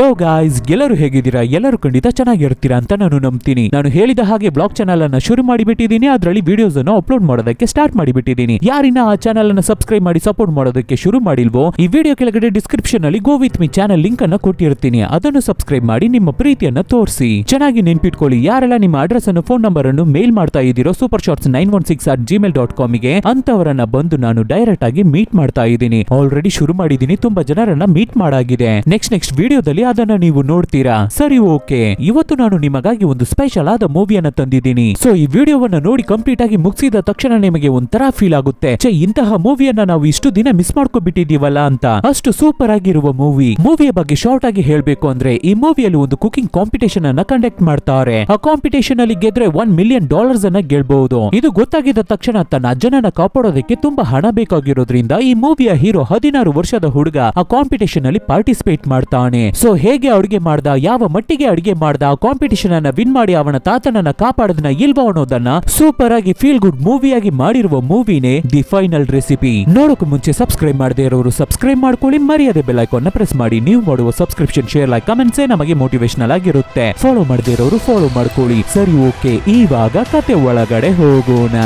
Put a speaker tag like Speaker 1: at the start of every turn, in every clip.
Speaker 1: ಯೋ guys, ಎಲ್ಲರೂ ಹೇಗಿದ್ದೀರಾ? ಎಲ್ಲರೂ ಖಂಡಿತ ಚೆನ್ನಾಗಿರ್ತೀರಾ ಅಂತ ನಾನು ನಂಬ್ತೀನಿ. ನಾನು ಹೇಳಿದ ಹಾಗೆ ಬ್ಲಾಗ್ ಚಾನಲ್ ಅನ್ನ ಶುರು ಮಾಡಿಬಿಟ್ಟಿದ್ದೀನಿ. ಅದರಲ್ಲಿ ವಿಡಿಯೋಸ್ ಅನ್ನು ಅಪ್ಲೋಡ್ ಮಾಡೋದಕ್ಕೆ ಸ್ಟಾರ್ಟ್ ಮಾಡಿಬಿಟ್ಟಿದ್ದೀನಿ. ಯಾರಿನ ಆ ಚಾನಲ್ ಅನ್ನ ಸಬ್ಸ್ಕ್ರೈಬ್ ಮಾಡಿ ಸಪೋರ್ಟ್ ಮಾಡೋದಕ್ಕೆ ಶುರು ಮಾಡಿಲ್ವೋ, ಈ ವಿಡಿಯೋ ಕೆಳಗಡೆ ಡಿಸ್ಕ್ರಿಪ್ಷನ್ ಅಲ್ಲಿ go with me channel link ಅನ್ನ ಕೊಟ್ಟಿರ್ತೀನಿ. ಅದನ್ನು ಸಬ್ಸ್ಕ್ರೈಬ್ ಮಾಡಿ ನಿಮ್ಮ ಪ್ರೀತಿಯನ್ನ ತೋರಿಸಿ. ಚೆನ್ನಾಗಿ ನೆನ್ಪಿಟ್ಕೊಳ್ಳಿ, ಯಾರೆಲ್ಲ ನಿಮ್ಮ ಅಡ್ರೆಸ್ ಅನ್ನು ಫೋನ್ ನಂಬರ್ ಅನ್ನು ಮೇಲ್ ಮಾಡ್ತಾ ಇದ್ದೀರೋ supershorts916@gmail.com ಗೆ ಅಂತವರನ್ನ ಬಂದು ನಾನು ಡೈರೆಕ್ಟ್ ಆಗಿ ಮೀಟ್ ಮಾಡ್ತಾ ಇದ್ದೀನಿ. ಆಲ್ರೆಡಿ ಶುರು ಮಾಡಿದ್ದೀನಿ, ತುಂಬಾ ಜನರನ್ನ ಮೀಟ್ ಮಾಡಾಗಿದೆ. ನೆಕ್ಸ್ಟ್ ವಿಡಿಯೋದಲ್ಲಿ ಅದನ್ನ ನೀವು ನೋಡ್ತೀರಾ. ಸರಿ, ಓಕೆ. ಇವತ್ತು ನಾನು ನಿಮಗಾಗಿ ಒಂದು ಸ್ಪೆಷಲ್ ಆದ ಮೂವಿಯನ್ನ ತಂದಿದ್ದೀನಿ. ಸೊ ಈ ವಿಡಿಯೋವನ್ನ ನೋಡಿ ಕಂಪ್ಲೀಟ್ ಆಗಿ ಮುಗಿಸಿದ ತಕ್ಷಣ ನಿಮಗೆ ಒಂಥರ ಫೀಲ್ ಆಗುತ್ತೆ, ಇಂತಹ ಮೂವಿಯನ್ನ ನಾವು ಇಷ್ಟು ದಿನ ಮಿಸ್ ಮಾಡ್ಕೊಬಿಟ್ಟಿದೀವಲ್ಲ ಅಂತ. ಅಷ್ಟು ಸೂಪರ್ ಆಗಿರುವ ಮೂವಿಯ ಬಗ್ಗೆ ಶಾರ್ಟ್ ಆಗಿ ಹೇಳ್ಬೇಕು ಅಂದ್ರೆ, ಈ ಮೂವಿಯಲ್ಲಿ ಒಂದು ಕುಕಿಂಗ್ ಕಾಂಪಿಟೇಷನ್ ಅನ್ನ ಕಂಡಕ್ಟ್ ಮಾಡ್ತಾರೆ. ಆ ಕಾಂಪಿಟೇಷನ್ ಅಲ್ಲಿ ಗೆದ್ರೆ $1 million ಅನ್ನ ಗೆಲ್ಬಹುದು. ಇದು ಗೊತ್ತಾಗಿದ್ದ ತಕ್ಷಣ ತನ್ನ ಅಜ್ಜನನ್ನ ಕಾಪಾಡೋದಕ್ಕೆ ತುಂಬಾ ಹಣ ಬೇಕಾಗಿರೋದ್ರಿಂದ ಈ ಮೂವಿಯ ಹೀರೋ 16 ವರ್ಷದ ಹುಡುಗ ಆ ಕಾಂಪಿಟೇಷನ್ ಅಲ್ಲಿ ಪಾರ್ಟಿಸಿಪೇಟ್ ಮಾಡ್ತಾನೆ. ಸೊ ಹೇಗೆ ಅಡುಗೆ ಮಾಡ್ದ, ಯಾವ ಮಟ್ಟಿಗೆ ಅಡುಗೆ ಮಾಡ್ದ, ಕಾಂಪಿಟೇಷನ್ ಅನ್ನ ವಿನ್ ಮಾಡಿ ಅವನ ತಾತನನ್ನ ಕಾಪಾಡದನ್ನ ಇಲ್ವಾ ಅನ್ನೋದನ್ನ ಸೂಪರ್ ಆಗಿ ಫೀಲ್ ಗುಡ್ ಮೂವಿಯಾಗಿ ಮಾಡಿರುವ ಮೂವಿನೇ ದಿ ಫೈನಲ್ ರೆಸಿಪಿ. ನೋಡೋಕೆ ಮುಂಚೆ ಸಬ್ಸ್ಕ್ರೈಬ್ ಮಾಡದೇ ಇರೋರು ಸಬ್ಸ್ಕ್ರೈಬ್ ಮಾಡ್ಕೊಳ್ಳಿ, ಮರ್ಯಾದೆ ಬೆಲ್ ಐಕಾನ್ ನ ಪ್ರೆಸ್ ಮಾಡಿ. ನೀವು ಮಾಡುವ ಸಬ್ಸ್ಕ್ರಿಪ್ಷನ್, ಶೇರ್, ಲೈಕ್, ಕಮೆಂಟ್ಸ್ ನಮಗೆ ಮೋಟಿವೇಶನಲ್ ಆಗಿರುತ್ತೆ. ಫಾಲೋ ಮಾಡದೇ ಇರೋರು ಫಾಲೋ ಮಾಡ್ಕೊಳ್ಳಿ. ಸರಿ, ಓಕೆ. ಇವಾಗ ಕತೆ ಒಳಗಡೆ ಹೋಗೋಣ.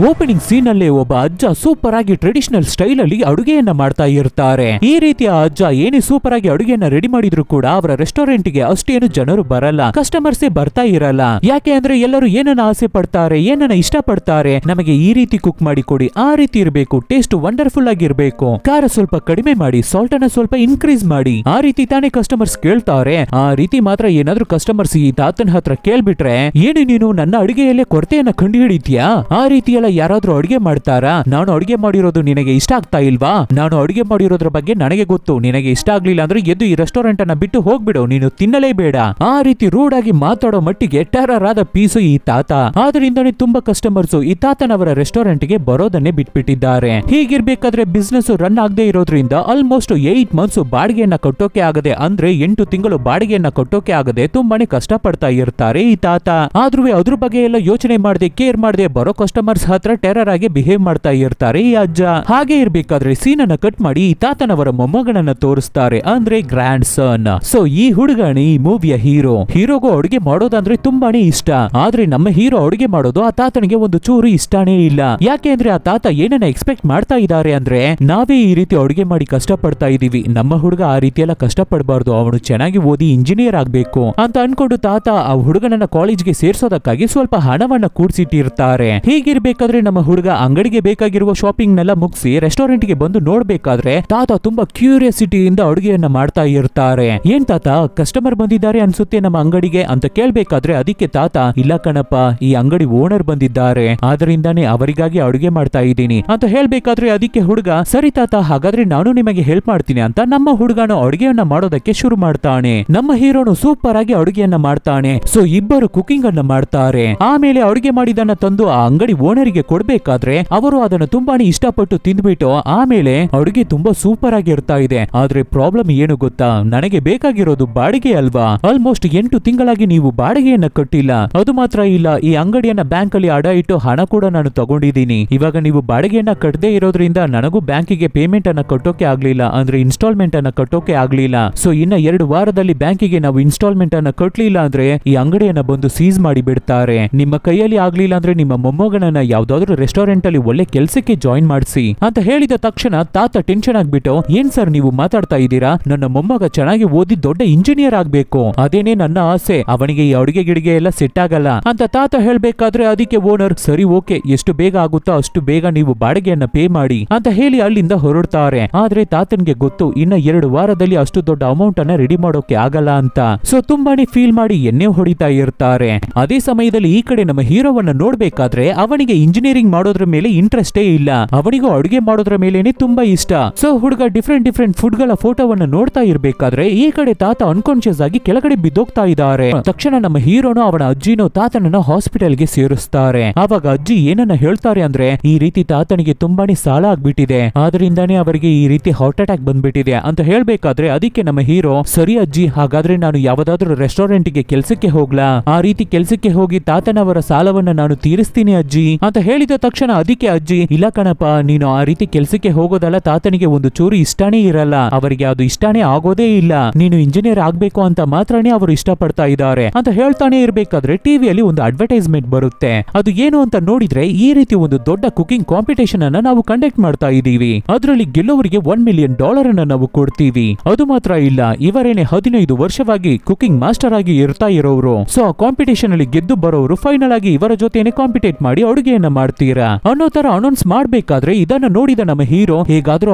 Speaker 1: ಓಪನಿಂಗ್ ಸೀನ್ ಅಲ್ಲೇ ಒಬ್ಬ ಅಜ್ಜ ಸೂಪರ್ ಆಗಿ ಟ್ರೆಡಿಷನಲ್ ಸ್ಟೈಲ್ ಅಲ್ಲಿ ಅಡುಗೆಯನ್ನ ಮಾಡ್ತಾ ಇರ್ತಾರೆ. ಈ ರೀತಿಯ ಅಜ್ಜ ಏನೇ ಸೂಪರ್ ಆಗಿ ಅಡುಗೆಯನ್ನ ರೆಡಿ ಮಾಡಿದ್ರು ಕೂಡ ಅವರ ರೆಸ್ಟೋರೆಂಟ್ ಗೆ ಅಷ್ಟೇನು ಜನರು ಬರಲ್ಲ, ಕಸ್ಟಮರ್ಸ್ ಬರ್ತಾ ಇರಲ್ಲ. ಯಾಕೆ ಅಂದ್ರೆ ಎಲ್ಲರೂ ಏನನ್ನ ಆಸೆ ಪಡ್ತಾರೆ, ಏನನ್ನ ಇಷ್ಟ ಪಡ್ತಾರೆ, ನಮಗೆ ಈ ರೀತಿ ಕುಕ್ ಮಾಡಿ ಕೊಡಿ, ಆ ರೀತಿ ಇರಬೇಕು, ಟೇಸ್ಟ್ ವಂಡರ್ಫುಲ್ ಆಗಿರ್ಬೇಕು, ಖಾರ ಸ್ವಲ್ಪ ಕಡಿಮೆ ಮಾಡಿ, ಸಾಲ್ಟ್ ಅನ್ನ ಸ್ವಲ್ಪ ಇನ್ಕ್ರೀಸ್ ಮಾಡಿ, ಆ ರೀತಿ ತಾನೇ ಕಸ್ಟಮರ್ಸ್ ಕೇಳ್ತಾರೆ. ಆ ರೀತಿ ಮಾತ್ರ ಏನಾದ್ರೂ ಕಸ್ಟಮರ್ಸ್ ಈ ತಾತನ ಹತ್ರ ಕೇಳ್ಬಿಟ್ರೆ, ಏನು ನೀನು ನನ್ನ ಅಡುಗೆಯಲ್ಲೇ ಕೊರತೆಯನ್ನ ಕಂಡು ಹಿಡಿತೀಯಾ, ಆ ರೀತಿಯೆಲ್ಲ ಯಾರಾದ್ರೂ ಅಡುಗೆ ಮಾಡ್ತಾರಾ? ನಾನು ಅಡುಗೆ ಮಾಡಿರೋದು ನಿನಗೆ ಇಷ್ಟ ಆಗ್ತಾ ಇಲ್ವಾ? ನಾನು ಅಡುಗೆ ಮಾಡಿರೋದ್ರ ಬಗ್ಗೆ ನನಗೆ ಗೊತ್ತು, ನಿನಗೆ ಇಷ್ಟ ಆಗ್ಲಿಲ್ಲ ಅಂದ್ರೆ ಎದ್ದು ಈ ರೆಸ್ಟೋರೆಂಟ್ ಅನ್ನ ಬಿಟ್ಟು ಹೋಗ್ಬಿಡು, ನೀನು ತಿನ್ನಲೇಬೇಡ. ಆ ರೀತಿ ರೂಡ್ ಆಗಿ ಮಾತಾಡೋ ಮಟ್ಟಿಗೆ ಟೆರರ್ ಆದ ಪೀಸು ಈ ತಾತ. ಆದ್ರಿಂದನೇ ತುಂಬಾ ಕಸ್ಟಮರ್ಸ್ ಈ ತಾತನವರ ರೆಸ್ಟೋರೆಂಟ್ ಗೆ ಬರೋದನ್ನೇ ಬಿಟ್ಬಿಟ್ಟಿದ್ದಾರೆ. ಹೀಗಿರ್ಬೇಕಾದ್ರೆ ಬಿಸ್ನೆಸ್ ರನ್ ಆಗದೆ ಇರೋದ್ರಿಂದ ಆಲ್ಮೋಸ್ಟ್ 8 months ಬಾಡಿಗೆಯನ್ನ ಕಟ್ಟೋಕೆ ಆಗದೆ, ಅಂದ್ರೆ 8 ತಿಂಗಳು ಬಾಡಿಗೆಯನ್ನ ಕಟ್ಟೋಕೆ ಆಗದೆ ತುಂಬಾನೇ ಕಷ್ಟ ಪಡ್ತಾ ಇರ್ತಾರೆ ಈ ತಾತ. ಆದ್ರೂ ಅದ್ರ ಬಗ್ಗೆ ಎಲ್ಲ ಯೋಚನೆ ಮಾಡದೆ, ಕೇರ್ ಮಾಡದೆ ಬರೋ ಕಸ್ಟಮರ್ಸ್ ಹತ್ರ ಟೆರರ್ ಆಗಿ ಬಿಹೇವ್ ಮಾಡ್ತಾ ಇರ್ತಾರೆ ಈ ಅಜ್ಜ. ಹಾಗೆ ಇರ್ಬೇಕಾದ್ರೆ ಸೀನ್ ಅನ್ನ ಕಟ್ ಮಾಡಿ ಈ ತಾತನವರ ಮೊಮ್ಮಗನನ್ನ ತೋರಿಸ್ತಾರೆ, ಅಂದ್ರೆ ಗ್ರ್ಯಾಂಡ್ ಸನ್. ಸೊ ಈ ಹುಡುಗನೇ ಈ ಮೂವಿಯ ಹೀರೋಗೂ ಅಡುಗೆ ಮಾಡೋದಂದ್ರೆ ತುಂಬಾನೇ ಇಷ್ಟ. ಆದ್ರೆ ನಮ್ಮ ಹೀರೋ ಅಡುಗೆ ಮಾಡೋದು ಆ ತಾತನಿಗೆ ಒಂದು ಚೂರು ಇಷ್ಟಾನೇ ಇಲ್ಲ. ಯಾಕೆ ಅಂದ್ರೆ ಆ ತಾತ ಏನನ್ನ ಎಕ್ಸ್ಪೆಕ್ಟ್ ಮಾಡ್ತಾ ಇದ್ದಾರೆ ಅಂದ್ರೆ, ನಾವೇ ಈ ರೀತಿ ಅಡುಗೆ ಮಾಡಿ ಕಷ್ಟ ಪಡ್ತಾ ಇದೀವಿ, ನಮ್ಮ ಹುಡುಗ ಆ ರೀತಿ ಎಲ್ಲ ಕಷ್ಟ ಪಡಬಾರ್ದು, ಅವನು ಚೆನ್ನಾಗಿ ಓದಿ ಇಂಜಿನಿಯರ್ ಆಗ್ಬೇಕು ಅಂತ ಅನ್ಕೊಂಡು ತಾತ ಆ ಹುಡುಗನನ್ನ ಕಾಲೇಜ್ಗೆ ಸೇರ್ಸೋದಕ್ಕಾಗಿ ಸ್ವಲ್ಪ ಹಣವನ್ನ ಕೂಡ್ಸಿಟ್ಟಿರ್ತಾರೆ. ಹೀಗಿರ್ಬೇಕಾದ್ರೆ ನಮ್ಮ ಹುಡುಗ ಅಂಗಡಿಗೆ ಬೇಕಾಗಿರುವ ಶಾಪಿಂಗ್ ನೆಲ್ಲ ಮುಗಿಸಿ ರೆಸ್ಟೋರೆಂಟ್ ಗೆ ಬಂದು ನೋಡ್ಬೇಕಾದ್ರೆ ತಾತ ತುಂಬಾ ಕ್ಯೂರಿಯಾಸಿಟಿಯಿಂದ ಅಡುಗೆಯನ್ನ ಮಾಡ್ತಾ ಇರ್ತಾರೆ. ಏನ್ ತಾತ, ಕಸ್ಟಮರ್ ಬಂದಿದ್ದಾರೆ ಅನ್ಸುತ್ತೆ ನಮ್ಮ ಅಂಗಡಿಗೆ ಅಂತ ಕೇಳ್ಬೇಕಾದ್ರೆ ಅದಕ್ಕೆ ತಾತ, ಇಲ್ಲ ಕಣಪ್ಪ, ಈ ಅಂಗಡಿ ಓನರ್ ಬಂದಿದ್ದಾರೆ, ಆದ್ರಿಂದಾನೇ ಅವರಿಗಾಗಿ ಅಡುಗೆ ಮಾಡ್ತಾ ಇದ್ದೀನಿ ಅಂತ ಹೇಳ್ಬೇಕಾದ್ರೆ ಅದಕ್ಕೆ ಹುಡುಗ, ಸರಿ ತಾತ, ಹಾಗಾದ್ರೆ ನಾನು ನಿಮಗೆ ಹೆಲ್ಪ್ ಮಾಡ್ತೀನಿ ಅಂತ ನಮ್ಮ ಹುಡುಗನು ಅಡುಗೆಯನ್ನ ಮಾಡೋದಕ್ಕೆ ಶುರು ಮಾಡ್ತಾನೆ. ನಮ್ಮ ಹೀರೋನು ಸೂಪರ್ ಆಗಿ ಅಡುಗೆಯನ್ನ ಮಾಡ್ತಾನೆ. ಸೊ ಇಬ್ಬರು ಕುಕಿಂಗ್ ಅನ್ನ ಮಾಡ್ತಾರೆ. ಆಮೇಲೆ ಅಡುಗೆ ಮಾಡಿದನ್ನ ತಂದು ಆ ಅಂಗಡಿ ಓನರಿಗೆ ಕೊಡ್ಬೇಕಾದ್ರೆ ಅವರು ಅದನ್ನು ತುಂಬಾನೇ ಇಷ್ಟಪಟ್ಟು ತಿಂದ್ಬಿಟ್ಟು ಆಮೇಲೆ ಅಡುಗೆ ತುಂಬಾ ಸೂಪರ್ ಆಗಿರ್ತಾ ಇದೆ. ಆದ್ರೆ ಪ್ರಾಬ್ಲಮ್ ಏನು ಗೊತ್ತಾ, ನನಗೆ ಬೇಕಾಗಿರೋದು ಬಾಡಿಗೆ ಅಲ್ವಾ, ಆಲ್ಮೋಸ್ಟ್ 8 ತಿಂಗಳಾಗಿ ನೀವು ಬಾಡಿಗೆಯನ್ನ ಕಟ್ಟಿಲ್ಲ. ಅದು ಮಾತ್ರ ಇಲ್ಲ, ಈ ಅಂಗಡಿಯನ್ನ ಬ್ಯಾಂಕ್ ಅಲ್ಲಿ ಅಡ ಇಟ್ಟು ಹಣ ಕೂಡ ನಾನು ತಗೊಂಡಿದ್ದೀನಿ. ಇವಾಗ ನೀವು ಬಾಡಿಗೆಯನ್ನ ಕಟ್ಟದೇ ಇರೋದ್ರಿಂದ ನನಗೂ ಬ್ಯಾಂಕಿಗೆ ಪೇಮೆಂಟ್ ಅನ್ನ ಕಟ್ಟೋಕೆ ಆಗ್ಲಿಲ್ಲ, ಅಂದ್ರೆ ಇನ್ಸ್ಟಾಲ್ಮೆಂಟ್ ಅನ್ನ ಕಟ್ಟೋಕೆ ಆಗ್ಲಿಲ್ಲ. ಸೊ ಇನ್ನ 2 ವಾರದಲ್ಲಿ ಬ್ಯಾಂಕಿಗೆ ನಾವು ಇನ್ಸ್ಟಾಲ್ಮೆಂಟ್ ಅನ್ನ ಕಟ್ಟಲಿಲ್ಲ ಅಂದ್ರೆ ಈ ಅಂಗಡಿಯನ್ನ ಬಂದು ಸೀಸ್ ಮಾಡಿ ಬಿಡ್ತಾರೆ. ನಿಮ್ಮ ಕೈಯಲ್ಲಿ ಆಗ್ಲಿಲ್ಲ ಅಂದ್ರೆ ನಿಮ್ಮ ಮೊಮ್ಮಗನನ್ನ ಯಾವ್ದಾದ್ರು ರೆಸ್ಟೋರೆಂಟ್ ಅಲ್ಲಿ ಒಳ್ಳೆ ಕೆಲಸಕ್ಕೆ ಜಾಯಿನ್ ಮಾಡಿಸಿ ಅಂತ ಹೇಳಿದ ತಕ್ಷಣ ತಾತ ಟೆನ್ಷನ್ ಆಗ್ಬಿಟ್ಟು, ಏನ್ ಸರ್ ನೀವು ಮಾತಾಡ್ತಾ ಇದ್ದೀರಾ, ನನ್ನ ಮೊಮ್ಮಗ ಚೆನ್ನಾಗಿ ಓದಿ ದೊಡ್ಡ ಇಂಜಿನಿಯರ್ ಆಗ್ಬೇಕು, ಅದೇನೇ ನನ್ನ ಆಸೆ, ಅವನಿಗೆ ಈ ಅಡುಗೆ ಗಿಡಿಗೆ ಎಲ್ಲ ಸೆಟ್ ಆಗಲ್ಲ ಅಂತ ತಾತ ಹೇಳ್ಬೇಕಾದ್ರೆ ಅದಕ್ಕೆ ಓನರ್, ಸರಿ ಓಕೆ, ಎಷ್ಟು ಬೇಗ ಆಗುತ್ತೋ ಅಷ್ಟು ಬೇಗ ನೀವು ಬಾಡಿಗೆಯನ್ನ ಪೇ ಮಾಡಿ ಅಂತ ಹೇಳಿ ಅಲ್ಲಿಂದ ಹೊರಡ್ತಾರೆ. ಆದ್ರೆ ತಾತನ್ಗೆ ಗೊತ್ತು, ಇನ್ನ 2 ವಾರದಲ್ಲಿ ಅಷ್ಟು ದೊಡ್ಡ ಅಮೌಂಟ್ ಅನ್ನ ರೆಡಿ ಮಾಡೋಕೆ ಆಗಲ್ಲ ಅಂತ. ಸೊ ತುಂಬಾನೇ ಫೀಲ್ ಮಾಡಿ ಎಣ್ಣೆ ಹೊಡಿತಾ ಇರ್ತಾರೆ. ಅದೇ ಸಮಯದಲ್ಲಿ ಈ ಕಡೆ ನಮ್ಮ ಹೀರೋವನ್ನ ನೋಡ್ಬೇಕಾದ್ರೆ ಅವನಿಗೆ ಇಂಜಿನಿಯರಿಂಗ್ ಮಾಡೋದ್ರ ಮೇಲೆ ಇಂಟ್ರೆಸ್ಟೇ ಇಲ್ಲ, ಅವನಿಗೂ ಅಡುಗೆ ಮಾಡೋದ್ರ ಮೇಲೇನೆ ತುಂಬಾ ಇಷ್ಟ. ಸೊ ಹುಡುಗ ಡಿಫ್ರೆಂಟ್ ಫುಡ್ ಗಳ ಫೋಟೋವನ್ನ ನೋಡ್ತಾ ಇರ್ಬೇಕಾದ್ರೆ ಈ ಕಡೆ ತಾತ ಅನ್ಕಾನ್ಶಿಯಸ್ ಆಗಿ ಕೆಳಗಡೆ ಬಿದ್ದೋಗ್ತಾ ಇದ್ದಾರೆ. ತಕ್ಷಣ ನಮ್ಮ ಹೀರೋನು ಅವನ ಅಜ್ಜಿನೋ ತಾತನನ್ನ ಹಾಸ್ಪಿಟಲ್ ಗೆ ಸೇರಿಸ್ತಾರೆ. ಆವಾಗ ಅಜ್ಜಿ ಏನನ್ನ ಹೇಳ್ತಾರೆ ಅಂದ್ರೆ, ಈ ರೀತಿ ತಾತನಿಗೆ ತುಂಬಾನೇ ಸಾಲ ಆಗ್ಬಿಟ್ಟಿದೆ, ಆದ್ರಿಂದಾನೇ ಅವರಿಗೆ ಈ ರೀತಿ ಹಾರ್ಟ್ ಅಟ್ಯಾಕ್ ಬಂದ್ಬಿಟ್ಟಿದೆ ಅಂತ ಹೇಳ್ಬೇಕಾದ್ರೆ ಅದಕ್ಕೆ ನಮ್ಮ ಹೀರೋ, ಸರಿ ಅಜ್ಜಿ, ಹಾಗಾದ್ರೆ ನಾನು ಯಾವ್ದಾದ್ರು ರೆಸ್ಟೋರೆಂಟ್ ಗೆ ಕೆಲ್ಸಕ್ಕೆ ಹೋಗ್ಲಾ, ಆ ರೀತಿ ಕೆಲ್ಸಕ್ಕೆ ಹೋಗಿ ತಾತನವರ ಸಾಲವನ್ನ ನಾನು ತೀರಿಸ್ತೀನಿ ಅಜ್ಜಿ ಅಂತ ಹೇಳಿದ ತಕ್ಷಣ ಅದಕ್ಕೆ ಅಜ್ಜಿ, ಇಲ್ಲ ಕಣಪ್ಪ, ನೀನು ಆ ರೀತಿ ಕೆಲ್ಸಕ್ಕೆ ಹೋಗೋದಲ್ಲ, ತಾತನಿಗೆ ಒಂದು ಚೂರು ಇಷ್ಟಾನೇ ಇರಲ್ಲ, ಅವರಿಗೆ ಅದು ಇಷ್ಟಾನೇ ಆಗೋದೇ ಇಲ್ಲ, ನೀನು ಇಂಜಿನಿಯರ್ ಆಗ್ಬೇಕು ಅಂತ ಮಾತ್ರನೇ ಅವರು ಇಷ್ಟಪಡ್ತಾ ಇದ್ದಾರೆ ಅಂತ ಹೇಳ್ತಾನೆ ಇರ್ಬೇಕಾದ್ರೆ ಟಿವಿಯಲ್ಲಿ ಒಂದು ಅಡ್ವರ್ಟೈಸ್ಮೆಂಟ್ ಬರುತ್ತೆ. ಅದು ಏನು ಅಂತ ನೋಡಿದ್ರೆ ಈ ರೀತಿ ಒಂದು ದೊಡ್ಡ ಕುಕಿಂಗ್ ಕಾಂಪಿಟೇಷನ್ ಅನ್ನ ನಾವು ಕಂಡಕ್ಟ್ ಮಾಡ್ತಾ ಇದೀವಿ, ಅದರಲ್ಲಿ ಗೆಲ್ಲೋವರಿಗೆ $1 million ಅನ್ನ ನಾವು ಕೊಡ್ತೀವಿ. ಅದು ಮಾತ್ರ ಇಲ್ಲ, ಇವರೇನೆ 15 ವರ್ಷವಾಗಿ ಕುಕಿಂಗ್ ಮಾಸ್ಟರ್ ಆಗಿ ಇರ್ತಾ ಇರೋರು. ಸೊ ಆ ಕಾಂಪಿಟೇಷನ್ ಅಲ್ಲಿ ಗೆದ್ದು ಬರೋರು ಫೈನಲ್ ಆಗಿ ಇವರ ಜೊತೆನೆ ಕಾಂಪಿಟೇಟ್ ಮಾಡಿ ಅಡುಗೆಯನ್ನ ಮಾಡ್ತೀರಾ ಅನ್ನೋ ತರ ಅನೌನ್ಸ್ ಮಾಡ್ಬೇಕಾದ್ರೆ ಇದನ್ನ ನೋಡಿದ ನಮ್ಮ ಹೀರೋ ಹೇಗಾದ್ರೂ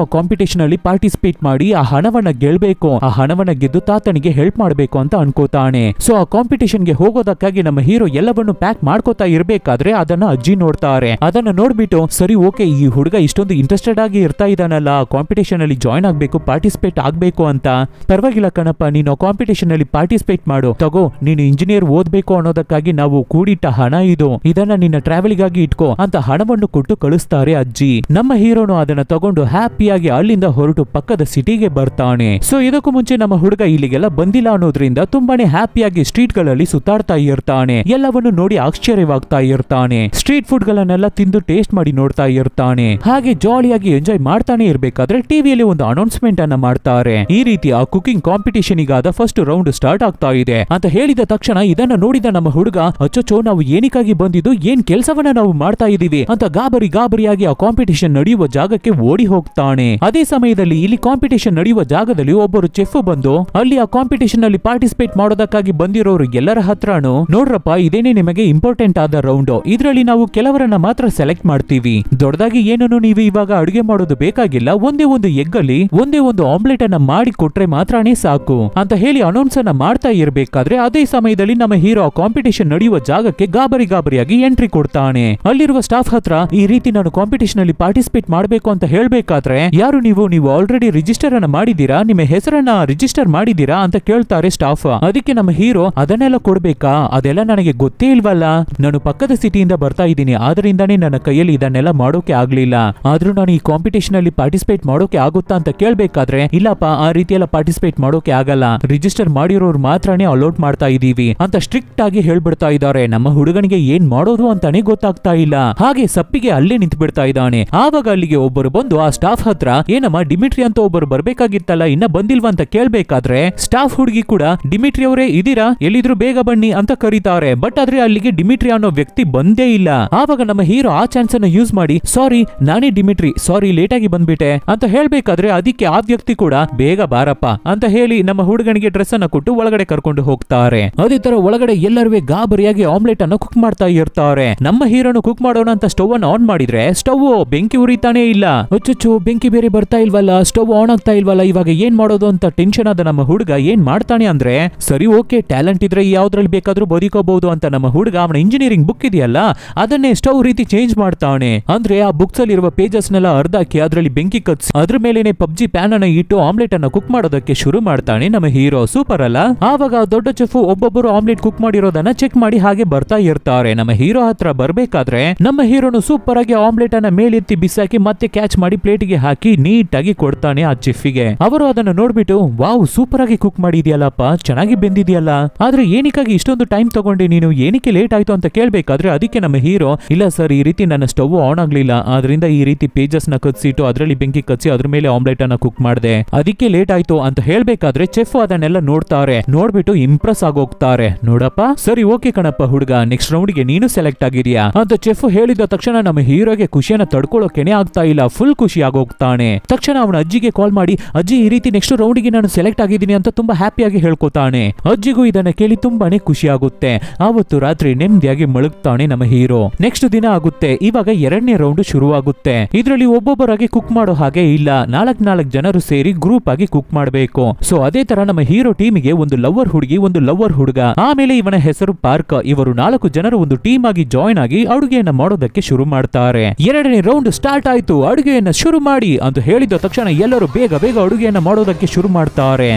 Speaker 1: ಆ ಕಾಂಪಿಟೇಷನ್ ಅಲ್ಲಿ ಪಾರ್ಟಿಸಿಪೇಟ್ ಮಾಡಿ ಆ ಹಣವನ್ನ ಗೆಲ್ಬೇಕು, ಆ ಹಣವನ್ನ ಗೆದ್ದು ತಾತನಿಗೆ ಹೆಲ್ಪ್ ಮಾಡ್ಬೇಕು ಅಂತ ಅನ್ಕೋತಾನೆ. ಸೊ ಆ ಕಾಂಪಿಟೇಷನ್ ಗೆ ಹೋಗೋದಕ್ಕಾಗಿ ನಮ್ಮ ಹೀರೋ ಎಲ್ಲವನ್ನು ಪ್ಯಾಕ್ ಮಾಡ್ಕೋತಾ ಇರ್ಬೇಕಾದ್ರೆ ಅದನ್ನ ಅಜ್ಜಿ ನೋಡ್ತಾರೆ. ಅದನ್ನ ನೋಡ್ಬಿಟ್ಟು, ಸರಿ ಓಕೆ, ಈ ಹುಡುಗ ಇಷ್ಟೊಂದು ಇಂಟ್ರೆಸ್ಟೆಡ್ ಆಗಿ ಇರ್ತಾ ಇದಾನಲ್ಲ, ಕಾಂಪಿಟೇಷನ್ ಅಲ್ಲಿ ಜಾಯ್ನ್ ಆಗ್ಬೇಕು, ಪಾರ್ಟಿಸಿಪೇಟ್ ಆಗ್ಬೇಕು ಅಂತ, ಪರವಾಗಿಲ್ಲ ಕಣಪ್ಪ, ನೀನು ಕಾಂಪಿಟೇಷನ್ ಅಲ್ಲಿ ಪಾರ್ಟಿಸಿಪೇಟ್ ಮಾಡು, ತಗೋ, ನೀನು ಇಂಜಿನಿಯರ್ ಓದ್ಬೇಕು ಅನ್ನೋದಕ್ಕಾಗಿ ನಾವು ಕೂಡಿಟ್ಟ ಹಣ ಇದು, ಇದನ್ನ ನಿನ್ನ ಟ್ರಾವೆಲಿಗಾಗಿ ಇಟ್ಕೋ ಅಂತ ಹಣವನ್ನು ಕೊಟ್ಟು ಕಳಿಸ್ತಾರೆ ಅಜ್ಜಿ. ನಮ್ಮ ಹೀರೋನು ಅದನ್ನ ತಗೊಂಡು ಹ್ಯಾಪಿಯಾಗಿ ಅಲ್ಲಿಂದ ಹೊರಟು ಪಕ್ಕದ ಸಿಟಿಗೆ ಬರ್ತಾನೆ. ಸೊ ಇದಕ್ಕೂ ಮುಂಚೆ ನಮ್ಮ ಹುಡುಗ ಇಲ್ಲಿಗೆಲ್ಲ ಬಂದಿಲ್ಲ ಅನ್ನೋದ್ರಿಂದ ತುಂಬಾನೇ ಹ್ಯಾಪಿಯಾಗಿ ಸ್ಟ್ರೀಟ್ ಗಳಲ್ಲಿ ಸುತ್ತಾಡ್ತಾ ಇರ್ತಾನೆ, ಎಲ್ಲವನ್ನು ನೋಡಿ ಆಶ್ಚರ್ಯವಾಗ್ತಾ ಇರ್ತಾನೆ, ಸ್ಟ್ರೀಟ್ ಫುಡ್ ಗಳನ್ನೆಲ್ಲ ತಿಂದು ಟೇಸ್ಟ್ ಮಾಡಿ ನೋಡ್ತಾ ಇರ್ತಾನೆ. ಹಾಗೆ ಜಾಲಿಯಾಗಿ ಎಂಜಾಯ್ ಮಾಡ್ತಾನೆ ಇರ್ಬೇಕಾದ್ರೆ ಟಿವಿಯಲ್ಲಿ ಒಂದು ಅನೌನ್ಸ್ಮೆಂಟ್ ಅನ್ನ ಮಾಡ್ತಾರೆ, ಈ ರೀತಿ ಆ ಕುಕಿಂಗ್ ಕಾಂಪಿಟೇಷನ್ ಗಾದ ಫಸ್ಟ್ ರೌಂಡ್ ಸ್ಟಾರ್ಟ್ ಆಗ್ತಾ ಇದೆ ಅಂತ ಹೇಳಿದ ತಕ್ಷಣ ಇದನ್ನ ನೋಡಿದ ನಮ್ಮ ಹುಡುಗ, ಅಚ್ಚೋಚೋ, ನಾವು ಏನಕ್ಕಾಗಿ ಬಂದಿದ್ದು, ಏನ್ ಕೆಲಸವನ್ನ ನಾವು ಮಾಡ್ತಾ ಇದೀವಿ ಅಂತ ಗಾಬರಿಯಾಗಿ ಆ ಕಾಂಪಿಟೇಷನ್ ನಡೆಯುವ ಜಾಗಕ್ಕೆ ಓಡಿ ಹೋಗ್ತಾನೆ. ಅದೇ ಸಮಯದಲ್ಲಿ ಇಲ್ಲಿ ಕಾಂಪಿಟೇಷನ್ ನಡೆಯುವ ಜಾಗದಲ್ಲಿ ಒಬ್ಬರು ಚೆಫ್ ಬಂದು ಅಲ್ಲಿ ಆ ಕಾಂಪಿಟೇಷನ್ ಅಲ್ಲಿ ಪಾರ್ಟಿಸಿಪೇಟ್ ಮಾಡೋದಕ್ಕಾಗಿ ಬಂದಿರೋರು ಎಲ್ಲರ ಹತ್ರನು, ನೋಡ್ರಪ್ಪ, ಇದೇನೆ ನಿಮಗೆ ಇಂಪಾರ್ಟೆಂಟ್ ಆದ ರೌಂಡ್, ಇದರಲ್ಲಿ ನಾವು ಕೆಲವರನ್ನ ಮಾತ್ರ ಸೆಲೆಕ್ಟ್ ಮಾಡ್ತೀವಿ, ದೊಡ್ಡದಾಗಿ ಏನನ್ನು ನೀವು ಇವಾಗ ಅಡುಗೆ ಮಾಡೋದು ಬೇಕಾಗಿಲ್ಲ, ಒಂದೇ ಒಂದು ಎಗ್ ಅಲ್ಲಿ ಒಂದೇ ಒಂದು ಆಮ್ಲೆಟ್ ಅನ್ನ ಮಾಡಿ ಕೊಟ್ರೆ ಮಾತ್ರನೇ ಸಾಕು ಅಂತ ಹೇಳಿ ಅನೌನ್ಸ್ ಅನ್ನ ಮಾಡ್ತಾ ಇರ್ಬೇಕಾದ್ರೆ ಅದೇ ಸಮಯದಲ್ಲಿ ನಮ್ಮ ಹೀರೋ ಕಾಂಪಿಟೇಷನ್ ನಡೆಯುವ ಜಾಗಕ್ಕೆ ಗಾಬರಿಯಾಗಿ ಎಂಟ್ರಿ ಕೊಡ್ತಾನೆ. ಅಲ್ಲಿರುವ ಸ್ಟಾಫ್ ಹತ್ರ, ಈ ರೀತಿ ನಾನು ಕಾಂಪಿಟೇಷನ್ ಅಲ್ಲಿ ಪಾರ್ಟಿಸಿಪೇಟ್ ಮಾಡಬೇಕು ಅಂತ ಹೇಳ್ಬೇಕಾದ್ರೆ, ಯಾರು ನೀವು ಆಲ್ರೆಡಿ ರಿಜಿಸ್ಟರ್ ಅನ್ನ ಮಾಡಿದೀರಾ, ನಿಮ್ಮ ಹೆಸರನ್ನ ರಿಜಿಸ್ಟರ್ ಮಾಡಿದೀರಾ ಅಂತ ಕೇಳ್ತಾರೆ ಸ್ಟಾಫ್. ಅದಕ್ಕೆ ನಮ್ಮ ಹೀರೋ, ಅದನ್ನೆಲ್ಲ ಕೊಡ್ಬೇಕಾ, ಅದೆಲ್ಲ ನನಗೆ ಗೊತ್ತೇ ಇಲ್ವಲ್ಲ, ನಾನು ಪಕ್ಕದ ಸಿಟಿಯಿಂದ ಬರ್ತಾ ಇದ್ದೀನಿ, ಆದ್ರಿಂದಾನೇ ನನ್ನ ಕೈಯಲ್ಲಿ ಇದನ್ನೆಲ್ಲ ಮಾಡೋಕೆ ಆಗ್ಲಿಲ್ಲ, ಆದ್ರೂ ನಾನು ಈ ಕಾಂಪಿಟೇಷನ್ ಅಲ್ಲಿ ಪಾರ್ಟಿಸಿಪೇಟ್ ಮಾಡೋಕೆ ಆಗುತ್ತಾ ಅಂತ ಕೇಳ್ಬೇಕಾದ್ರೆ, ಇಲ್ಲಪ್ಪ, ಆ ರೀತಿ ಎಲ್ಲ ಪಾರ್ಟಿಸಿಪೇಟ್ ಮಾಡೋಕೆ ಆಗಲ್ಲ, ರಿಜಿಸ್ಟರ್ ಮಾಡಿರೋರು ಮಾತ್ರನೇ ಅಲೋಟ್ ಮಾಡ್ತಾ ಇದೀವಿ ಅಂತ ಸ್ಟ್ರಿಕ್ಟ್ ಆಗಿ ಹೇಳ್ಬಿಡ್ತಾ ಇದ್ದಾರೆ. ನಮ್ಮ ಹುಡುಗನಿಗೆ ಏನ್ ಮಾಡೋದು ಅಂತಾನೆ ಗೊತ್ತಾಗ್ತಾ ಇಲ್ಲ. ಹಾಗೆ ಸಪ್ಪಿಗೆ ಅಲ್ಲೇ ನಿಂತು ಬಿಡ್ತಾ ಇದ್ದಾನೆ. ಆವಾಗ ಅಲ್ಲಿಗೆ ಒಬ್ಬರು ಬಂದು ಆ ಸ್ಟಾಫ್ ಹತ್ರ, ಏನಮ್ಮ ಡಿಮಿಟ್ರಿ ಅಂತ ಒಬ್ಬರು ಬರ್ಬೇಕಾಗಿತ್ತಲ್ಲ, ಇನ್ನ ಬಂದಿಲ್ವಾ ಅಂತ ಕೇಳ್ಬೇಕಾದ್ರೆ ಸ್ಟಾಫ್ ಹುಡುಗಿ ಕೂಡ, ಡಿಮಿಟ್ರಿ ಅವರೇ ಇದೀರಾ, ಎಲ್ಲಿದ್ರು ಬೇಗ ಬನ್ನಿ ಅಂತ ಕರೀತಾರೆ. ಬಟ್ ಆದ್ರೆ ಅಲ್ಲಿಗೆ ಡಿಮಿಟ್ರಿ ಅನ್ನೋ ವ್ಯಕ್ತಿ ಬಂದೇ ಇಲ್ಲ. ಆವಾಗ ನಮ್ಮ ಹೀರೋ ಆ ಚಾನ್ಸ್ ಅನ್ನು ಯೂಸ್ ಮಾಡಿ, ಸಾರಿ, ನಾನೇ ಡಿಮಿಟ್ರಿ, ಸಾರಿ, ಲೇಟ್ ಆಗಿ ಬಂದ್ಬಿಟ್ಟೆ ಅಂತ ಹೇಳ್ಬೇಕಾದ್ರೆ ಅದಕ್ಕೆ ಆ ವ್ಯಕ್ತಿ ಕೂಡ, ಬೇಗ ಬಾರಪ್ಪ ಅಂತ ಹೇಳಿ ನಮ್ಮ ಹುಡುಗನಿಗೆ ಡ್ರೆಸ್ ಅನ್ನ ಕೊಟ್ಟು ಒಳಗಡೆ ಕರ್ಕೊಂಡು ಹೋಗ್ತಾರೆ. ಅದೇ ತರ ಒಳಗಡೆ ಎಲ್ಲರೂ ಗಾಬರಿಯಾಗಿ ಆಮ್ಲೆಟ್ ಅನ್ನು ಕುಕ್ ಮಾಡ್ತಾ ಇರ್ತಾರೆ. ನಮ್ಮ ಹೀರೋನು ಕುಕ್ ಮಾಡೋಣ ಅಂತ ಸ್ಟವ್ ಅನ್ನು ಆನ್ ಮಾಡಿದ್ರೆ ಸ್ಟವ್ ಬೆಂಕಿ ಉರಿತಾನೆ ಇಲ್ಲ. ಅಚ್ಚುಚ್ಚು, ಬೆಂಕಿ ಬೇರೆ ಬರ್ತಾ ಇಲ್ವಲ್ಲ, ಸ್ಟವ್ ಆನ್ ಆಗ್ತಾ ಇಲ್ವಲ್ಲ, ಇವಾಗ ಏನ್ ಮಾಡೋದು ಅಂತ ಟೆನ್ಷನ್ ಆದ ನಮ್ಮ ಹುಡುಗ ಏನ್ ಮಾಡ್ತಾನೆ ಅಂದ್ರೆ, ಸರಿ ಓಕೆ, ಟ್ಯಾಲೆಂಟ್ ಇದ್ರೆ ಯಾವ್ದ್ರಲ್ಲಿ ಬೇಕಾದ್ರೂ ಬದುಕೋಬಹುದು ಅಂತ ನಮ್ಮ ಹುಡುಗ ಅವನ ಇಂಜಿನಿಯರಿಂಗ್ ಬುಕ್ ಇದೆಯಲ್ಲ ಅದನ್ನೇ ಸ್ಟವ್ ರೀತಿ ಚೇಂಜ್ ಮಾಡ್ತಾನೆ. ಅಂದ್ರೆ ಆ ಬುಕ್ಸ್ ಅಲ್ಲಿ ಇರುವ ಪೇಜಸ್ ನೆಲ್ಲ ಅರ್ಧಾಕಿ ಅದರಲ್ಲಿ ಬೆಂಕಿ ಕತ್ಸಿ ಅದ್ರ ಮೇಲೆನೆ ಪಬ್ಜಿ ಪ್ಯಾನ್ ಅನ್ನ ಇಟ್ಟು ಆಮ್ಲೆಟ್ ಅನ್ನ ಕುಕ್ ಮಾಡೋದಕ್ಕೆ ಶುರು ಮಾಡ್ತಾನೆ ನಮ್ಮ ಹೀರೋ. ಸೂಪರ್ ಅಲ್ಲ? ಆವಾಗ ದೊಡ್ಡ ಚೆಫ್ ಒಬ್ಬೊಬ್ಬರು ಆಮ್ಲೆಟ್ ಕುಕ್ ಮಾಡಿರೋದನ್ನ ಚೆಕ್ ಮಾಡಿ ಹಾಗೆ ಬರ್ತಾ ಇರ್ತಾರೆ. ನಮ್ಮ ಹೀರೋ ಹತ್ರ ಬರ್ಬೇಕಾದ್ರೆ ನಮ್ಮ ಹೀರೋನು ಸೂಪರ್ ಆಗಿ ಆಮ್ಲೆಟ್ ಅನ್ನ ಮೇಲೆತ್ತಿ ಬಿಸಾಕಿ ಮತ್ತೆ ಕ್ಯಾಚ್ ಮಾಡಿ ಪ್ಲೇಟ್ಗೆ ಹಾಕಿ ನೀಟಾಗಿ ಕೊಡ್ತಾನೆ ಆ ಚೆಫ್ಗೆ. ಅವರು ಅದನ್ನ ನೋಡ್ಬಿಟ್ಟು, ವಾವ್, ಸೂಪರ್ ಆಗಿ ಕುಕ್ ಮಾಡಿದ್ಯಲ್ಲಪ್ಪ, ಚೆನ್ನಾಗಿ ಬೆಂದಿದ್ಯಲ್ಲ, ಆದ್ರೆ ಏನಕ್ಕಾಗಿ ಇಷ್ಟೊಂದು ಟೈಮ್ ತಗೊಂಡೆ ನೀನು, ಏನಕ್ಕೆ ಲೇಟ್ ಆಯ್ತು ಅಂತ ಕೇಳ್ಬೇಕಾದ್ರೆ ಅದಕ್ಕೆ ನಮ್ಮ ಹೀರೋ, ಇಲ್ಲ ಸರ್, ಈ ರೀತಿ ನನ್ನ ಸ್ಟವ್ ಆನ್ ಆಗ್ಲಿಲ್ಲ, ಆದ್ರಿಂದ ಈ ರೀತಿ ಪೇಜಸ್ ನ ಕತ್ಸಿಟ್ಟು ಅದರಲ್ಲಿ ಬೆಂಕಿ ಕಚ್ಚಿ ಅದ್ರ ಮೇಲೆ ಆಮ್ಲೆಟ್ ಅನ್ನ ಕುಕ್ ಮಾಡಿದೆ, ಅದಕ್ಕೆ ಲೇಟ್ ಆಯ್ತು ಅಂತ ಹೇಳ್ಬೇಕಾದ್ರೆ ಚೆಫ್ ಅದನ್ನೆಲ್ಲ ನೋಡ್ತಾರೆ. ನೋಡ್ಬಿಟ್ಟು ಇಂಪ್ರೆಸ್ ಆಗೋಗ್ತಾರೆ. ನೋಡಪ್ಪ, ಸರಿ ಓಕೆ ಕಣಪ್ಪ ಹುಡುಗ, ನೆಕ್ಸ್ಟ್ ರೌಂಡ್ ಗೆ ನೀನು ಸೆಲೆಕ್ಟ್ ಆಗಿದ್ಯಾ ಅಂತ ಚೆಫ್ ಹೇಳಿದ ತಕ್ಷಣ ನಮ್ಮ ಹೀರೋಗೆ ಖುಷಿಯನ್ನ ತಡ್ಕೊಳ್ಳೋಕೆನೆ ಆಗ್ತಾ ಇಲ್ಲ, ಫುಲ್ ಖುಷಿ ಆಗೋಗ್ತಾನೆ. ತಕ್ಷಣ ಅವನ ಅಜ್ಜಿಗೆ ಕಾಲ್ ಮಾಡಿ, ಅಜ್ಜಿ, ಈ ರೀತಿ ನೆಕ್ಸ್ಟ್ ರೌಂಡ್ ಗೆ ನಾನು ಸೆಲೆಕ್ಟ್ ಆಗಿದ್ದೀನಿ ಅಂತ ತುಂಬಾ ಹ್ಯಾಪಿಯಾಗಿ ಹೇಳ್ಕೊತಾನೆ. ಅಜ್ಜಿಗೂ ಇದನ್ನ ಕೇಳಿ ತುಂಬಾನೇ ಖುಷಿ ಆಗುತ್ತೆ. ಆವತ್ತು ರಾತ್ರಿ ನೆಮ್ಮದಿಯಾಗಿ ಮಲಗ್ತಾನೆ ನಮ್ಮ ಹೀರೋ. ನೆಕ್ಸ್ಟ್ ದಿನ ಆಗುತ್ತೆ. ಇವಾಗ 2ನೇ ರೌಂಡ್ ಶುರುವಾಗುತ್ತೆ. ಇದರಲ್ಲಿ ಒಬ್ಬೊಬ್ಬರಾಗಿ ಕುಕ್ ಮಾಡೋ ಹಾಗೆ ಇಲ್ಲ, 4 ಜನರು ಸೇರಿ ಗ್ರೂಪ್ ಆಗಿ ಕುಕ್ ಮಾಡಬೇಕು. ಸೊ ಅದೇ ತರ ನಮ್ಮ ಹೀರೋ ಟೀಮಿಗೆ ಒಂದು ಲವರ್ ಹುಡುಗಿ, ಒಂದು ಲವರ್ ಹುಡುಗ, ಆಮೇಲೆ ಇವನ ಹೆಸರು ಪಾರ್ಕ್. ಇವರು 4 ಜನರು ಒಂದು ಟೀಮ್ ಆಗಿ ಜಾಯ್ನ್ ಆಗಿ ಅಡುಗೆಯನ್ನ ಮಾಡೋದಕ್ಕೆ ಶುರು ಮಾಡ್ತಾರೆ. 2ನೇ ರೌಂಡ್ ಸ್ಟಾರ್ಟ್ ಆಯ್ತು. ಅಡುಗೆಯನ್ನ ಶುರು ಮಾಡಿ ಅಂತ ಹೇಳಿದ ತಕ್ಷಣ ಎಲ್ಲರೂ ಬೇಗ ಅಡುಗೆಯನ್ನ ಮಾಡೋದಕ್ಕೆ ಶುರು ಮಾಡ್ತಾರೆ.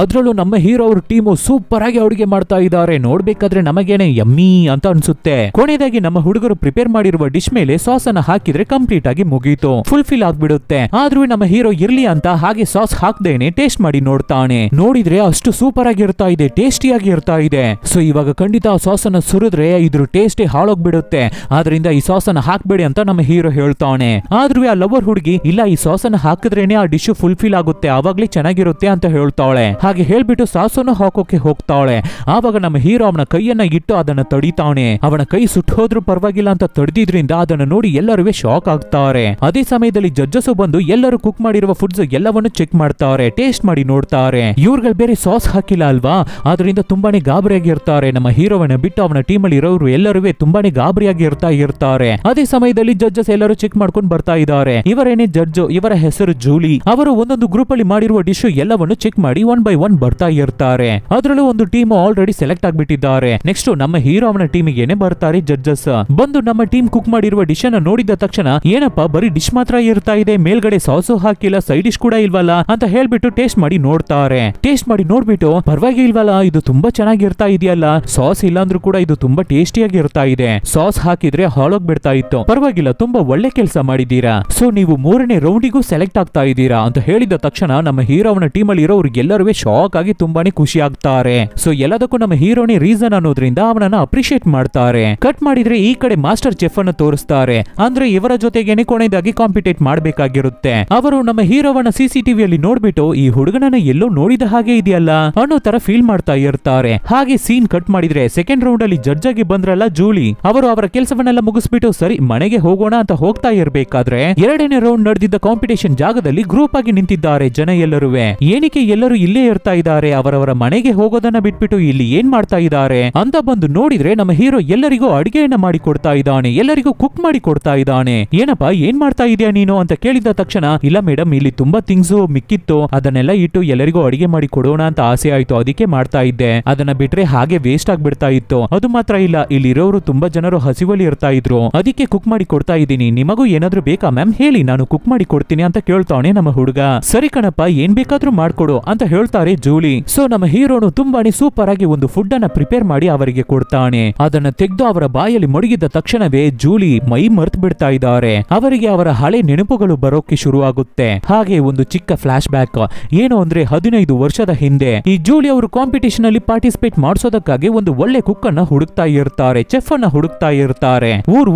Speaker 1: ಅದ್ರಲ್ಲೂ ನಮ್ಮ ಹೀರೋ ಅವ್ರ ಟೀಮು ಸೂಪರ್ ಆಗಿ ಅಡುಗೆ ಮಾಡ್ತಾ ಇದ್ದಾರೆ. ನೋಡ್ಬೇಕಾದ್ರೆ ನಮಗೇನೆ ಯಮ್ಮಿ ಅಂತ ಅನ್ಸುತ್ತೆ. ಕೊನೆಯದಾಗಿ ನಮ್ಮ ಹುಡುಗರು ಪ್ರಿಪೇರ್ ಮಾಡಿರುವ ಡಿಶ್ ಮೇಲೆ ಸಾಸ್ ಅನ್ನ ಹಾಕಿದ್ರೆ ಕಂಪ್ಲೀಟ್ ಆಗಿ ಮುಗೀತು, ಫುಲ್ಫಿಲ್ ಆಗ್ಬಿಡುತ್ತೆ. ಆದ್ರೂ ನಮ್ಮ ಹೀರೋ ಇರ್ಲಿ ಅಂತ ಹಾಗೆ ಸಾಸ್ ಹಾಕ್ದೇನೆ ಟೇಸ್ಟ್ ಮಾಡಿ ನೋಡ್ತಾನೆ. ನೋಡಿದ್ರೆ ಅಷ್ಟು ಸೂಪರ್ ಆಗಿ ಇರ್ತಾ ಇದೆ, ಟೇಸ್ಟಿಯಾಗಿ ಇರ್ತಾ ಇದೆ. ಸೊ ಇವಾಗ ಖಂಡಿತ ಆ ಸಾಸ್ ಅನ್ನ ಸುರಿದ್ರೆ ಇದ್ರ ಟೇಸ್ಟೇ ಹಾಳೋಗ್ಬಿಡುತ್ತೆ, ಆದ್ರಿಂದ ಈ ಸಾಸ್ ಅನ್ನ ಹಾಕ್ಬೇಡಿ ಅಂತ ನಮ್ಮ ಹೀರೋ ಹೇಳ್ತಾನೆ. ಆದ್ರೂ ಆ ಲವರ್ ಹುಡುಗಿ ಇಲ್ಲ, ಈ ಸಾಸ್ ಅನ್ನ ಹಾಕಿದ್ರೇನೆ ಆ ಡಿಶ್ ಫುಲ್ಫಿಲ್ ಆಗುತ್ತೆ, ಆವಾಗ್ಲೇ ಚೆನ್ನಾಗಿರುತ್ತೆ ಅಂತ ಹೇಳ್ತಾಳೆ. ಹಾಗೆ ಹೇಳ್ಬಿಟ್ಟು ಸಾಸನ್ನು ಹಾಕೋಕೆ ಹೋಗ್ತಾಳೆ. ಆವಾಗ ನಮ್ಮ ಹೀರೋ ಅವನ ಕೈಯನ್ನ ಇಟ್ಟು ಅದನ್ನ ತಡಿತಾನೆ. ಅವನ ಕೈ ಸುಟ್ಟು ಹೋದ್ರೂ ಪರವಾಗಿಲ್ಲ ಅಂತ ತಡೆದಿದ್ರಿಂದ ಅದನ್ನ ನೋಡಿ ಎಲ್ಲರೂ ಶಾಕ್ ಆಗ್ತಾರೆ. ಅದೇ ಸಮಯದಲ್ಲಿ ಜಡ್ಜಸ್ ಬಂದು ಎಲ್ಲರೂ ಕುಕ್ ಮಾಡಿರುವ ಫುಡ್ಸ್ ಎಲ್ಲವನ್ನು ಚೆಕ್ ಮಾಡ್ತಾರೆ, ಟೇಸ್ಟ್ ಮಾಡಿ ನೋಡ್ತಾರೆ. ಇವ್ರುಗಳು ಬೇರೆ ಸಾಸ್ ಹಾಕಿಲ್ಲ ಅಲ್ವಾ, ಆದ್ರಿಂದ ತುಂಬಾನೇ ಗಾಬರಿಯಾಗಿ ಇರ್ತಾರೆ. ನಮ್ಮ ಹೀರೋವನ್ನ ಬಿಟ್ಟು ಅವನ ಟೀಮ್ ಅಲ್ಲಿ ಇರೋರು ಎಲ್ಲರೂ ತುಂಬಾನೇ ಗಾಬರಿಯಾಗಿ ಇರ್ತಾರೆ. ಅದೇ ಸಮಯದಲ್ಲಿ ಜಡ್ಜಸ್ ಎಲ್ಲರೂ ಚೆಕ್ ಮಾಡ್ಕೊಂಡು ಬರ್ತಾ ಇದ್ದಾರೆ. ಇವರೇನೇ ಜಡ್ಜ್, ಇವರ ಹೆಸರು ಜೂಲಿ. ಅವರು ಒಂದೊಂದು ಗ್ರೂಪ್ ಅಲ್ಲಿ ಮಾಡಿರುವ ಡಿಶ್ ಎಲ್ಲವನ್ನು ಚೆಕ್ ಮಾಡಿ ಒನ್ ಬೈ ಒನ್ ಬರ್ತಾ ಇರ್ತಾರೆ. ಅದರಲ್ಲೂ ಒಂದು ಟೀಮ್ ಆಲ್ರೆಡಿ ಸೆಲೆಕ್ಟ್ ಆಗ್ಬಿಟ್ಟಿದ್ದಾರೆ. ನೆಕ್ಸ್ಟ್ ನಮ್ಮ ಹೀರೋ ಅವನ ಟೀಮಿಗೆ ಬರ್ತಾರೆ ಜಡ್ಜಸ್. ಬಂದು ನಮ್ಮ ಟೀಮ್ ಕುಕ್ ಮಾಡಿರುವ ಡಿಶ್ ಅನ್ನ ನೋಡಿದ ತಕ್ಷಣ ಏನಪ್ಪಾ ಬರೀ ಡಿಶ್ ಮಾತ್ರ ಇರ್ತಾ ಇದೆ, ಮೇಲ್ಗಡೆ ಸಾಸು ಹಾಕಿಲ್ಲ, ಸೈಡ್ ಡಿಶ್ ಕೂಡ ಇಲ್ವಲ್ಲ ಅಂತ ಹೇಳ್ಬಿಟ್ಟು ಟೇಸ್ಟ್ ಮಾಡಿ ನೋಡ್ತಾರೆ. ಟೇಸ್ಟ್ ಮಾಡಿ ನೋಡ್ಬಿಟ್ಟು ಪರವಾಗಿಲ್ವಲ್ಲ, ಇದು ತುಂಬಾ ಚೆನ್ನಾಗಿರ್ತಾ ಇದೆಯಲ್ಲ, ಸಾಸ್ ಇಲ್ಲಾಂದ್ರೂ ಕೂಡ ಇದು ತುಂಬಾ ಟೇಸ್ಟಿಯಾಗಿ ಇರ್ತಾ ಇದೆ, ಸಾಸ್ ಹಾಕಿದ್ರೆ ಹಾಳೋಗ್ ಬಿಡ್ತಾ ಇತ್ತು, ಪರವಾಗಿಲ್ಲ ತುಂಬಾ ಒಳ್ಳೆ ಕೆಲಸ ಮಾಡಿದೀರಾ, ಸೊ ನೀವು 3ನೇ ರೌಂಡಿಗೂ ಸೆಲೆಕ್ಟ್ ಆಗ್ತಾ ಇದ್ದೀರಾ ಅಂತ ಹೇಳಿದ ತಕ್ಷಣ ನಮ್ಮ ಹೀರೋ ಅವನ ಟೀಮ್ ಅಲ್ಲಿ ಇರೋರಿಗೆ ಎಲ್ಲರೂ ಶಾಕ್ ಆಗಿ ತುಂಬಾನೇ ಖುಷಿ ಆಗ್ತಾರೆ. ಸೊ ಎಲ್ಲದಕ್ಕೂ ನಮ್ಮ ಹೀರೋನೇ ರೀಸನ್ ಅನ್ನೋದ್ರಿಂದ ಅವನನ್ನ ಅಪ್ರಿಶಿಯೇಟ್ ಮಾಡ್ತಾರೆ. ಕಟ್ ಮಾಡಿದ್ರೆ ಈ ಕಡೆ ಮಾಸ್ಟರ್ ಚೆಫ್ ಅನ್ನು ತೋರಿಸ್ತಾರೆ. ಅಂದ್ರೆ ಇವರ ಜೊತೆಗೇನೆ ಕೊನೆಯದಾಗಿ ಕಾಂಪಿಟೇಟ್ ಮಾಡಬೇಕಾಗಿರುತ್ತೆ. ಅವರು ನಮ್ಮ ಹೀರೋವನ್ನ ಸಿಸಿಟಿವಿಯಲ್ಲಿ ನೋಡ್ಬಿಟ್ಟು ಈ ಹುಡುಗನನ್ನ ಎಲ್ಲೋ ನೋಡಿದ ಹಾಗೆ ಇದೆಯಲ್ಲ ಅನ್ನೋ ತರ ಫೀಲ್ ಮಾಡ್ತಾ ಇರ್ತಾರೆ. ಹಾಗೆ ಸೀನ್ ಕಟ್ ಮಾಡಿದ್ರೆ ಸೆಕೆಂಡ್ ರೌಂಡ್ ಅಲ್ಲಿ ಜಡ್ಜ್ ಆಗಿ ಬಂದ್ರಲ್ಲ ಜೂಲಿ, ಅವರು ಅವರ ಕೆಲಸವನ್ನೆಲ್ಲ ಮುಗಿಸ್ಬಿಟ್ಟು ಸರಿ ಮನೆಗೆ ಹೋಗೋಣ ಅಂತ ಹೋಗ್ತಾ ಇರ್ಬೇಕಾದ್ರೆ 2ನೇ ರೌಂಡ್ ನಡೆದಿದ್ದ ಕಾಂಪಿಟೇಷನ್ ಜಾಗದಲ್ಲಿ ಗ್ರೂಪ್ ಆಗಿ ನಿಂತಿದ್ದಾರೆ ಜನ ಎಲ್ಲರೂ. ಏನಕ್ಕೆ ಎಲ್ಲರೂ ಇಲ್ಲೇ ಇರ್ತಾ ಇದ್ದಾರೆ, ಅವರವರ ಮನೆಗೆ ಹೋಗೋದನ್ನ ಬಿಟ್ಬಿಟ್ಟು ಇಲ್ಲಿ ಏನ್ ಮಾಡ್ತಾ ಇದ್ದಾರೆ ಅಂತ ಬಂದು ನೋಡಿದ್ರೆ ನಮ್ಮ ಹೀರೋ ಎಲ್ಲರಿಗೂ ಅಡಿಗೆಯನ್ನ ಮಾಡಿ ಕೊಡ್ತಾ ಇದ್ದಾನೆ, ಎಲ್ಲರಿಗೂ ಕುಕ್ ಮಾಡಿ ಕೊಡ್ತಾ ಇದ್ದಾನೆ. ಏನಪ್ಪಾ ಏನ್ ಮಾಡ್ತಾ ಇದೀಯಾ ನೀನು ಅಂತ ಕೇಳಿದ ತಕ್ಷಣ ಇಲ್ಲ ಮೇಡಮ್, ಇಲ್ಲಿ ತುಂಬಾ ಥಿಂಗ್ಸ್ ಮಿಕ್ಕಿತ್ತು, ಅದನ್ನೆಲ್ಲ ಇಟ್ಟು ಎಲ್ಲರಿಗೂ ಅಡಿಗೆ ಮಾಡಿ ಕೊಡೋಣ ಅಂತ ಆಸೆ ಆಯ್ತು, ಅದಕ್ಕೆ ಮಾಡ್ತಾ ಇದ್ದೆ, ಅದನ್ನ ಬಿಟ್ರೆ ಹಾಗೆ ವೇಸ್ಟ್ ಆಗ್ಬಿಡ್ತಾ ಇತ್ತು. ಅದು ಮಾತ್ರ ಇಲ್ಲ, ಇಲ್ಲಿರೋರು ತುಂಬಾ ಜನರು ಹಸಿವಲ್ಲಿ ಇರ್ತಾ ಇದ್ರು, ಅದಕ್ಕೆ ಕುಕ್ ಮಾಡಿ ಕೊಡ್ತಾ ಇದ್ದೀನಿ, ನಿಮಗೂ ಏನಾದ್ರೂ ಬೇಕಾ ಮ್ಯಾಮ್ ಹೇಳಿ, ನಾನು ಕುಕ್ ಮಾಡಿ ಕೊಡ್ತೀನಿ ಅಂತ ಕೇಳ್ತಾನೆ ನಮ್ಮ ಹುಡುಗ. ಸರಿ ಕಣಪ್ಪ ಏನ್ ಬೇಕಾದ್ರೂ ಮಾಡ್ಕೊಡು ಅಂತ ಹೇಳ್ತಾರೆ ಜೂಲಿ. ಸೊ ನಮ್ಮ ಹೀರೋನು ತುಂಬಾನೇ ಸೂಪರ್ ಆಗಿ ಒಂದು ಫುಡ್ ಅನ್ನ ಪ್ರಿಪೇರ್ ಮಾಡಿ ಅವರಿಗೆ ಕೊಡ್ತಾನೆ. ಅದನ್ನ ತೆಗೆದು ಅವರ ಬಾಯಲ್ಲಿ ಮಡಗಿದ ತಕ್ಷಣವೇ ಜೂಲಿ ಮೈ ಮರ್ತ್ ಬಿಡ್ತಾ ಇದ್ದಾರೆ. ಅವರಿಗೆ ಅವರ ಹಳೆ ನೆನಪುಗಳು ಬರೋಕೆ ಶುರುವಾಗುತ್ತೆ. ಹಾಗೆ ಒಂದು ಚಿಕ್ಕ ಫ್ಲಾಶ್ ಬ್ಯಾಕ್, ಏನು ಅಂದ್ರೆ 15 ವರ್ಷದ ಹಿಂದೆ ಈ ಜೂಲಿ ಅವರು ಕಾಂಪಿಟೇಷನ್ ಅಲ್ಲಿ ಪಾರ್ಟಿಸಿಪೇಟ್ ಮಾಡಿಸೋದಕ್ಕಾಗಿ ಒಂದು ಒಳ್ಳೆ ಕುಕ್ ಅನ್ನ ಹುಡುಕ್ತಾ ಇರ್ತಾರೆ, ಚೆಫ್ ಅನ್ನ ಹುಡುಕ್ತಾ ಇರ್ತಾರೆ.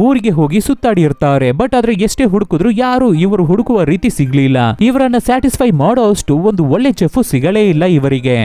Speaker 1: ಊರಿಗೆ ಹೋಗಿ ಸುತ್ತಾಡಿ ಇರ್ತಾರೆ. ಬಟ್ ಆದ್ರೆ ಎಷ್ಟೇ ಹುಡುಕಿದ್ರು ಯಾರು ಇವರು ಹುಡುಕುವ ರೀತಿ ಸಿಗ್ಲಿಲ್ಲ. ಇವರನ್ನ ಸ್ಯಾಟಿಸ್ಫೈ ಮಾಡೋ ಅಷ್ಟು ಒಂದು ಒಳ್ಳೆ ಚೆಫ್ ಸಿಗಲೇ ಇಲ್ಲ ಇವರಿಗೆ.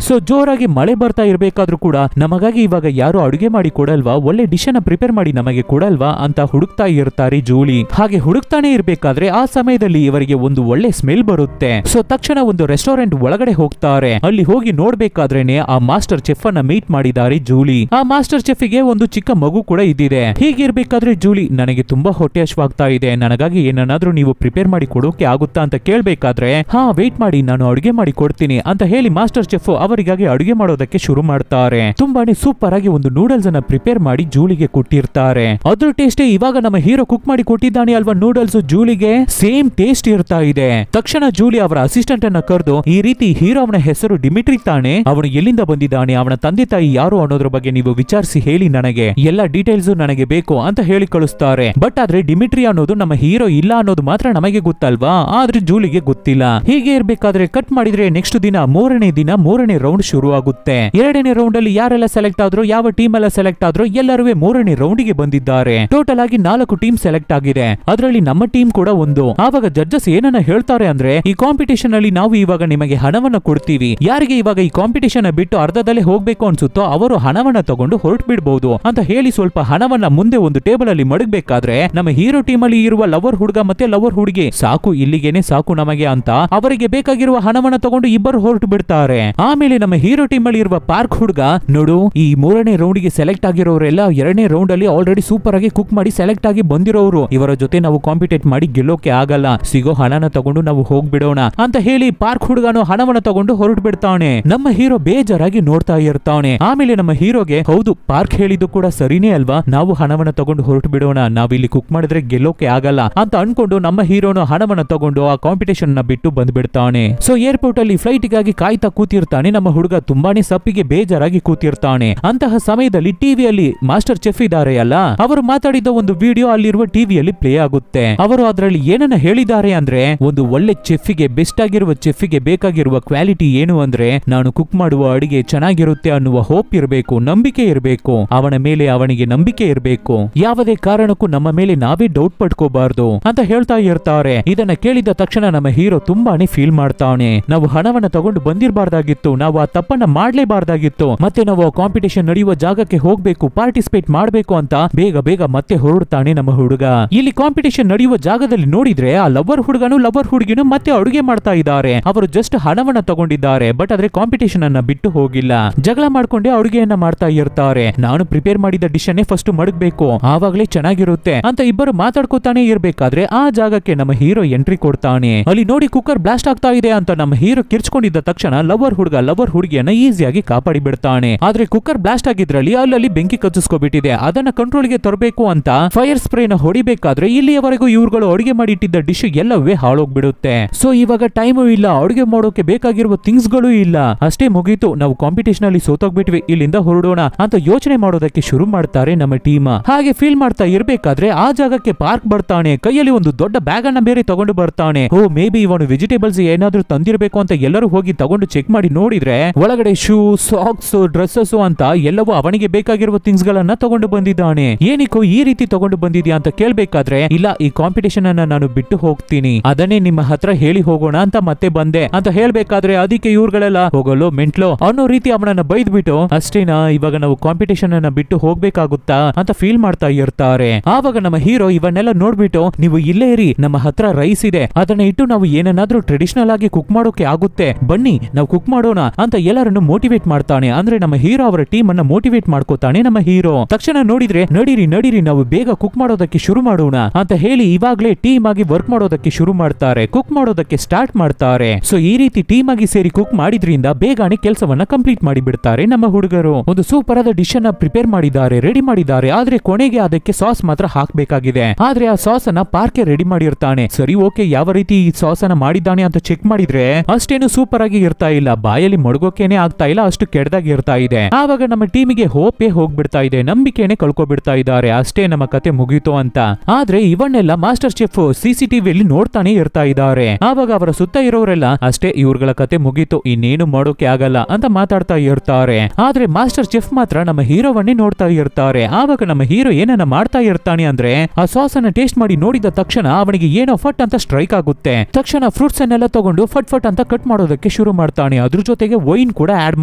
Speaker 1: ಸೊ ಜೋರಾಗಿ ಮಳೆ ಬರ್ತಾ ಇರ್ಬೇಕಾದ್ರೂ ಕೂಡ ನಮಗಾಗಿ ಇವಾಗ ಯಾರು ಅಡುಗೆ ಮಾಡಿ ಕೊಡಲ್ವಾ, ಒಳ್ಳೆ ಡಿಶ್ ಅನ್ನ ಪ್ರಿಪೇರ್ ಮಾಡಿ ನಮಗೆ ಕೊಡಲ್ವಾ ಅಂತ ಹುಡುಕ್ತಾ ಇರ್ತಾರೆ ಜೂಲಿ. ಹಾಗೆ ಹುಡುಕ್ತಾನೆ ಇರ್ಬೇಕಾದ್ರೆ ಆ ಸಮಯದಲ್ಲಿ ಇವರಿಗೆ ಒಂದು ಒಳ್ಳೆ ಸ್ಮೆಲ್ ಬರುತ್ತೆ. ಸೊ ತಕ್ಷಣ ಒಂದು ರೆಸ್ಟೋರೆಂಟ್ ಒಳಗಡೆ ಹೋಗ್ತಾರೆ. ಅಲ್ಲಿ ಹೋಗಿ ನೋಡ್ಬೇಕಾದ್ರೇನೆ ಆ ಮಾಸ್ಟರ್ ಚೆಫ್ ಅನ್ನ ಮೀಟ್ ಮಾಡಿದ್ದಾರೆ ಜೂಲಿ. ಆ ಮಾಸ್ಟರ್ ಚೆಫ್ ಗೆ ಒಂದು ಚಿಕ್ಕ ಮಗು ಕೂಡ ಇದ್ದಿದೆ. ಹೀಗಿರ್ಬೇಕಾದ್ರೆ ಜೂಲಿ ನನಗೆ ತುಂಬಾ ಹೊಟ್ಟೆ ಹಶ್ವಾಗ್ತಾ ಇದೆ, ನನಗಾಗಿ ಏನನ್ನಾದ್ರೂ ನೀವು ಪ್ರಿಪೇರ್ ಮಾಡಿ ಕೊಡೋಕೆ ಆಗುತ್ತಾ ಅಂತ ಕೇಳ್ಬೇಕಾದ್ರೆ ಹಾ ವೇಟ್ ಮಾಡಿ ನಾನು ಅಡುಗೆ ಮಾಡಿ ಕೊಡ್ತೀನಿ ಅಂತ ಹೇಳಿ ಮಾಸ್ಟರ್ ಚೆಫ್ ಅವರಿಗಾಗಿ ಅಡುಗೆ ಮಾಡೋದಕ್ಕೆ ಶುರು ಮಾಡ್ತಾರೆ. ತುಂಬಾನೇ ಸೂಪರ್ ಆಗಿ ಒಂದು ನೂಡಲ್ಸ್ ಅನ್ನ ಪ್ರಿಪೇರ್ ಮಾಡಿ ಜೂಲಿಗೆ ಕೊಟ್ಟಿರ್ತಾರೆ. ಅದ್ರ ಟೇಸ್ಟ್ ಇವಾಗ ನಮ್ಮ ಹೀರೋ ಕುಕ್ ಮಾಡಿ ಕೊಟ್ಟಿದ್ದಾನೆ ಅಲ್ವಾ ನೂಡಲ್ಸ್, ಜೂಲಿಗೆ ಸೇಮ್ ಟೇಸ್ಟ್ ಇರ್ತಾ ಇದೆ. ತಕ್ಷಣ ಜೂಲಿ ಅವರ ಅಸಿಸ್ಟೆಂಟ್ ಅನ್ನ ಕರೆದು ಈ ರೀತಿ ಹೀರೋ ಅವನ ಹೆಸರು ಡಿಮಿಟ್ರಿ ತಾನೆ, ಅವನು ಎಲ್ಲಿಂದ ಬಂದಿದ್ದಾನೆ, ಅವನ ತಂದೆ ತಾಯಿ ಯಾರು ಅನ್ನೋದ್ರ ಬಗ್ಗೆ ನೀವು ವಿಚಾರಿಸಿ ಹೇಳಿ, ನನಗೆ ಎಲ್ಲ ಡೀಟೇಲ್ಸ್ ನನಗೆ ಬೇಕು ಅಂತ ಹೇಳಿ ಕಳಿಸ್ತಾರೆ. ಬಟ್ ಆದ್ರೆ ಡಿಮಿಟ್ರಿ ಅನ್ನೋದು ನಮ್ಮ ಹೀರೋ ಇಲ್ಲ ಅನ್ನೋದು ಮಾತ್ರ ನಮಗೆ ಗೊತ್ತಲ್ವಾ, ಆದ್ರೆ ಜೂಲಿಗೆ ಗೊತ್ತಿಲ್ಲ. ಹೀಗೆ ಇರ್ಬೇಕಾದ್ರೆ ಕಟ್ ಮಾಡಿದ್ರೆ ನೆಕ್ಸ್ಟ್ ದಿನ 3ನೇ ದಿನ 3ನೇ ರೌಂಡ್ ಶುರು ಆಗುತ್ತೆ. 2ನೇ ರೌಂಡ್ ಅಲ್ಲಿ ಯಾರೆಲ್ಲ ಸೆಲೆಕ್ಟ್ ಆದ್ರೋ, ಯಾವ ಟೀಮ್ ಎಲ್ಲ ಸೆಲೆಕ್ಟ್ ಆದ್ರೋ ಎಲ್ಲರೂ 3ನೇ ರೌಂಡ್ಗೆ ಬಂದಿದ್ದಾರೆ. ಟೋಟಲ್ ಆಗಿ 4 ಟೀಮ್ ಸೆಲೆಕ್ಟ್ ಆಗಿದೆ, ಅದರಲ್ಲಿ ನಮ್ಮ ಟೀಮ್ ಕೂಡ ಒಂದು. ಆವಾಗ ಜಡ್ಜಸ್ ಏನನ್ನ ಹೇಳ್ತಾರೆ ಅಂದ್ರೆ ಈ ಕಾಂಪಿಟೇಷನ್ ಅಲ್ಲಿ ನಾವು ಇವಾಗ ನಿಮಗೆ ಹಣವನ್ನ ಕೊಡ್ತೀವಿ, ಯಾರಿಗೆ ಇವಾಗ ಈ ಕಾಂಪಿಟೇಷನ್ ಬಿಟ್ಟು ಅರ್ಧದಲ್ಲೇ ಹೋಗ್ಬೇಕು ಅನ್ಸುತ್ತೋ ಅವರು ಹಣವನ್ನ ತಗೊಂಡು ಹೊರಟು ಬಿಡಬಹುದು ಅಂತ ಹೇಳಿ ಸ್ವಲ್ಪ ಹಣವನ್ನ ಮುಂದೆ ಒಂದು ಟೇಬಲ್ ಅಲ್ಲಿ ಮಡಗಬೇಕಾದ್ರೆ ನಮ್ಮ ಹೀರೋ ಟೀಮ್ ಅಲ್ಲಿ ಇರುವ ಲವರ್ ಹುಡುಗ ಮತ್ತೆ ಲವರ್ ಹುಡುಗಿ ಸಾಕು ಇಲ್ಲಿಗೇನೆ ಸಾಕು ನಮಗೆ ಅಂತ ಅವರಿಗೆ ಬೇಕಾಗಿರುವ ಹಣವನ್ನ ತಗೊಂಡು ಇಬ್ಬರು ಹೊರಟು ಬಿಡ್ತಾರೆ. ಆಮೇಲೆ ಆಮೇಲೆ ನಮ್ಮ ಹೀರೋ ಟೀಮ್ ಅಲ್ಲಿ ಇರುವ ಪಾರ್ಕ್ ಹುಡುಗ ನೋಡು ಈ 3ನೇ ರೌಂಡ್ ಗೆ ಸೆಲೆಕ್ಟ್ ಆಗಿರೋರೆಲ್ಲ 2ನೇ ರೌಂಡ್ ಅಲ್ಲಿ ಆಲ್ರೆಡಿ ಸೂಪರ್ ಆಗಿ ಕುಕ್ ಮಾಡಿ ಸೆಲೆಕ್ಟ್ ಆಗಿ ಬಂದಿರೋರು, ಇವರ ಜೊತೆ ನಾವು ಕಾಂಪಿಟೇಟ್ ಮಾಡಿ ಗೆಲ್ಲೋಕೆ ಆಗಲ್ಲ, ಸಿಗೋ ಹಣನ ತಗೊಂಡು ನಾವು ಹೋಗ್ಬಿಡೋಣ ಅಂತ ಹೇಳಿ ಪಾರ್ಕ್ ಹುಡುಗನು ಹಣವನ್ನ ತಗೊಂಡು ಹೊರಟು ಬಿಡ್ತಾನೆ. ನಮ್ಮ ಹೀರೋ ಬೇಜಾರಾಗಿ ನೋಡ್ತಾ ಇರ್ತಾನೆ. ಆಮೇಲೆ ನಮ್ಮ ಹೀರೋಗೆ ಹೌದು ಪಾರ್ಕ್ ಹೇಳಿದ್ದು ಕೂಡ ಸರಿನೇ ಅಲ್ವಾ, ನಾವು ಹಣವನ್ನ ತಗೊಂಡು ಹೊರಟು ಬಿಡೋಣ, ನಾವಿಲ್ಲಿ ಕುಕ್ ಮಾಡಿದ್ರೆ ಗೆಲ್ಲೋಕೆ ಆಗಲ್ಲ ಅಂತ ಅನ್ಕೊಂಡು ನಮ್ಮ ಹೀರೋನು ಹಣವನ್ನ ತಗೊಂಡು ಆ ಕಾಂಪಿಟೇಷನ್ ನ ಬಿಟ್ಟು ಬಂದ್ಬಿಡ್ತಾನೆ. ಸೊ ಏರ್ಪೋರ್ಟ್ ಅಲ್ಲಿ ಫ್ಲೈಟ್ ಗಾಗಿ ಕಾಯ್ತಾ ಕೂತಿರ್ತಾನೆ. ನಮ್ಮ ಹುಡುಗ ತುಂಬಾನೇ ಸಪ್ಪಿಗೆ ಬೇಜಾರಾಗಿ ಕೂತಿರ್ತಾನೆ. ಅಂತಹ ಸಮಯದಲ್ಲಿ ಟಿವಿಯಲ್ಲಿ ಮಾಸ್ಟರ್ ಚೆಫ್ ಇದ್ದಾರೆ ಅಲ್ಲ, ಅವರು ಮಾತಾಡಿದ ಒಂದು ವಿಡಿಯೋ ಅಲ್ಲಿರುವ ಟಿವಿಯಲ್ಲಿ ಪ್ಲೇ ಆಗುತ್ತೆ. ಅವರು ಅದರಲ್ಲಿ ಏನನ್ನ ಹೇಳಿದ್ದಾರೆ ಅಂದ್ರೆ, ಒಂದು ಒಳ್ಳೆ ಚೆಫ್ಗೆ ಬೆಸ್ಟ್ ಆಗಿರುವ ಚೆಫ್ಗೆ ಬೇಕಾಗಿರುವ ಕ್ವಾಲಿಟಿ ಏನು ಅಂದ್ರೆ, ನಾನು ಕುಕ್ ಮಾಡುವ ಅಡಿಗೆ ಚೆನ್ನಾಗಿರುತ್ತೆ ಅನ್ನುವ ಹೋಪ್ ಇರಬೇಕು, ನಂಬಿಕೆ ಇರಬೇಕು, ಅವನ ಮೇಲೆ ಅವನಿಗೆ ನಂಬಿಕೆ ಇರಬೇಕು, ಯಾವುದೇ ಕಾರಣಕ್ಕೂ ನಮ್ಮ ಮೇಲೆ ನಾವೇ ಡೌಟ್ ಪಡ್ಕೋಬಾರ್ದು ಅಂತ ಹೇಳ್ತಾ ಇರ್ತಾರೆ. ಇದನ್ನ ಕೇಳಿದ ತಕ್ಷಣ ನಮ್ಮ ಹೀರೋ ತುಂಬಾನೇ ಫೀಲ್ ಮಾಡ್ತಾನೆ. ನಾವು ಹಣವನ್ನ ತಗೊಂಡು ಬಂದಿರಬಾರ್ದಾಗಿತ್ತು, ನಾವು ಆ ತಪ್ಪನ್ನ ಮಾಡ್ಲೇಬಾರ್ದಾಗಿತ್ತು, ಮತ್ತೆ ನಾವು ಕಾಂಪಿಟೇಷನ್ ನಡೆಯುವ ಜಾಗಕ್ಕೆ ಹೋಗ್ಬೇಕು, ಪಾರ್ಟಿಸಿಪೇಟ್ ಮಾಡ್ಬೇಕು ಅಂತ ಬೇಗ ಬೇಗ ಮತ್ತೆ ಹೊರಡ್ತಾನೆ ನಮ್ಮ ಹುಡುಗ. ಇಲ್ಲಿ ಕಾಂಪಿಟೇಷನ್ ನಡೆಯುವ ಜಾಗದಲ್ಲಿ ನೋಡಿದ್ರೆ ಆ ಲವರ್ ಹುಡುಗನು ಲವರ್ ಹುಡುಗಿನು ಮತ್ತೆ ಅಡುಗೆ ಮಾಡ್ತಾ ಇದ್ದಾರೆ. ಅವರು ಜಸ್ಟ್ ಹಣವನ್ನ ತಗೊಂಡಿದ್ದಾರೆ, ಬಟ್ ಆದ್ರೆ ಕಾಂಪಿಟೇಷನ್ ಅನ್ನ ಬಿಟ್ಟು ಹೋಗಿಲ್ಲ. ಜಗಳ ಮಾಡ್ಕೊಂಡೆ ಅಡುಗೆಯನ್ನ ಮಾಡ್ತಾ ಇರ್ತಾರೆ. ನಾನು ಪ್ರಿಪೇರ್ ಮಾಡಿದ ಡಿಶ್ ಅನ್ನೇ ಫಸ್ಟ್ ಮಡಗಬೇಕು, ಆವಾಗ್ಲೇ ಚೆನ್ನಾಗಿರುತ್ತೆ ಅಂತ ಇಬ್ಬರು ಮಾತಾಡ್ಕೋತಾನೆ ಇರ್ಬೇಕಾದ್ರೆ ಆ ಜಾಗಕ್ಕೆ ನಮ್ಮ ಹೀರೋ ಎಂಟ್ರಿ ಕೊಡ್ತಾನೆ. ಅಲ್ಲಿ ನೋಡಿ ಕುಕ್ಕರ್ ಬ್ಲಾಸ್ಟ್ ಆಗ್ತಾ ಇದೆ ಅಂತ ನಮ್ಮ ಹೀರೋ ಕಿರ್ಚ್ಕೊಂಡಿದ್ದ ತಕ್ಷಣ ಲವರ್ ಹುಡುಗ ಲವರ್ ಹುಡುಗಿಯನ್ನ ಈಸಿಯಾಗಿ ಕಾಪಾಡಿ ಬಿಡ್ತಾನೆ. ಆದ್ರೆ ಕುಕ್ಕರ್ ಬ್ಲಾಸ್ಟ್ ಆಗಿದ್ರಲ್ಲಿ ಅಲ್ಲಲ್ಲಿ ಬೆಂಕಿ ಕಚ್ಚಿಸ್ಕೊಬಿಟ್ಟಿದೆ. ಅದನ್ನ ಕಂಟ್ರೋಲ್ ಗೆ ತರಬೇಕು ಅಂತ ಫೈರ್ ಸ್ಪ್ರೇನ ಹೊಡಿಬೇಕಾದ್ರೆ ಇಲ್ಲಿಯವರೆಗೂ ಇವ್ರುಗಳು ಅಡುಗೆ ಮಾಡಿಟ್ಟಿದ್ದ ಡಿಶ್ ಎಲ್ಲವೇ ಹಾಳೋಗ್ಬಿಡುತ್ತೆ. ಸೊ ಇವಾಗ ಟೈಮು ಇಲ್ಲ, ಅಡುಗೆ ಮಾಡೋಕೆ ಬೇಕಾಗಿರುವ ಥಿಂಗ್ಸ್ ಗಳು ಇಲ್ಲ, ಅಷ್ಟೇ ಮುಗೀತು, ನಾವು ಕಾಂಪಿಟೇಷನ್ ಅಲ್ಲಿ ಸೋತೋಗ್ಬಿಟ್ವಿ, ಇಲ್ಲಿಂದ ಹೊರಡೋಣ ಅಂತ ಯೋಚನೆ ಮಾಡೋದಕ್ಕೆ ಶುರು ಮಾಡ್ತಾರೆ ನಮ್ಮ ಟೀಮ್. ಹಾಗೆ ಫೀಲ್ ಮಾಡ್ತಾ ಇರ್ಬೇಕಾದ್ರೆ ಆ ಜಾಗಕ್ಕೆ ಪಾರ್ಕ್ ಬರ್ತಾನೆ. ಕೈಯಲ್ಲಿ ಒಂದು ದೊಡ್ಡ ಬ್ಯಾಗ್ ಅನ್ನ ಬೇರೆ ತಗೊಂಡು ಬರ್ತಾನೆ. ಓ ಮೇ ಬಿ ಇವನು ವೆಜಿಟೇಬಲ್ಸ್ ಏನಾದ್ರೂ ತಂದಿರಬೇಕು ಅಂತ ಎಲ್ಲರೂ ಹೋಗಿ ತಗೊಂಡು ಚೆಕ್ ಮಾಡಿ ನೋಡಿದ್ರೆ ಒಳಗಡೆ ಶೂ, ಸಾಕ್ಸ್, ಡ್ರೆಸ್ಸಸ್ ಅಂತ ಎಲ್ಲವೂ ಅವನಿಗೆ ಬೇಕಾಗಿರುವ ಥಿಂಗ್ಸ್ ಗಳನ್ನ ತಗೊಂಡು ಬಂದಿದ್ದಾನೆ. ಏನಿಕೋ ಈ ರೀತಿ ತಗೊಂಡು ಬಂದಿದ್ಯಾ ಅಂತ ಕೇಳ್ಬೇಕಾದ್ರೆ, ಇಲ್ಲ ಈ ಕಾಂಪಿಟೇಷನ್ ಅನ್ನ ನಾನು ಬಿಟ್ಟು ಹೋಗ್ತೀನಿ, ಅದನ್ನೇ ನಿಮ್ಮ ಹತ್ರ ಹೇಳಿ ಹೋಗೋಣ ಅಂತ ಮತ್ತೆ ಬಂದೆ ಅಂತ ಹೇಳ್ಬೇಕಾದ್ರೆ ಅದಕ್ಕೆ ಇವ್ರುಗಳೆಲ್ಲ ಹೋಗಲು ಮೆಂಟ್ಲೋ ಅನ್ನೋ ರೀತಿ ಅವನನ್ನ ಬೈದ್ಬಿಟ್ಟು, ಅಷ್ಟೇನಾ ಇವಾಗ ನಾವು ಕಾಂಪಿಟೇಷನ್ ಅನ್ನ ಬಿಟ್ಟು ಹೋಗ್ಬೇಕಾಗುತ್ತಾ ಅಂತ ಫೀಲ್ ಮಾಡ್ತಾ ಇರ್ತಾರೆ. ಆವಾಗ ನಮ್ಮ ಹೀರೋ ಇವನ್ನೆಲ್ಲ ನೋಡ್ಬಿಟ್ಟು, ನೀವು ಇಲ್ಲೇ ಇರಿ, ನಮ್ಮ ಹತ್ರ ರೈಸ್ ಇದೆ, ಅದನ್ನ ಇಟ್ಟು ನಾವು ಏನನ್ನಾದ್ರೂ ಟ್ರೆಡಿಷನಲ್ ಆಗಿ ಕುಕ್ ಮಾಡೋಕೆ ಆಗುತ್ತೆ, ಬನ್ನಿ ನಾವು ಕುಕ್ ಮಾಡೋಣ ಅಂತ ಎಲ್ಲರನ್ನು ಮೋಟಿವೇಟ್ ಮಾಡ್ತಾನೆ. ಅಂದ್ರೆ ನಮ್ಮ ಹೀರೋ ಅವರ ಟೀಮ್ ಅನ್ನ ಮೋಟಿವೇಟ್ ಮಾಡ್ಕೋತಾನೆ. ನಮ್ಮ ಹೀರೋ ತಕ್ಷಣ ನೋಡಿದ್ರೆ, ನಡೀರಿ ನಾವು ಬೇಗ ಕುಕ್ ಮಾಡೋದಕ್ಕೆ ಶುರು ಮಾಡೋಣ ಅಂತ ಹೇಳಿ ಇವಾಗ್ಲೇ ಟೀಮ್ ಆಗಿ ವರ್ಕ್ ಮಾಡೋದಕ್ಕೆ ಶುರು ಮಾಡ್ತಾರೆ, ಕುಕ್ ಮಾಡೋದಕ್ಕೆ ಸ್ಟಾರ್ಟ್ ಮಾಡ್ತಾರೆ. ಸೊ ಈ ರೀತಿ ಟೀಮ್ ಆಗಿ ಸೇರಿ ಕುಕ್ ಮಾಡಿದ್ರಿಂದ ಬೇಗನೆ ಕೆಲಸವನ್ನ ಕಂಪ್ಲೀಟ್ ಮಾಡಿ ಬಿಡ್ತಾರೆ. ನಮ್ಮ ಹುಡುಗರು ಒಂದು ಸೂಪರ್ ಆದ ಡಿಶ್ ಅನ್ನ ಪ್ರಿಪೇರ್ ಮಾಡಿದ್ದಾರೆ, ರೆಡಿ ಮಾಡಿದ್ದಾರೆ. ಆದ್ರೆ ಕೊನೆಗೆ ಅದಕ್ಕೆ ಸಾಸ್ ಮಾತ್ರ ಹಾಕ್ಬೇಕಾಗಿದೆ. ಆದ್ರೆ ಆ ಸಾಸ್ ಅನ್ನ ಪಾರ್ಕೆ ರೆಡಿ ಮಾಡಿರ್ತಾನೆ. ಸರಿ ಓಕೆ, ಯಾವ ರೀತಿ ಈ ಸಾಸ್ ಅನ್ನ ಮಾಡಿದ್ದಾನೆ ಅಂತ ಚೆಕ್ ಮಾಡಿದ್ರೆ ಅಷ್ಟೇನು ಸೂಪರ್ ಆಗಿ ಇರ್ತಾ ಇಲ್ಲ, ಬಾಯಲ್ಲಿ ಮಡಗೋಕೆನೆ ಆಗ್ತಾ ಇಲ್ಲ, ಅಷ್ಟು ಕೆಟ್ಟದಾಗಿ ಇರ್ತಾ ಇದೆ. ಆವಾಗ ನಮ್ಮ ಟೀಮಿಗೆ ಹೋಪೇ ಹೋಗ್ಬಿಡ್ತಾ ಇದೆ, ನಂಬಿಕೆನೆ ಕಳ್ಕೊಬಿಡ್ತಾ ಇದ್ದಾರೆ, ಅಷ್ಟೇ ನಮ್ಮ ಕತೆ ಮುಗೀತು ಅಂತ. ಆದ್ರೆ ಇವನ್ನೆಲ್ಲ ಮಾಸ್ಟರ್ ಚೆಫ್ ಸಿಸಿಟಿವಿಯಲ್ಲಿ ನೋಡ್ತಾನೆ ಇರ್ತಾ ಇದ್ದಾರೆ. ಆವಾಗ ಅವರ ಸುತ್ತ ಇರೋರೆಲ್ಲ ಅಷ್ಟೇ, ಇವ್ರಗಳ ಕತೆ ಮುಗೀತು, ಇನ್ನೇನು ಮಾಡೋಕೆ ಆಗಲ್ಲ ಅಂತ ಮಾತಾಡ್ತಾ ಇರ್ತಾರೆ. ಆದ್ರೆ ಮಾಸ್ಟರ್ ಚೆಫ್ ಮಾತ್ರ ನಮ್ಮ ಹೀರೋವನ್ನೇ ನೋಡ್ತಾ ಇರ್ತಾರೆ. ಆವಾಗ ನಮ್ಮ ಹೀರೋ ಏನನ್ನ ಮಾಡ್ತಾ ಇರ್ತಾನೆ ಅಂದ್ರೆ, ಆ ಸಾಸ್ ಅನ್ನ ಟೇಸ್ಟ್ ಮಾಡಿ ನೋಡಿದ ತಕ್ಷಣ ಅವನಿಗೆ ಏನೋ ಫಟ್ ಅಂತ ಸ್ಟ್ರೈಕ್ ಆಗುತ್ತೆ. ತಕ್ಷಣ ಫ್ರೂಟ್ಸ್ ಅನ್ನೆಲ್ಲ ತಗೊಂಡು ಫಟ್ ಫಟ್ ಅಂತ ಕಟ್ ಮಾಡೋದಕ್ಕೆ ಶುರು ಮಾಡ್ತಾನೆ. ಅದ್ರ ಜೊತೆಗೆ ವೈನ್ ಕೂಡ ಆಡ್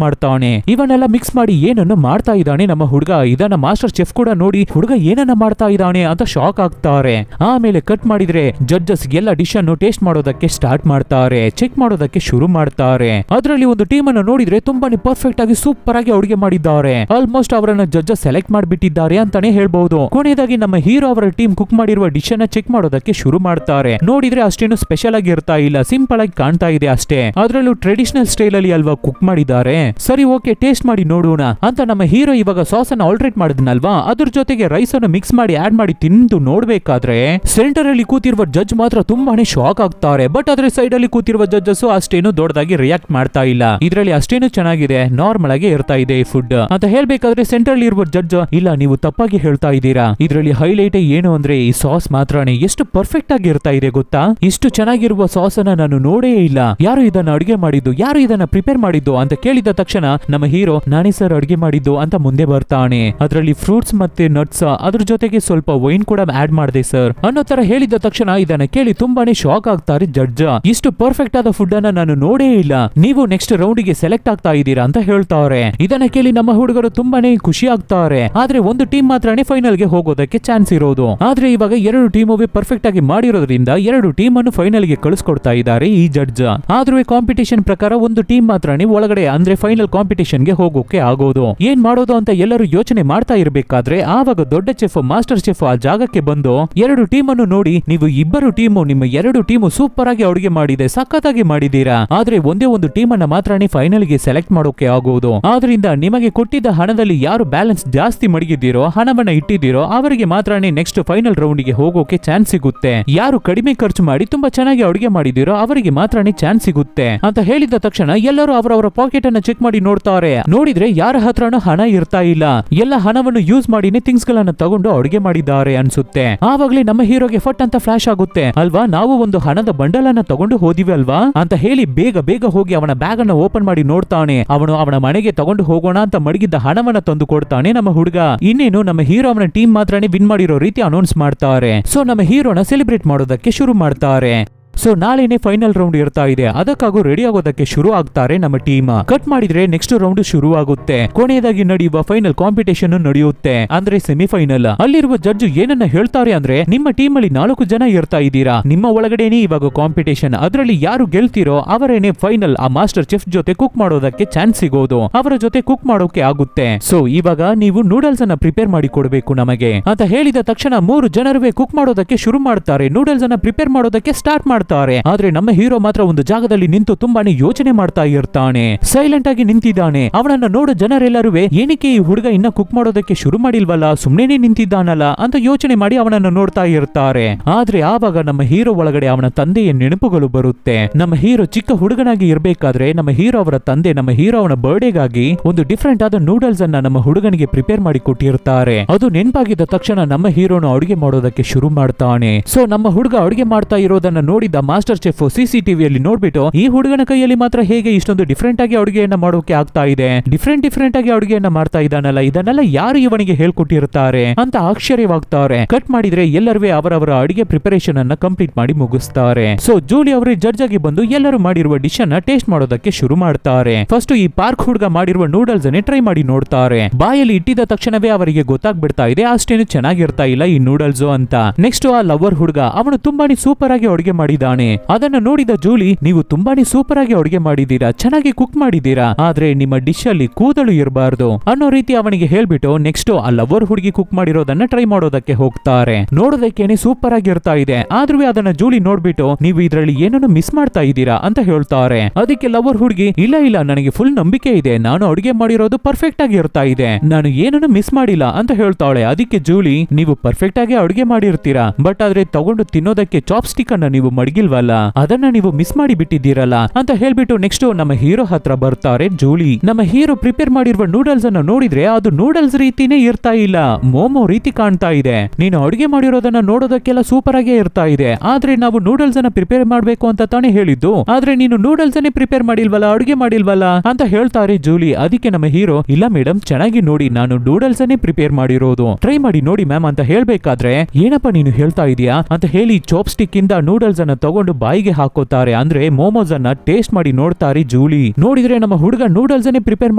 Speaker 1: ಮಾಡ್ತಾನೆ. ಇವನ್ನೆಲ್ಲ ಮಿಕ್ಸ್ ಮಾಡಿ ಏನನ್ನು ಮಾಡ್ತಾ ಇದ್ದಾನೆ ನಮ್ಮ ಹುಡುಗ. ಇದನ್ನ ಮಾಸ್ಟರ್ ಚೆಫ್ ಕೂಡ ನೋಡಿ, ಹುಡುಗ ಏನನ್ನ ಮಾಡ್ತಾ ಇದ್ದಾನೆ ಅಂತ ಶಾಕ್ ಆಗ್ತಾರೆ. ಆಮೇಲೆ ಕಟ್ ಮಾಡಿದ್ರೆ ಜಡ್ಜಸ್ ಎಲ್ಲ ಡಿಶ್ ಅನ್ನು ಟೇಸ್ಟ್ ಮಾಡೋದಕ್ಕೆ ಸ್ಟಾರ್ಟ್ ಮಾಡ್ತಾರೆ, ಚೆಕ್ ಮಾಡೋದಕ್ಕೆ ಶುರು ಮಾಡ್ತಾರೆ. ಅದರಲ್ಲಿ ಒಂದು ಟೀಮ್ ಅನ್ನು ನೋಡಿದ್ರೆ ತುಂಬಾನೇ ಪರ್ಫೆಕ್ಟ್ ಆಗಿ ಸೂಪರ್ ಆಗಿ ಅಡುಗೆ ಮಾಡಿದ್ದಾರೆ. ಆಲ್ಮೋಸ್ಟ್ ಅವರನ್ನ ಜಡ್ಜಸ್ ಸೆಲೆಕ್ಟ್ ಮಾಡಿಬಿಟ್ಟಿದ್ದಾರೆ ಅಂತಾನೆ ಹೇಳ್ಬಹುದು. ಕೊನೆಯದಾಗಿ ನಮ್ಮ ಹೀರೋ ಅವರ ಟೀಮ್ ಕುಕ್ ಮಾಡಿರುವ ಡಿಶ್ ಅನ್ನ ಚೆಕ್ ಮಾಡೋದಕ್ಕೆ ಶುರು ಮಾಡ್ತಾರೆ. ನೋಡಿದ್ರೆ ಅಷ್ಟೇನು ಸ್ಪೆಷಲ್ ಆಗಿ ಇರ್ತಾ ಇಲ್ಲ, ಸಿಂಪಲ್ ಆಗಿ ಕಾಣ್ತಾ ಇದೆ ಅಷ್ಟೇ. ಅದರಲ್ಲೂ ಟ್ರೆಡಿಷನಲ್ ಸ್ಟೈಲ್ ಅಲ್ಲಿ ಅಲ್ವಾ ಕುಕ್ ಮಾಡಿದ್ದಾರೆ. ಸರಿ ಓಕೆ, ಟೇಸ್ಟ್ ಮಾಡಿ ನೋಡೋಣ ಅಂತ ನಮ್ಮ ಹೀರೋ ಇವಾಗ ಸಾಸ್ ಅನ್ನ ಆಲ್ಟ್ರೇಟ್ ಮಾಡಿದ್ನಲ್ವಾ, ಅದ್ರ ಜೊತೆಗೆ ರೈಸ್ ಅನ್ನು ಮಿಕ್ಸ್ ಮಾಡಿ ಆಡ್ ಮಾಡಿ ತಿಂದು ನೋಡ್ಬೇಕಾದ್ರೆ ಸೆಂಟರ್ ಅಲ್ಲಿ ಕೂತಿರುವ ಜಡ್ಜ್ ಮಾತ್ರ ತುಂಬಾನೇ ಶಾಕ್ ಆಗ್ತಾರೆ. ಬಟ್ ಅದ್ರ ಸೈಡ್ ಅಲ್ಲಿ ಕೂತಿರುವ ಜಡ್ಜಸ್ ಅಷ್ಟೇನು ದೊಡ್ಡದಾಗಿ ರಿಯಾಕ್ಟ್ ಮಾಡ್ತಾ ಇಲ್ಲ. ಇದರಲ್ಲಿ ಅಷ್ಟೇನು ಚೆನ್ನಾಗಿದೆ, ನಾರ್ಮಲ್ ಆಗಿ ಇರ್ತಾ ಇದೆ ಈ ಫುಡ್ ಅಂತ ಹೇಳ್ಬೇಕಾದ್ರೆ ಸೆಂಟ್ರಲ್ ಇರುವ ಜಡ್ಜ್, ಇಲ್ಲ ನೀವು ತಪ್ಪಾಗಿ ಹೇಳ್ತಾ ಇದ್ದೀರಾ, ಇದರಲ್ಲಿ ಹೈಲೈಟ್ ಏನು ಅಂದ್ರೆ ಈ ಸಾಸ್ ಮಾತ್ರನೇ, ಎಷ್ಟು ಪರ್ಫೆಕ್ಟ್ ಆಗಿ ಇರ್ತಾ ಇದೆ ಗೊತ್ತಾ, ಇಷ್ಟು ಚೆನ್ನಾಗಿರುವ ಸಾಸ್ ಅನ್ನ ನಾನು ನೋಡೇ ಇಲ್ಲ, ಯಾರು ಇದನ್ನ ಅಡುಗೆ ಮಾಡಿದ್ದು, ಯಾರು ಇದನ್ನ ಪ್ರಿಪೇರ್ ಮಾಡಿದ್ದು ಅಂತ ಕೇಳಿದ ತಕ್ಷಣ ನಮ್ಮ ಹೀರೋ, ನಾನೇ ಸರ್ ಅಡುಗೆ ಮಾಡಿದ್ದು ಅಂತ ಮುಂದೆ ಬರ್ತಾನೆ. ಅದರಲ್ಲಿ ಫ್ರೂಟ್ಸ್ ಮತ್ತೆ ನಟ್ಸ್, ಅದ್ರ ಜೊತೆಗೆ ಸ್ವಲ್ಪ ವೈನ್ ಕೂಡ ಆಡ್ ಮಾಡಿದೆ ಸರ್ ಅನ್ನೋ ತರ ಹೇಳಿದ ತಕ್ಷಣ ಇದನ್ನ ಕೇಳಿ ತುಂಬಾನೇ ಶಾಕ್ ಆಗ್ತಾರೆ ಜಡ್ಜ್. ಇಷ್ಟು ಪರ್ಫೆಕ್ಟ್ ಆದ ಫುಡ್ ಅನ್ನ ನಾನು ನೋಡೇ ಇಲ್ಲ, ನೀವು ನೆಕ್ಸ್ಟ್ ರೌಂಡ್ ಗೆ ಸೆಲೆಕ್ಟ್ ಆಗ್ತಾ ಇದ್ದೀರಾ ಅಂತ ಹೇಳ್ತಾರೆ. ಇದನ್ನ ಕೇಳಿ ನಮ್ಮ ಹುಡುಗರು ತುಂಬಾನೇ ಖುಷಿ ಆಗ್ತಾರೆ. ಆದ್ರೆ ಒಂದು ಟೀಮ್ ಮಾತ್ರನೇ ಫೈನಲ್ ಗೆ ಹೋಗೋದಕ್ಕೆ ಚಾನ್ಸ್ ಇರೋದು. ಆದ್ರೆ ಇವಾಗ ಎರಡು ಟೀಮ್ ಪರ್ಫೆಕ್ಟ್ ಆಗಿ ಮಾಡಿರೋದ್ರಿಂದ ಎರಡು ಟೀಮ್ ಅನ್ನು ಫೈನಲ್ ಗೆ ಕಳಿಸ್ಕೊಡ್ತಾ ಇದ್ದಾರೆ ಈ ಜಡ್ಜ್. ಆದ್ರೂ ಕಾಂಪಿಟೇಷನ್ ಪ್ರಕಾರ ಒಂದು ಟೀಮ್ ಮಾತ್ರ ಮಾತ್ರನೇ ಒಳಗಡೆ ಅಂದ್ರೆ ಫೈನಲ್ ಕಾಂಪಿಟೇಷನ್ ಗೆ ಹೋಗೋಕೆ ಆಗೋದು. ಏನ್ ಮಾಡೋದು ಅಂತ ಎಲ್ಲರೂ ಯೋಚನೆ ಮಾಡ್ತಾ ಇರ್ಬೇಕಾದ್ರೆ ಆವಾಗ ದೊಡ್ಡ ಚೆಫ್ ಮಾಸ್ಟರ್ ಚೆಫ್ ಆ ಜಾಗಕ್ಕೆ ಬಂದು ಎರಡು ಟೀಮ್ ಅನ್ನು ನೋಡಿ, ನೀವು ಇಬ್ಬರು ಟೀಮು ನಿಮ್ಮ ಎರಡು ಟೀಮು ಸೂಪರ್ ಆಗಿ ಅಡುಗೆ ಮಾಡಿದೆ, ಸಖತ್ತಾಗಿ ಮಾಡಿದೀರಾ. ಆದ್ರೆ ಒಂದೇ ಒಂದು ಟೀಮ್ ಅನ್ನ ಮಾತ್ರನೇ ಫೈನಲ್ ಗೆ ಸೆಲೆಕ್ಟ್ ಮಾಡೋಕೆ ಆಗೋದು. ಆದ್ರಿಂದ ನಿಮಗೆ ಕೊಟ್ಟಿದ್ದ ಹಣದಲ್ಲಿ ಯಾರು ಬ್ಯಾಲೆನ್ಸ್ ಜಾಸ್ತಿ ಮಡಗಿದ್ದೀರೋ, ಹಣವನ್ನ ಇಟ್ಟಿದ್ದೀರೋ ಅವರಿಗೆ ಮಾತ್ರನೇ ನೆಕ್ಸ್ಟ್ ಫೈನಲ್ ರೌಂಡ್ ಗೆ ಹೋಗೋಕೆ ಚಾನ್ಸ್ ಸಿಗುತ್ತೆ. ಯಾರು ಕಡಿಮೆ ಖರ್ಚು ಮಾಡಿ ತುಂಬಾ ಚೆನ್ನಾಗಿ ಅಡುಗೆ ಮಾಡಿದಿರೋ ಅವರಿಗೆ ಮಾತ್ರನೇ ಚಾನ್ಸ್ ಸಿಗುತ್ತೆ ಅಂತ ಹೇಳಿದ ತಕ್ಷಣ ಎಲ್ಲರೂ ಅವರವರ ಪಾಕೆಟ್ ಅನ್ನ ಚೆಕ್ ಮಾಡಿ ನೋಡ್ತಾರೆ. ನೋಡಿದ್ರೆ ಯಾರ ಹತ್ರನೂ ಹಣ ಇರ್ತಾ ಇಲ್ಲ, ಎಲ್ಲ ಹಣವನ್ನು ಯೂಸ್ ಮಾಡಿನೇ ಥಿಂಗ್ಸ್ ಗಳನ್ನ ತಗೊಂಡು ಅಡುಗೆ ಮಾಡಿದ್ದಾರೆ ಅನ್ಸುತ್ತೆ. ಆವಾಗ್ಲೇ ನಮ್ಮ ಹೀರೋಗೆ ಫಟ್ ಅಂತ ಫ್ಲಾಶ್ ಆಗುತ್ತೆ, ಅಲ್ವಾ ನಾವು ಒಂದು ಹಣದ ಬಂಡಲ್ ಅನ್ನ ತಗೊಂಡು ಹೋದಿವಿ ಅಲ್ವಾ ಅಂತ ಹೇಳಿ ಬೇಗ ಬೇಗ ಹೋಗಿ ಅವನ ಬ್ಯಾಗ್ ಅನ್ನ ಓಪನ್ ಮಾಡಿ ನೋಡ್ತಾನೆ. ಅವನು ಅವನ ಮನೆಗೆ ತಗೊಂಡು ಹೋಗೋಣ ಅಂತ ಮಡಗಿದ್ದ ಹಣವನ್ನ ತಂದು ಕೊಡ್ತಾನೆ ನಮ್ಮ ಹುಡುಗ. ಇನ್ನೇನು ನಮ್ಮ ಹೀರೋ ಅವನ ಟೀಮ್ ಮಾತ್ರನೇ ವಿನ್ ಮಾಡಿರೋ ರೀತಿ ಅನೌನ್ಸ್ ಮಾಡ್ತಾರೆ. ಸೊ ನಮ್ಮ ಹೀರೋನ ಸೆಲೆಬ್ರೇಟ್ ಮಾಡೋದಕ್ಕೆ ಶುರು ಮಾಡ್ತಾರೆ. ಸೊ ನಾಳೆನೆ ಫೈನಲ್ ರೌಂಡ್ ಇರ್ತಾ ಇದೆ, ಅದಕ್ಕಾಗೂ ರೆಡಿ ಆಗೋದಕ್ಕೆ ಶುರು ಆಗ್ತಾರೆ ನಮ್ಮ ಟೀಮ್. ಕಟ್ ಮಾಡಿದ್ರೆ ನೆಕ್ಸ್ಟ್ ರೌಂಡ್ ಶುರು ಆಗುತ್ತೆ. ಕೊನೆಯದಾಗಿ ನಡೆಯುವ ಫೈನಲ್ ಕಾಂಪಿಟೇಷನ್ ನಡೆಯುತ್ತೆ, ಅಂದ್ರೆ ಸೆಮಿಫೈನಲ್. ಅಲ್ಲಿರುವ ಜಡ್ಜ್ ಏನನ್ನ ಹೇಳ್ತಾರೆ ಅಂದ್ರೆ, ನಿಮ್ಮ ಟೀಮ್ ಅಲ್ಲಿ 4 ಜನ ಇರ್ತಾ ಇದ್ದೀರಾ, ನಿಮ್ಮ ಒಳಗಡೆನೆ ಇವಾಗ ಕಾಂಪಿಟೇಷನ್, ಅದರಲ್ಲಿ ಯಾರು ಗೆಲ್ತಿರೋ ಅವರೇನೆ ಫೈನಲ್ ಆ ಮಾಸ್ಟರ್ ಚೆಫ್ ಜೊತೆ ಕುಕ್ ಮಾಡೋದಕ್ಕೆ ಚಾನ್ಸ್ ಸಿಗೋದು, ಅವರ ಜೊತೆ ಕುಕ್ ಮಾಡೋಕೆ ಆಗುತ್ತೆ. ಸೊ ಇವಾಗ ನೀವು ನೂಡಲ್ಸ್ ಅನ್ನ ಪ್ರಿಪೇರ್ ಮಾಡಿ ಕೊಡಬೇಕು ನಮಗೆ ಅಂತ ಹೇಳಿದ ತಕ್ಷಣ 3 ಜನರುವೆ ಕುಕ್ ಮಾಡೋದಕ್ಕೆ ಶುರು ಮಾಡ್ತಾರೆ. ನೂಡಲ್ಸ್ ಅನ್ನ ಪ್ರಿಪೇರ್ ಮಾಡೋದಕ್ಕೆ ಸ್ಟಾರ್ಟ್ ಮಾಡ್ತಾರೆ. ಆದ್ರೆ ನಮ್ಮ ಹೀರೋ ಮಾತ್ರ ಒಂದು ಜಾಗದಲ್ಲಿ ನಿಂತು ತುಂಬಾನೇ ಯೋಚನೆ ಮಾಡ್ತಾ ಇರ್ತಾನೆ, ಸೈಲೆಂಟ್ ಆಗಿ ನಿಂತಿದ್ದಾನೆ. ಅವನನ್ನ ನೋಡೋ ಜನರೆಲ್ಲರೂ ಏನಕ್ಕೆ ಈ ಹುಡುಗ ಇನ್ನ ಕುಕ್ ಮಾಡೋದಕ್ಕೆ ಶುರು ಮಾಡಿಲ್ವಲ್ಲ, ಸುಮ್ನೆನೆ ನಿಂತಿದ್ದಾನಲ್ಲ ಅಂತ ಯೋಚನೆ ಮಾಡಿ ಅವನನ್ನ ನೋಡ್ತಾ ಇರ್ತಾರೆ. ಆದ್ರೆ ಆವಾಗ ನಮ್ಮ ಹೀರೋ ಒಳಗಡೆ ಅವನ ತಂದೆಯ ನೆನಪುಗಳು ಬರುತ್ತೆ. ನಮ್ಮ ಹೀರೋ ಚಿಕ್ಕ ಹುಡುಗನಾಗಿ ಇರ್ಬೇಕಾದ್ರೆ ನಮ್ಮ ಹೀರೋ ಅವರ ತಂದೆ ನಮ್ಮ ಹೀರೋ ಅವನ ಬರ್ಡೇಗಾಗಿ ಒಂದು ಡಿಫ್ರೆಂಟ್ ಆದ ನೂಡಲ್ಸ್ ಅನ್ನ ನಮ್ಮ ಹುಡುಗನಿಗೆ ಪ್ರಿಪೇರ್ ಮಾಡಿ ಕೊಟ್ಟಿರ್ತಾರೆ. ಅದು ನೆನಪಾಗಿದ್ದ ತಕ್ಷಣ ನಮ್ಮ ಹೀರೋನು ಅಡುಗೆ ಮಾಡೋದಕ್ಕೆ ಶುರು ಮಾಡ್ತಾನೆ. ಸೊ ನಮ್ಮ ಹುಡುಗ ಅಡುಗೆ ಮಾಡ್ತಾ ಇರೋದನ್ನ ನೋಡಿದ ಮಾಸ್ಟರ್ ಚೆಫ್ ಸಿಸಿಟಿವಿಯಲ್ಲಿ ನೋಡ್ಬಿಟ್ಟು ಈ ಹುಡುಗನ ಕೈಯಲ್ಲಿ ಮಾತ್ರ ಹೇಗೆ ಇಷ್ಟೊಂದು ಡಿಫ್ರೆಂಟ್ ಆಗಿ ಅಡುಗೆಯನ್ನ ಮಾಡೋಕೆ ಆಗ್ತಾ ಇದೆ, ಡಿಫ್ರೆಂಟ್ ಆಗಿ ಅಡುಗೆಯನ್ನ ಮಾಡ್ತಾ ಇದ್ದಾನಲ್ಲ, ಇದನ್ನೆಲ್ಲ ಯಾರು ಇವನಿಗೆ ಹೇಳ್ಕೊಟ್ಟಿರ್ತಾರೆ ಅಂತ ಆಶ್ಚರ್ಯವಾಗ್ತಾರೆ. ಕಟ್ ಮಾಡಿದ್ರೆ ಎಲ್ಲರೂ ಅವರವರ ಅಡುಗೆ ಪ್ರಿಪರೇಷನ್ ಅನ್ನ ಕಂಪ್ಲೀಟ್ ಮಾಡಿ ಮುಗಿಸ್ತಾರೆ. ಸೊ ಜೂಲಿ ಅವರು ಜಡ್ಜ್ ಆಗಿ ಬಂದು ಎಲ್ಲರೂ ಮಾಡಿರುವ ಡಿಶ್ ಅನ್ನ ಟೇಸ್ಟ್ ಮಾಡೋದಕ್ಕೆ ಶುರು ಮಾಡ್ತಾರೆ. ಫಸ್ಟ್ ಈ ಪಾರ್ಕ್ ಹುಡುಗ ಮಾಡಿರುವ ನೂಡಲ್ಸ್ ಅನ್ನೇ ಟ್ರೈ ಮಾಡಿ ನೋಡ್ತಾರೆ. ಬಾಯಲ್ಲಿ ಇಟ್ಟಿದ ತಕ್ಷಣವೇ ಅವರಿಗೆ ಗೊತ್ತಾಗ್ಬಿಡ್ತಾ ಇದೆ ಅಷ್ಟೇನು ಚೆನ್ನಾಗಿರ್ತಾ ಇಲ್ಲ ಈ ನೂಡಲ್ಸ್ ಅಂತ. ನೆಕ್ಸ್ಟ್ ಆ ಲವರ್ ಹುಡುಗ, ಅವನು ತುಂಬಾನೇ ಸೂಪರ್ ಆಗಿ ಅಡುಗೆ ಮಾಡಿದ್ದಾನೆ. ಅದನ್ನ ನೋಡಿದ ಜೂಲಿ, ನೀವು ತುಂಬಾನೇ ಸೂಪರ್ ಆಗಿ ಅಡುಗೆ ಮಾಡಿದ್ದೀರಾ, ಚೆನ್ನಾಗಿ ಕುಕ್ ಮಾಡಿದ್ದೀರಾ, ಆದ್ರೆ ನಿಮ್ಮ ಡಿಶ್ ಅಲ್ಲಿ ಕೂದಲು ಇರಬಾರ್ದು ಅನ್ನೋ ರೀತಿ ಅವನಿಗೆ ಹೇಳ್ಬಿಟ್ಟು ನೆಕ್ಸ್ಟ್ ಆ ಲವರ್ ಹುಡುಗಿ ಕುಕ್ ಮಾಡಿರೋದನ್ನ ಟ್ರೈ ಮಾಡೋದಕ್ಕೆ ಹೋಗ್ತಾರೆ. ನೋಡೋದಕ್ಕೇನೆ ಸೂಪರ್ ಆಗಿರ್ತಾ ಇದೆ, ಆದ್ರೂ ಅದನ್ನ ಜೂಲಿ ನೋಡ್ಬಿಟ್ಟು ನೀವು ಇದ್ರಲ್ಲಿ ಏನನ್ನು ಮಿಸ್ ಮಾಡ್ತಾ ಇದ್ದೀರಾ ಅಂತ ಹೇಳ್ತಾರೆ. ಅದಕ್ಕೆ ಲವರ್ ಹುಡುಗಿ, ಇಲ್ಲ ನನಗೆ ಫುಲ್ ನಂಬಿಕೆ ಇದೆ, ನಾನು ಅಡುಗೆ ಮಾಡಿರೋದು ಪರ್ಫೆಕ್ಟ್ ಆಗಿ ಇರ್ತಾ ಇದೆ, ನಾನು ಏನನ್ನು ಮಿಸ್ ಮಾಡಿಲ್ಲ ಅಂತ ಹೇಳ್ತಾಳೆ. ಅದಕ್ಕೆ ಜೂಲಿ, ನೀವು ಪರ್ಫೆಕ್ಟ್ ಆಗಿ ಅಡುಗೆ ಮಾಡಿರ್ತೀರಾ, ಬಟ್ ಆದ್ರೆ ತಗೊಂಡು ತಿನ್ನೋದಕ್ಕೆ ಚಾಪ್ ಸ್ಟಿಕ್ ಅನ್ನ ನೀವು ಮಡಗಿಲ್ವಲ್ಲ, ಅದನ್ನ ನೀವು ಮಿಸ್ ಮಾಡಿ ಬಿಟ್ಟಿದ್ದೀರಲ್ಲ ಅಂತ ಹೇಳ್ಬಿಟ್ಟು ನೆಕ್ಸ್ಟ್ ನಮ್ಮ ಹೀರೋ ಹತ್ರ ಬರ್ತಾರೆ ಜೂಲಿ. ನಮ್ಮ ಹೀರೋ ಪ್ರಿಪೇರ್ ಮಾಡಿರುವ ನೂಡಲ್ಸ್ ಅನ್ನ ನೋಡಿದ್ರೆ ಅದು ನೂಡಲ್ಸ್ ರೀತಿನೇ ಇರ್ತಾ ಇಲ್ಲ, ಮೋಮೋ ರೀತಿ ಕಾಣ್ತಾ ಇದೆ. ನೀನು ಅಡುಗೆ ಮಾಡಿರೋದನ್ನ ನೋಡೋದಕ್ಕೆಲ್ಲ ಸೂಪರ್ ಆಗೇ ಇರ್ತಾ ಇದೆ, ಆದ್ರೆ ನಾವು ನೂಡಲ್ಸ್ ಅನ್ನ ಪ್ರಿಪೇರ್ ಮಾಡ್ಬೇಕು ಅಂತ ತಾನೇ ಹೇಳಿದ್ದು, ಆದ್ರೆ ನೀನು ನೂಡಲ್ಸ್ ಅನ್ನೇ ಪ್ರಿಪೇರ್ ಮಾಡಿಲ್ವಲ್ಲ, ಅಡುಗೆ ಮಾಡಿಲ್ವಲ್ಲ ಅಂತ ಹೇಳ್ತಾರೆ ಜೂಲಿ. ಅದಕ್ಕೆ ನಮ್ಮ ಹೀರೋ, ಇಲ್ಲ ಮೇಡಮ್ ಚೆನ್ನಾಗಿ ನೋಡಿ, ನಾನು ನೂಡಲ್ಸ್ ಅನ್ನೇ ಪ್ರಿಪೇರ್ ಮಾಡಿರೋದು, ಟ್ರೈ ಮಾಡಿ ನೋಡಿ ಮ್ಯಾಮ್ ಅಂತ ಹೇಳ್ಬೇಕಾದ್ರೆ, ಏನಪ್ಪ ನೀನು ಹೇಳ್ತಾ ಇದೀಯಾ ಅಂತ ಹೇಳಿ ಚಾಪ್ ಸ್ಟಿಕ್ ಇಂದ ನೂಡಲ್ಸ್ ಅನ್ನ ತಗೊಂಡು ಬಾಯಿಗೆ ಹಾಕೋತಾರೆ, ಅಂದ್ರೆ ಮೋಮೋಸ್ ಅನ್ನ ಟೇಸ್ಟ್ ಮಾಡಿ ನೋಡ್ತಾರೆ ಜೂಲಿ. ನೋಡಿದ್ರೆ ನಮ್ಮ ಹುಡುಗ ನೂಡಲ್ಸ್ ಅನ್ನೇ ಪ್ರಿಪೇರ್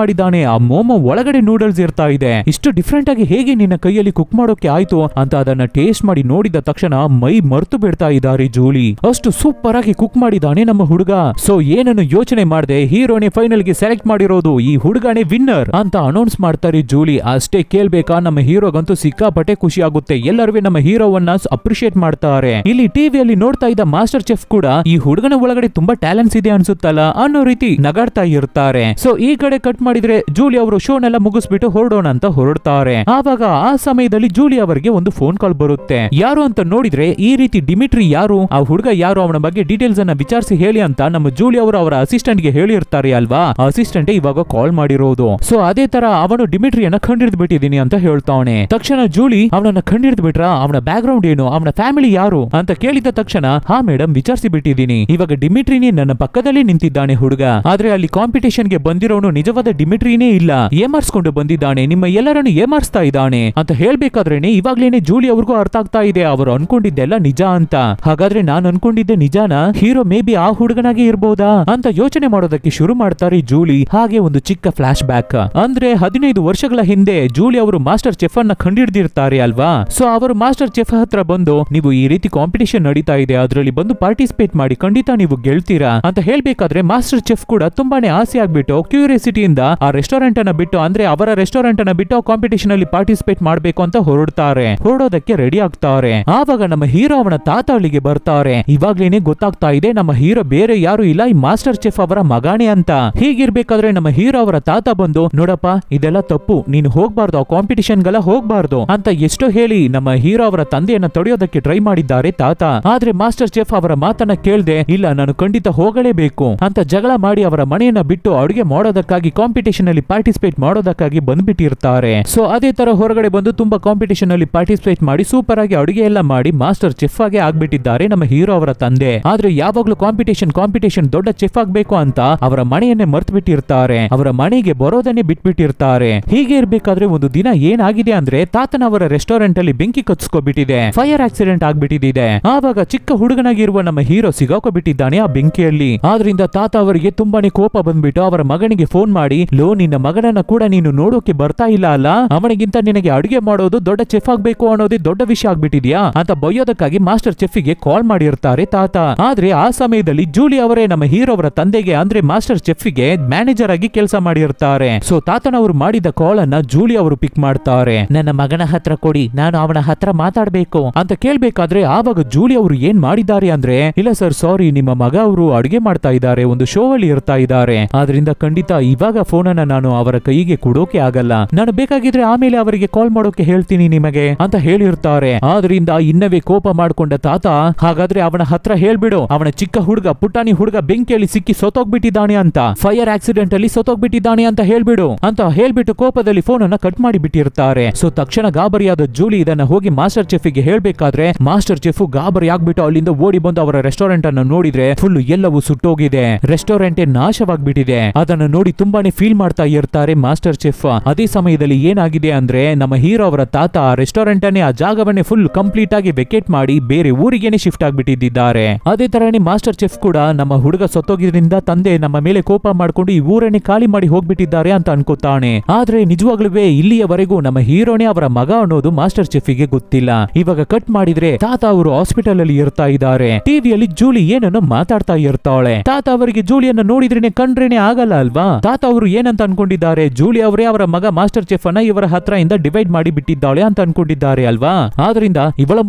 Speaker 1: ಮಾಡಿದ್ದಾನೆ, ಆ ಮೋಮೋ ಒಳಗಡೆ ನೂಡಲ್ಸ್ ಇರ್ತಾ ಇದೆ, ಇಷ್ಟು ಡಿಫ್ರೆಂಟ್ ಆಗಿ ಹೇಗೆ ನಿನ್ನ ಕೈಯಲ್ಲಿ ಕುಕ್ ಮಾಡೋಕೆ ಆಯ್ತು ಅಂತ ಅದನ್ನ ಟೇಸ್ಟ್ ಮಾಡಿ ನೋಡಿದ ತಕ್ಷಣ ಮೈ ಮರ್ತು ಬಿಡ್ತಾ ಇದ್ದಾರೆ ಜೂಲಿ, ಅಷ್ಟು ಸೂಪರ್ ಆಗಿ ಕುಕ್ ಮಾಡಿದಾನೆ ನಮ್ಮ ಹುಡುಗ. ಸೊ ಏನನ್ನು ಯೋಚನೆ ಮಾಡದೆ ಹೀರೋನೇ ಫೈನಲ್ ಗೆ ಸೆಲೆಕ್ಟ್ ಮಾಡಿರೋದು, ಈ ಹುಡುಗನೇ ವಿನ್ನರ್ ಅಂತ ಅನೌನ್ಸ್ ಮಾಡ್ತಾರೆ ಜೂಲಿ. ಅಷ್ಟೇ ಕೇಳ್ಬೇಕಾ, ನಮ್ಮ ಹೀರೋಗಂತೂ ಸಿಕ್ಕಾಪಟ್ಟೆ ಖುಷಿ ಆಗುತ್ತೆ, ಎಲ್ಲರೂ ನಮ್ಮ ಹೀರೋವನ್ನ ಅಪ್ರಿಶಿಯೇಟ್ ಮಾಡ್ತಾರೆ. ಇಲ್ಲಿ ಟಿವಿಯಲ್ಲಿ ನೋಡ್ತಾ ಇದ್ದ ಮಾಸ್ಟರ್ ಚೆಫ್ ಕೂಡ ಈ ಹುಡುಗನ ಒಳಗಡೆ ತುಂಬಾ ಟ್ಯಾಲೆಂಟ್ಸ್ ಇದೆ ಅನ್ಸುತ್ತಲ್ಲ ಅನ್ನೋ ರೀತಿ ನಗಾಡ್ತಾ ಇರ್ತಾರೆ. ಸೊ ಈ ಕಡೆ ಕಟ್ ಮಾಡಿದ್ರೆ ಜೂಲಿ ಅವರು ಶೋನೆಲ್ಲ ಮುಗಿಸ್ಬಿಟ್ಟು ಹೊರಡೋಣ ಅಂತ ಹೊರಡ್ತಾರೆ. ಆವಾಗ ಆ ಸಮಯದಲ್ಲಿ ಜೂಲಿ ಅವರಿಗೆ ಒಂದು ಫೋನ್ ಕಾಲ್ ಬರುತ್ತೆ. ಯಾರು ಅಂತ ನೋಡಿದ್ರೆ ಈ ರೀತಿ ಡಿಮಿಟ್ರಿ ಯಾರು, ಆ ಹುಡುಗ ಯಾರು, ಅವನ ಬಗ್ಗೆ ಡೀಟೇಲ್ಸ್ ಅನ್ನ ವಿಚಾರಿಸಿ ಹೇಳಿ ಅಂತ ನಮ್ಮ ಜೂಲಿ ಅವರು ಅವರ ಅಸಿಸ್ಟೆಂಟ್ ಗೆ ಹೇಳಿರ್ತಾರೆ ಅಲ್ವಾ, ಅಸಿಸ್ಟೆಂಟ್ ಇವಾಗ ಕಾಲ್ ಮಾಡಿರೋದು. ಸೊ ಅದೇ ತರ ಅವನು ಡಿಮಿಟ್ರಿಯನ್ನ ಕಂಡಿಡ್ದು ಬಿಟ್ಟಿದ್ದೀನಿ ಅಂತ ಹೇಳ್ತಾನೆ. ತಕ್ಷಣ ಜೂಲಿ ಅವನನ್ನ ಕಂಡಿಡ್ದು ಬಿಟ್ರ, ಅವನ ಬ್ಯಾಕ್ ಗ್ರೌಂಡ್ ಏನು, ಅವನ ಫ್ಯಾಮಿಲಿ ಯಾರು ಅಂತ ಕೇಳಿದ ತಕ್ಷಣ, ಹಾ ಮೇಡಮ್ ವಿಚಾರಿಸಿ ಬಿಟ್ಟಿದ್ದೀನಿ, ಇವಾಗ ಡಿಮಿಟ್ರಿನೇ ನನ್ನ ಪಕ್ಕದಲ್ಲಿ ನಿಂತಿದ್ದಾನೆ ಹುಡುಗ, ಆದ್ರೆ ಅಲ್ಲಿ ಕಾಂಪಿಟೇಷನ್ ಗೆ ಬಂದಿರೋನು ನಿಜವಾದ ಡಿಮಿಟ್ರಿನೇ ಇಲ್ಲ, ಏಮಾರ್ಸ್ಕೊಂಡು ಬಂದಿದ್ದಾನೆ, ನಿಮ್ಮ ಎಲ್ಲರನ್ನು ಏಮಾರ್ಸ್ತಾ ಇದ್ದಾನೆ ಅಂತ ಹೇಳ್ಬೇಕಾದ್ರೇನೆ ಇವಾಗ್ಲೇನೆ ಜೂಲಿ ಅವ್ರಿಗೂ ಅರ್ಥ ಆಗ್ತಾ ಇದೆ ಅವರು ಅನ್ಕೊಂಡಿದ್ದೆಲ್ಲ ನಿಜ ಅಂತ. ಹಾಗಾದ್ರೆ ನಾನು ಅನ್ಕೊಂಡಿದ್ದೆ ನಿಜಾನ, ಹೀರೋ ಮೇ ಬಿ ಆ ಹುಡುಗನಾಗೆ ಇರ್ಬೋದಾ ಅಂತ ಯೋಚನೆ ಮಾಡೋದಕ್ಕೆ ಶುರು ಮಾಡ್ತಾರೆ ಜೂಲಿ. ಹಾಗೆ ಒಂದು ಚಿಕ್ಕ ಫ್ಲಾಶ್ ಬ್ಯಾಕ್, ಅಂದ್ರೆ 15 ವರ್ಷಗಳ ಹಿಂದೆ ಜೂಲಿ ಅವರು ಮಾಸ್ಟರ್ ಚೆಫ್ ಅನ್ನ ಕಂಡಿಡ್ದಿರ್ತಾರೆ ಅಲ್ವಾ. ಸೊ ಅವರು ಮಾಸ್ಟರ್ ಚೆಫ್ ಹತ್ರ ಬಂದು, ನೀವು ಈ ರೀತಿ ಕಾಂಪಿಟೇಷನ್ ನಡೀತಾ ಇದೆ, ಅದರಲ್ಲಿ ಬಂದು ಪಾರ್ಟಿಸಿಪೇಟ್ ಮಾಡಿ, ಖಂಡಿತ ನೀವು ಗೆಲ್ತೀರಾ ಅಂತ ಹೇಳ್ಬೇಕಾದ್ರೆ ಮಾಸ್ಟರ್ ಚೆಫ್ ಕೂಡ ತುಂಬಾನೇ ಆಸೆ ಆಗ್ಬಿಟ್ಟು ಕ್ಯೂರಿಯಾಸಿಟಿಯಿಂದ ಆ ರೆಸ್ಟೋರೆಂಟ್ ಅನ್ನ ಬಿಟ್ಟು, ಅಂದ್ರೆ ಅವರ ರೆಸ್ಟೋರೆಂಟ್ ಅನ್ನ ಬಿಟ್ಟು ಕಾಂಪಿಟೇಷನ್ ಅಲ್ಲಿ ಪಾರ್ಟಿಸಿಪೇಟ್ ಮಾಡ್ಬೇಕು ಅಂತ ಹೊರಡೋದಕ್ಕೆ ರೆಡಿ ಆಗ್ತಾರೆ. ಆವಾಗ ನಮ್ಮ ಹೀರೋ ಅವನ ತಾತ ಅಲ್ಲಿಗೆ ಬರ್ತಾರೆ. ಇವಾಗ್ಲೇನೆ ಗೊತ್ತಾಗ್ತಾ ಇದೆ ನಮ್ಮ ಹೀರೋ ಬೇರೆ ಯಾರು ಇಲ್ಲ, ಈ ಮಾಸ್ಟರ್ ಚೆಫ್ ಅವರ ಮಗಾನೆ ಅಂತ. ಹೀಗಿರ್ಬೇಕಾದ್ರೆ ನಮ್ಮ ಹೀರೋ ಅವರ ತಾತ ಬಂದು, ನೋಡಪ್ಪ ಇದೆಲ್ಲ ತಪ್ಪು, ನೀನು ಹೋಗ್ಬಾರ್ದು, ಆ ಕಾಂಪಿಟೇಷನ್ಗೆಲ್ಲ ಹೋಗ್ಬಾರ್ದು ಅಂತ ಎಷ್ಟೋ ಹೇಳಿ ನಮ್ಮ ಹೀರೋ ಅವರ ತಂದೆಯನ್ನ ತಡೆಯೋದಕ್ಕೆ ಟ್ರೈ ಮಾಡಿದ್ದಾರೆ ತಾತ. ಆದ್ರೆ ಮಾಸ್ಟರ್ ಚೆಫ್ ಅವರ ಮಾತನ್ನ ಕೇಳ್ದೆ, ಇಲ್ಲ ನಾನು ಖಂಡಿತ ಹೋಗಲೇಬೇಕು ಅಂತ ಜಗಳ ಮಾಡಿ ಅವರ ಮನೆಯನ್ನ ಬಿಟ್ಟು ಅಡುಗೆ ಮಾಡೋದಕ್ಕಾಗಿ, ಕಾಂಪಿಟೇಷನ್ ಅಲ್ಲಿ ಪಾರ್ಟಿಸಿಪೇಟ್ ಮಾಡೋದಕ್ಕಾಗಿ ಬಂದ್ಬಿಟ್ಟಿರ್ತಾರೆ. ಸೊ ಅದೇ ತರ ಹೊರಗಡೆ ಬಂದು ತುಂಬಾ ಕಾಂಪಿಟೇಷನ್ ಅಲ್ಲಿ ಪಾರ್ಟಿಸಿಪೇಟ್ ಮಾಡಿ ಸೂಪರ್ ಆಗಿ ಅಡುಗೆ ಎಲ್ಲ ಮಾಡಿ ಮಾಸ್ಟರ್ ಚೆಫ್ ಆಗಿ ಆಗ್ಬಿಟ್ಟಿದ್ದಾರೆ ನಮ್ಮ ಹೀರೋ ಅವರ ತಂದೆ. ಆದ್ರೆ ಯಾವಾಗ್ಲೂ ಕಾಂಪಿಟೇಷನ್ ದೊಡ್ಡ ಚೆಫ್ ಆಗ್ಬೇಕು ಅಂತ ಅವರ ಮನೆಯನ್ನೇ ಮರ್ತು ಬಿಟ್ಟಿರ್ತಾರೆ, ಅವರ ಮನೆಗೆ ಬರೋದನ್ನೇ ಬಿಟ್ಬಿಟ್ಟಿರ್ತಾರೆ. ಹೀಗೆ ಇರ್ಬೇಕಾದ್ರೆ ಒಂದು ದಿನ ಏನಾಗಿದೆ ಅಂದ್ರೆ ತಾತನವರ ರೆಸ್ಟೋರೆಂಟ್ ಅಲ್ಲಿ ಬೆಂಕಿ ಕಚ್ಕೋಬಿಟ್ಟಿದೆ, ಫೈರ್ ಆಕ್ಸಿಡೆಂಟ್ ಆಗ್ಬಿಟ್ಟಿದೆ. ಆವಾಗ ಚಿಕ್ಕ ಹುಡುಗನಾಗಿರುವ ನಮ್ಮ ಹೀರೋ ಸಿಗಾಕೋಬಿಟ್ಟಿದ್ದಾನೆ ಆ ಬೆಂಕಿಯಲ್ಲಿ. ಆದ್ರಿಂದ ತಾತ ಅವರಿಗೆ ತುಂಬಾನೇ ಕೋಪ ಬಂದ್ಬಿಟ್ಟು ಅವರ ಮಗನಿಗೆ ಫೋನ್ ಮಾಡಿ, ಲೋ ನಿನ್ನ ಮಗನನ್ನ ಕೂಡ ನೀನು ನೋಡೋಕೆ ಬರ್ತಾ ಇಲ್ಲ ಅಲ್ಲ, ಅವನಿಗಿಂತ ನಿನಗೆ ಅಡುಗೆ ಮಾಡೋದು ದೊಡ್ಡ ಚೆಫ್ ಆಗ್ಬೇಕು ಅನ್ನೋದೇ ದೊಡ್ಡ ವಿಷಯ ಆಗ್ಬಿಟ್ಟಿದ್ಯಾ ಅಂತ ಬೈಯೋದಕ್ಕಾಗಿ ಮಾಸ್ಟರ್ ಚೆಫ್ಗೆ ಕಾಲ್ ಮಾಡಿರ್ತಾರೆ ತಾತ. ಆದ್ರೆ ಆ ಸಮಯದಲ್ಲಿ ಜೂಲಿ ಅವರೇ ನಮ್ಮ ಹೀರೋ ಅವರ ತಂದೆಗೆ ಅಂದ್ರೆ ಮಾಸ್ಟರ್ ಚೆಫ್ಗೆ ಮ್ಯಾನೇಜರ್ ಆಗಿ ಕೆಲಸ ಮಾಡಿರ್ತಾರೆ. ಸೊ ತಾತನವರು ಮಾಡಿದ ಕಾಲ್ ಅನ್ನ ಜೂಲಿ ಅವರು ಪಿಕ್ ಮಾಡ್ತಾರೆ. ನನ್ನ ಮಗನ ಹತ್ರ ಕೊಡಿ, ನಾನು ಅವನ ಹತ್ರ ಮಾತಾಡ್ಬೇಕು ಅಂತ ಕೇಳ್ಬೇಕಾದ್ರೆ ಆವಾಗ ಜೂಲಿ ಅವರು ಏನ್ ಮಾಡಿದ್ದಾರೆ ಅಂದ್ರೆ, ಇಲ್ಲ ಸರ್ ಸಾರಿ, ನಿಮ್ಮ ಮಗ ಅವರು ಅಡುಗೆ ಮಾಡ್ತಾ ಇದ್ದಾರೆ, ಒಂದು ಶೋ ಅಲ್ಲಿ ಇರ್ತಾ ಇದ್ದಾರೆ, ಆದ್ರಿಂದ ಖಂಡಿತ ಇವಾಗ ಫೋನ್ ಅನ್ನ ನಾನು ಅವರ ಕೈಗೆ ಕೊಡೋಕೆ ಆಗಲ್ಲ, ನಾನು ಬೇಕಾಗಿದ್ರೆ ಆಮೇಲೆ ಅವರಿಗೆ ಕಾಲ್ ಮಾಡೋಕೆ ಹೇಳ್ತೀನಿ ನಿಮಗೆ ಅಂತ ಹೇಳಿರ್ತಾರೆ. ಆದ್ರಿಂದ ಇನ್ನವೇ ಕೋಪ ಮಾಡ್ಕೊಂಡ ತಾತ, ಹಾಗಾದ್ರೆ ಅವನ ಹತ್ರ ಹೇಳ್ಬಿಡು, ಅವನ ಚಿಕ್ಕ ಹುಡುಗ ಪುಟಾಣಿ ಹುಡುಗ ಬೆಂಕಿಯಲ್ಲಿ ಸಿಕ್ಕಿ ಸೋತೋಗ್ಬಿಟ್ಟಿದ್ದಾನೆ ಅಂತ, ಫೈರ್ ಆಕ್ಸಿಡೆಂಟ್ ಅಲ್ಲಿ ಸೋತೋಗ್ಬಿಟ್ಟಿದ್ದಾನೆ ಅಂತ ಹೇಳ್ಬಿಡು ಅಂತ ಹೇಳ್ಬಿಟ್ಟು ಕೋಪದಲ್ಲಿ ಫೋನ್ ಅನ್ನ ಕಟ್ ಮಾಡಿ ಬಿಟ್ಟಿರ್ತಾರೆ. ಸೊ ತಕ್ಷಣ ಗಾಬರಿಯಾದ ಜೂಲಿ ಇದನ್ನ ಹೋಗಿ ಮಾಸ್ಟರ್ ಚೆಫ್ಗೆ ಹೇಳ್ಬೇಕಾದ್ರೆ ಮಾಸ್ಟರ್ ಚೆಫ್ ಗಾಬರಿ ಆಗ್ಬಿಟ್ಟು ಅಲ್ಲಿಂದ ಓಡಿ ಬಂದು ಅವರ ರೆಸ್ಟೋರೆಂಟ್ ಅನ್ನು ನೋಡಿದ್ರೆ ಫುಲ್ ಎಲ್ಲವೂ ಸುಟ್ಟೋಗಿದೆ, ರೆಸ್ಟೋರೆಂಟ್ ನಾಶವಾಗ್ಬಿಟ್ಟಿದೆ. ಅದನ್ನು ನೋಡಿ ತುಂಬಾನೇ ಫೀಲ್ ಮಾಡ್ತಾ ಇರ್ತಾರೆ ಮಾಸ್ಟರ್ ಚೆಫ್. ಅದೇ ಸಮಯದಲ್ಲಿ ಏನಾಗಿದೆ ಅಂದ್ರೆ ನಮ್ಮ ಹೀರೋ ಅವರ ತಾತ ಆ ರೆಸ್ಟೋರೆಂಟ್ ಅನ್ನೇ, ಆ ಜಾಗವನ್ನೇ ಫುಲ್ ಕಂಪ್ಲೀಟ್ ಆಗಿ ವೆಕೇಟ್ ಮಾಡಿ ಬೇರೆ ಊರಿಗೇನೆ ಶಿಫ್ಟ್ ಆಗ್ಬಿಟ್ಟಿದ್ದಾರೆ. ಅದೇ ತರನೇ ಮಾಸ್ಟರ್ ಚೆಫ್ ಕೂಡ ನಮ್ಮ ಹುಡುಗ ಸತ್ತೋಗಿದ್ರಿಂದ ತಂದೆ ನಮ್ಮ ಮೇಲೆ ಕೋಪ ಮಾಡ್ಕೊಂಡು ಈ ಊರನ್ನೇ ಖಾಲಿ ಮಾಡಿ ಹೋಗ್ಬಿಟ್ಟಿದ್ದಾರೆ ಅಂತ ಅನ್ಕೋತಾನೆ. ಆದ್ರೆ ನಿಜವಾಗ್ಲೂ ಇಲ್ಲಿಯವರೆಗೂ ನಮ್ಮ ಹೀರೋನೇ ಅವರ ಮಗ ಅನ್ನೋದು ಮಾಸ್ಟರ್ ಚೆಫ್ಗೆ ಗೊತ್ತಿಲ್ಲ. ಇವಾಗ ಕಟ್ ಮಾಡಿದ್ರೆ ತಾತ ಅವರು ಹಾಸ್ಪಿಟಲ್ ಅಲ್ಲಿ ಇರ್ತಾ ಇದ್ದಾರೆ. ಟಿವಿಯಲ್ಲಿ ಜೂಲಿ ಏನನ್ನು ಮಾತಾಡ್ತಾ ಇರ್ತಾಳೆ. ತಾತ ಅವರಿಗೆ ಜೂಲಿಯನ್ನ ನೋಡಿದ್ರೇನೆ ಕಂಡ್ರೇನೆ ಆಗಲ್ಲ ಅಲ್ವಾ. ತಾತ ಅವರು ಏನಂತ ಅನ್ಕೊಂಡಿದ್ದಾರೆ, ಜೂಲಿ ಅವರೇ ಅವರ ಮಗ ಮಾಸ್ಟರ್ ಚೆಫ್ ಅನ್ನ ಇವರ ಹತ್ರ ಇಂದ ಡಿವೈಡ್ ಮಾಡಿ ಬಿಟ್ಟಿದ್ದಾಳೆ ಅಂತ ಅನ್ಕೊಂಡಿದ್ದಾರೆ ಅಲ್ವಾ. ಆದ್ರಿಂದ ಇವಳ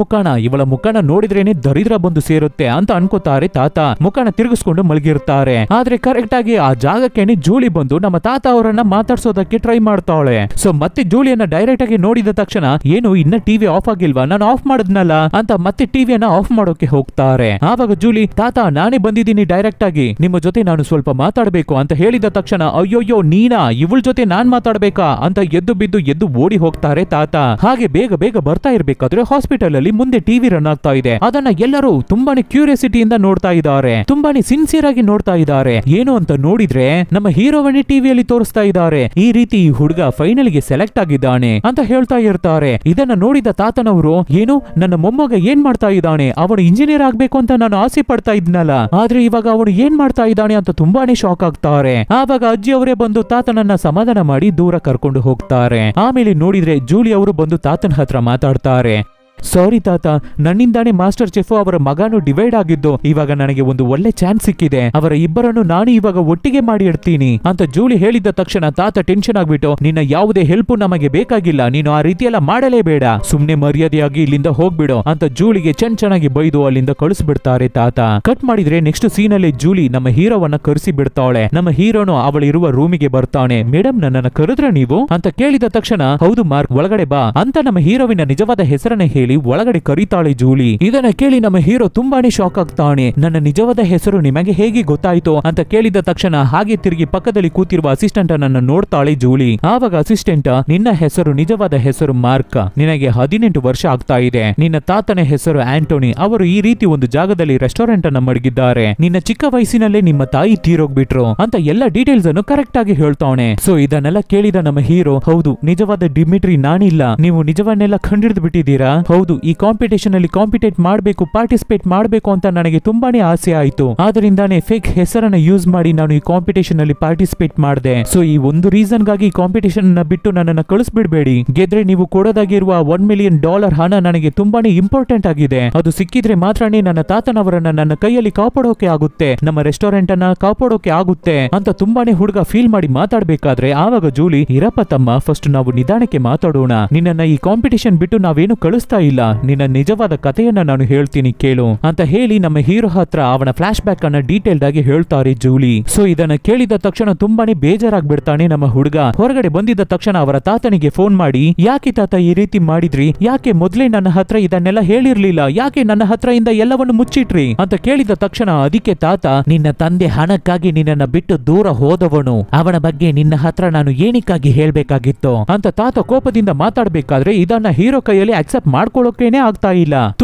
Speaker 1: ಮುಖನ ನೋಡಿದ್ರೇನೆ ದರಿದ್ರ ಬಂದು ಸೇರುತ್ತೆ ಅಂತ ಅನ್ಕೋತಾರೆ ತಾತ. ಮುಖನ ತಿರುಗಿಸ್ಕೊಂಡು ಮಲಗಿರ್ತಾರೆ. ಆದ್ರೆ ಕರೆಕ್ಟ್ ಆಗಿ ಆ ಜಾಗಕ್ಕೇನೆ ಜೂಲಿ ಬಂದು ನಮ್ಮ ತಾತ ಅವರನ್ನ ಮಾತಾಡ್ಸೋದಕ್ಕೆ ಟ್ರೈ ಮಾಡ್ತಾಳೆ. ಸೊ ಮತ್ತೆ ಜೂಲಿಯನ್ನ ಡೈರೆಕ್ಟ್ ಆಗಿ ನೋಡಿದ ತಕ್ಷಣ, ಏನು ಇನ್ನ ಟಿವಿ ಆಫ್ ಆಗಿಲ್ವಾ, ನಾನು ಆಫ್ ಮಾಡಿದ್ನಲ್ಲ ಅಂತ ಮತ್ತೆ ಟಿವಿಯನ್ನ ಆಫ್ ಮಾಡೋಕೆ ಹೋಗ್ತಾರೆ. ಆವಾಗ ಜೂಲಿ, ತಾತ ನಾನೇ ಬಂದಿದ್ದೀನಿ ಡೈರೆಕ್ಟ್ ಆಗಿ, ನಿಮ್ಮ ಜೊತೆ ನಾನು ಸ್ವಲ್ಪ ಮಾತಾಡ್ಬೇಕು ಅಂತ ಹೇಳಿದ ತಕ್ಷಣ, ಅಯ್ಯೋಯ್ಯೋ ನೀನಾ, ಇವಳ ಜೊತೆ ನಾನ್ ಮಾತಾಡ್ಬೇಕಾ ಅಂತ ಎದ್ದು ಓಡಿ ಹೋಗ್ತಾರೆ ತಾತ. ಹಾಗೆ ಬೇಗ ಬರ್ತಾ ಇರ್ಬೇಕಾದ್ರೆ ಹಾಸ್ಪಿಟಲ್ ಅಲ್ಲಿ ಮುಂದೆ ಟಿವಿ ರನ್ ಆಗ್ತಾ ಇದೆ. ಅದನ್ನ ಎಲ್ಲರೂ ತುಂಬಾನೇ ಕ್ಯೂರಿಯಾಸಿಟಿಯಿಂದ ನೋಡ್ತಾ ಇದ್ದಾರೆ, ತುಂಬಾನೇ ಸಿನ್ಸಿಯರ್ ಆಗಿ ನೋಡ್ತಾ ಇದ್ದಾರೆ. ಏನು ಅಂತ ನೋಡಿದ್ರೆ ನಮ್ಮ ಹೀರೋವನ್ನೇ ಟಿವಿಯಲ್ಲಿ ತೋರಿಸ್ತಾ ಇದ್ದಾರೆ. ಈ ರೀತಿ ಈ ಹುಡುಗ ಫೈನಲ್ ಗೆ ಸೆಲೆಕ್ಟ್ ಆಗಿದ್ದಾನೆ ಅಂತ ಹೇಳ್ತಾ ಇರ್ತಾರೆ. ಇದನ್ನ ನೋಡಿದ ತಾತನವರು, ಏನು ನನ್ನ ಮೊಮ್ಮಗ ಏನ್ ಮಾಡ್ತಾ ಇದ್ದಾನೆ, ಅವನು ಇಂಜಿನಿಯರ್ ಆಗ್ಬೇಕು ಅಂತ ನಾನು ಆಸೆ ಪಡ್ತಾ ಇದ್ನಲ್ಲ, ಆದ್ರೆ ಇವಾಗ ಅವನು ಏನ್ ಮಾಡ್ತಾ ಇದ್ದಾನೆ ಅಂತ ತುಂಬಾನೇ ಶಾಕ್ ಆಗ್ತಾರೆ. ಆವಾಗ ಅಜ್ಜಿ ಅವರೇ ಬಂದು ತಾತನನ್ನ ಸಮಾಧಾನ ಮಾಡಿ ದೂರ ಕರ್ಕೊಂಡು ಹೋಗ್ತಾರೆ. ಆಮೇಲೆ ನೋಡಿದ್ರೆ ಜೂಲಿ ಅವರು ಬಂದು ತಾತನ ಹತ್ರ ಮಾತಾಡ್ತಾರೆ. ಸಾರಿ ತಾತ, ನನ್ನಿಂದಾನೇ ಮಾಸ್ಟರ್ ಚೆಫ್ ಅವರ ಮಗನು ಡಿವೈಡ್ ಆಗಿದ್ದು, ಇವಾಗ ನನಗೆ ಒಂದು ಒಳ್ಳೆ ಚಾನ್ಸ್ ಸಿಕ್ಕಿದೆ, ಅವರ ಇಬ್ಬರನ್ನು ನಾನು ಇವಾಗ ಒಟ್ಟಿಗೆ ಮಾಡಿ ಇಡ್ತೀನಿ ಅಂತ ಜೂಲಿ ಹೇಳಿದ ತಕ್ಷಣ ತಾತ ಟೆನ್ಷನ್ ಆಗ್ಬಿಟ್ಟು, ನಿನ್ನ ಯಾವುದೇ ಹೆಲ್ಪ್ ನಮಗೆ ಬೇಕಾಗಿಲ್ಲ, ನೀನು ಆ ರೀತಿಯೆಲ್ಲ ಮಾಡಲೇಬೇಡ, ಸುಮ್ನೆ ಮರ್ಯಾದೆಯಾಗಿ ಇಲ್ಲಿಂದ ಹೋಗ್ಬಿಡು ಅಂತ ಜೂಲಿಗೆ ಚೆನ್ನಾಗಿ ಬೈದು ಅಲ್ಲಿಂದ ಕಳಿಸ್ಬಿಡ್ತಾರೆ ತಾತ. ಕಟ್ ಮಾಡಿದ್ರೆ ನೆಕ್ಸ್ಟ್ ಸೀನ್ ಅಲ್ಲಿ ಜೂಲಿ ನಮ್ಮ ಹೀರೋವನ್ನ ಕರೆಸಿ ಬಿಡ್ತಾಳೆ. ನಮ್ಮ ಹೀರೋನು ಅವಳಿರುವ ರೂಮಿಗೆ ಬರ್ತಾನೆ. ಮೇಡಮ್ ನನ್ನನ್ನ ಕರೆದ್ರ ನೀವು ಅಂತ ಕೇಳಿದ ತಕ್ಷಣ, ಹೌದು ಮಾರ್ಕ್ ಒಳಗಡೆ ಬಾ ಅಂತ ನಮ್ಮ ಹೀರೋವಿನ ನಿಜವಾದ ಹೆಸರನ್ನ ಹೇಳಿ ಒಳಗಡೆ ಕರೀತಾಳೆ ಜೂಲಿ. ಇದನ್ನ ಕೇಳಿ ನಮ್ಮ ಹೀರೋ ತುಂಬಾನೇ ಶಾಕ್ ಆಗ್ತಾನೆ. ನನ್ನ ನಿಜವಾದ ಹೆಸರು ನಿಮಗೆ ಹೇಗೆ ಗೊತ್ತಾಯ್ತು ಅಂತ ಕೇಳಿದ ತಕ್ಷಣ ಹಾಗೆ ತಿರುಗಿ ಪಕ್ಕದಲ್ಲಿ ಕೂತಿರುವ ಅಸಿಸ್ಟೆಂಟ್ ಅನ್ನ ನೋಡ್ತಾಳೆ ಜೂಲಿ. ಆವಾಗ ಅಸಿಸ್ಟೆಂಟ್, ನಿನ್ನ ಹೆಸರು ನಿಜವಾದ ಹೆಸರು ಮಾರ್ಕ್, ನಿನಗೆ 18 ವರ್ಷ ಆಗ್ತಾ ಇದೆ, ನಿನ್ನ ತಾತನ ಹೆಸರು ಆಂಟೋನಿ, ಅವರು ಈ ರೀತಿ ಒಂದು ಜಾಗದಲ್ಲಿ ರೆಸ್ಟೋರೆಂಟ್ ಅನ್ನ ಮಡಗಿದ್ದಾರೆ, ನಿನ್ನ ಚಿಕ್ಕ ವಯಸ್ಸಿನಲ್ಲೇ ನಿಮ್ಮ ತಾಯಿ ತೀರೋಗ್ಬಿಟ್ರು ಅಂತ ಎಲ್ಲ ಡೀಟೇಲ್ಸ್ ಅನ್ನು ಕರೆಕ್ಟ್ ಆಗಿ ಹೇಳ್ತಾನೆ. ಸೊ ಇದನ್ನೆಲ್ಲ ಕೇಳಿದ ನಮ್ಮ ಹೀರೋ, ಹೌದು ನಿಜವಾದ ಡಿಮಿಟ್ರಿ ನಾನಿಲ್ಲ, ನೀವು ನಿಜವನ್ನೆಲ್ಲ ಕಂಡಿಡ್ದು ಬಿಟ್ಟಿದ್ದೀರಾ, ಹೌದು, ಈ ಕಾಂಪಿಟೇಷನ್ ಅಲ್ಲಿ ಕಾಂಪಿಟೇಟ್ ಮಾಡಬೇಕು, ಪಾರ್ಟಿಸಿಪೇಟ್ ಮಾಡಬೇಕು ಅಂತ ನನಗೆ ತುಂಬಾನೇ ಆಸೆ ಆಯ್ತು. ಆದ್ರಿಂದಾನೇ ಫೇಕ್ ಹೆಸರನ್ನ ಯೂಸ್ ಮಾಡಿ ನಾನು ಈ ಕಾಂಪಿಟೇಷನ್ ಅಲ್ಲಿ ಪಾರ್ಟಿಸಿಪೇಟ್ ಮಾಡಿದೆ. ಸೊ ಈ ಒಂದು ರೀಸನ್ ಗಾಗಿ ಈ ಕಾಂಪಿಟೇಷನ್ ಬಿಟ್ಟು ನನ್ನನ್ನು ಕಳಿಸ್ಬಿಡ್ಬೇಡಿ. ಗೆದ್ರೆ ನೀವು ಕೊಡೋದಾಗಿರುವ $1 ಮಿಲಿಯನ್ ಹಣ ನನಗೆ ತುಂಬಾನೇ ಇಂಪಾರ್ಟೆಂಟ್ ಆಗಿದೆ. ಅದು ಸಿಕ್ಕಿದ್ರೆ ಮಾತ್ರನೇ ನನ್ನ ತಾತನವರನ್ನ ನನ್ನ ಕೈಯಲ್ಲಿ ಕಾಪಾಡೋಕೆ ಆಗುತ್ತೆ, ನಮ್ಮ ರೆಸ್ಟೋರೆಂಟ್ ಅನ್ನ ಕಾಪಾಡೋಕೆ ಆಗುತ್ತೆ ಅಂತ ತುಂಬಾನೇ ಹುಡುಗ ಫೀಲ್ ಮಾಡಿ ಮಾತಾಡ್ಬೇಕಾದ್ರೆ ಆವಾಗ ಜೂಲಿ, ಇರಪ್ಪ ತಮ್ಮ, ಫಸ್ಟ್ ನಾವು ನಿಧಾನಕ್ಕೆ ಮಾತಾಡೋಣ. ನಿನ್ನನ್ನ ಈ ಕಾಂಪಿಟೇಷನ್ ಬಿಟ್ಟು ನಾವೇನು ಕಳಿಸ್ತಾ ಇಲ್ಲ, ನಿನ್ನ ನಿಜವಾದ ಕಥೆಯನ್ನ ನಾನು ಹೇಳ್ತೀನಿ ಕೇಳು ಅಂತ ಹೇಳಿ ನಮ್ಮ ಹೀರೋ ಹತ್ರ ಅವನ ಫ್ಲಾಶ್ ಬ್ಯಾಕ್ ಅನ್ನ ಡೀಟೇಲ್ಡ್ ಆಗಿ ಹೇಳ್ತಾರೆ ಜೂಲಿ. ಸೊ ಇದನ್ನ ಕೇಳಿದ ತಕ್ಷಣ ತುಂಬಾನೇ ಬೇಜಾರಾಗ್ಬಿಡ್ತಾನೆ ನಮ್ಮ ಹುಡುಗ. ಹೊರಗಡೆ ಬಂದಿದ್ದ ತಕ್ಷಣ ಅವರ ತಾತನಿಗೆ ಫೋನ್ ಮಾಡಿ, ಯಾಕೆ ತಾತ ಈ ರೀತಿ ಮಾಡಿದ್ರಿ, ಯಾಕೆ ಮೊದ್ಲೇ ನನ್ನ ಹತ್ರ ಇದನ್ನೆಲ್ಲ ಹೇಳಿರ್ಲಿಲ್ಲ, ಯಾಕೆ ನನ್ನ ಹತ್ರ ಇಂದ ಎಲ್ಲವನ್ನು ಮುಚ್ಚಿಟ್ರಿ ಅಂತ ಕೇಳಿದ ತಕ್ಷಣ ಅದಕ್ಕೆ ತಾತ, ನಿನ್ನ ತಂದೆ ಹಣಕ್ಕಾಗಿ ನಿನ್ನನ್ನ ಬಿಟ್ಟು ದೂರ ಹೋದವನು, ಅವನ ಬಗ್ಗೆ ನಿನ್ನ ಹತ್ರ ನಾನು ಏನಕ್ಕಾಗಿ ಹೇಳ್ಬೇಕಾಗಿತ್ತು ಅಂತ ತಾತ ಕೋಪದಿಂದ ಮಾತಾಡ್ಬೇಕಾದ್ರೆ ಇದನ್ನ ಹೀರೋ ಕೈಯಲ್ಲಿ ಅಕ್ಸೆಪ್ಟ್ ಮಾಡ್ಕೊಳ್ಳೋಕೇನೆ ಆಗ್ತಾ ಇಲ್ಲ.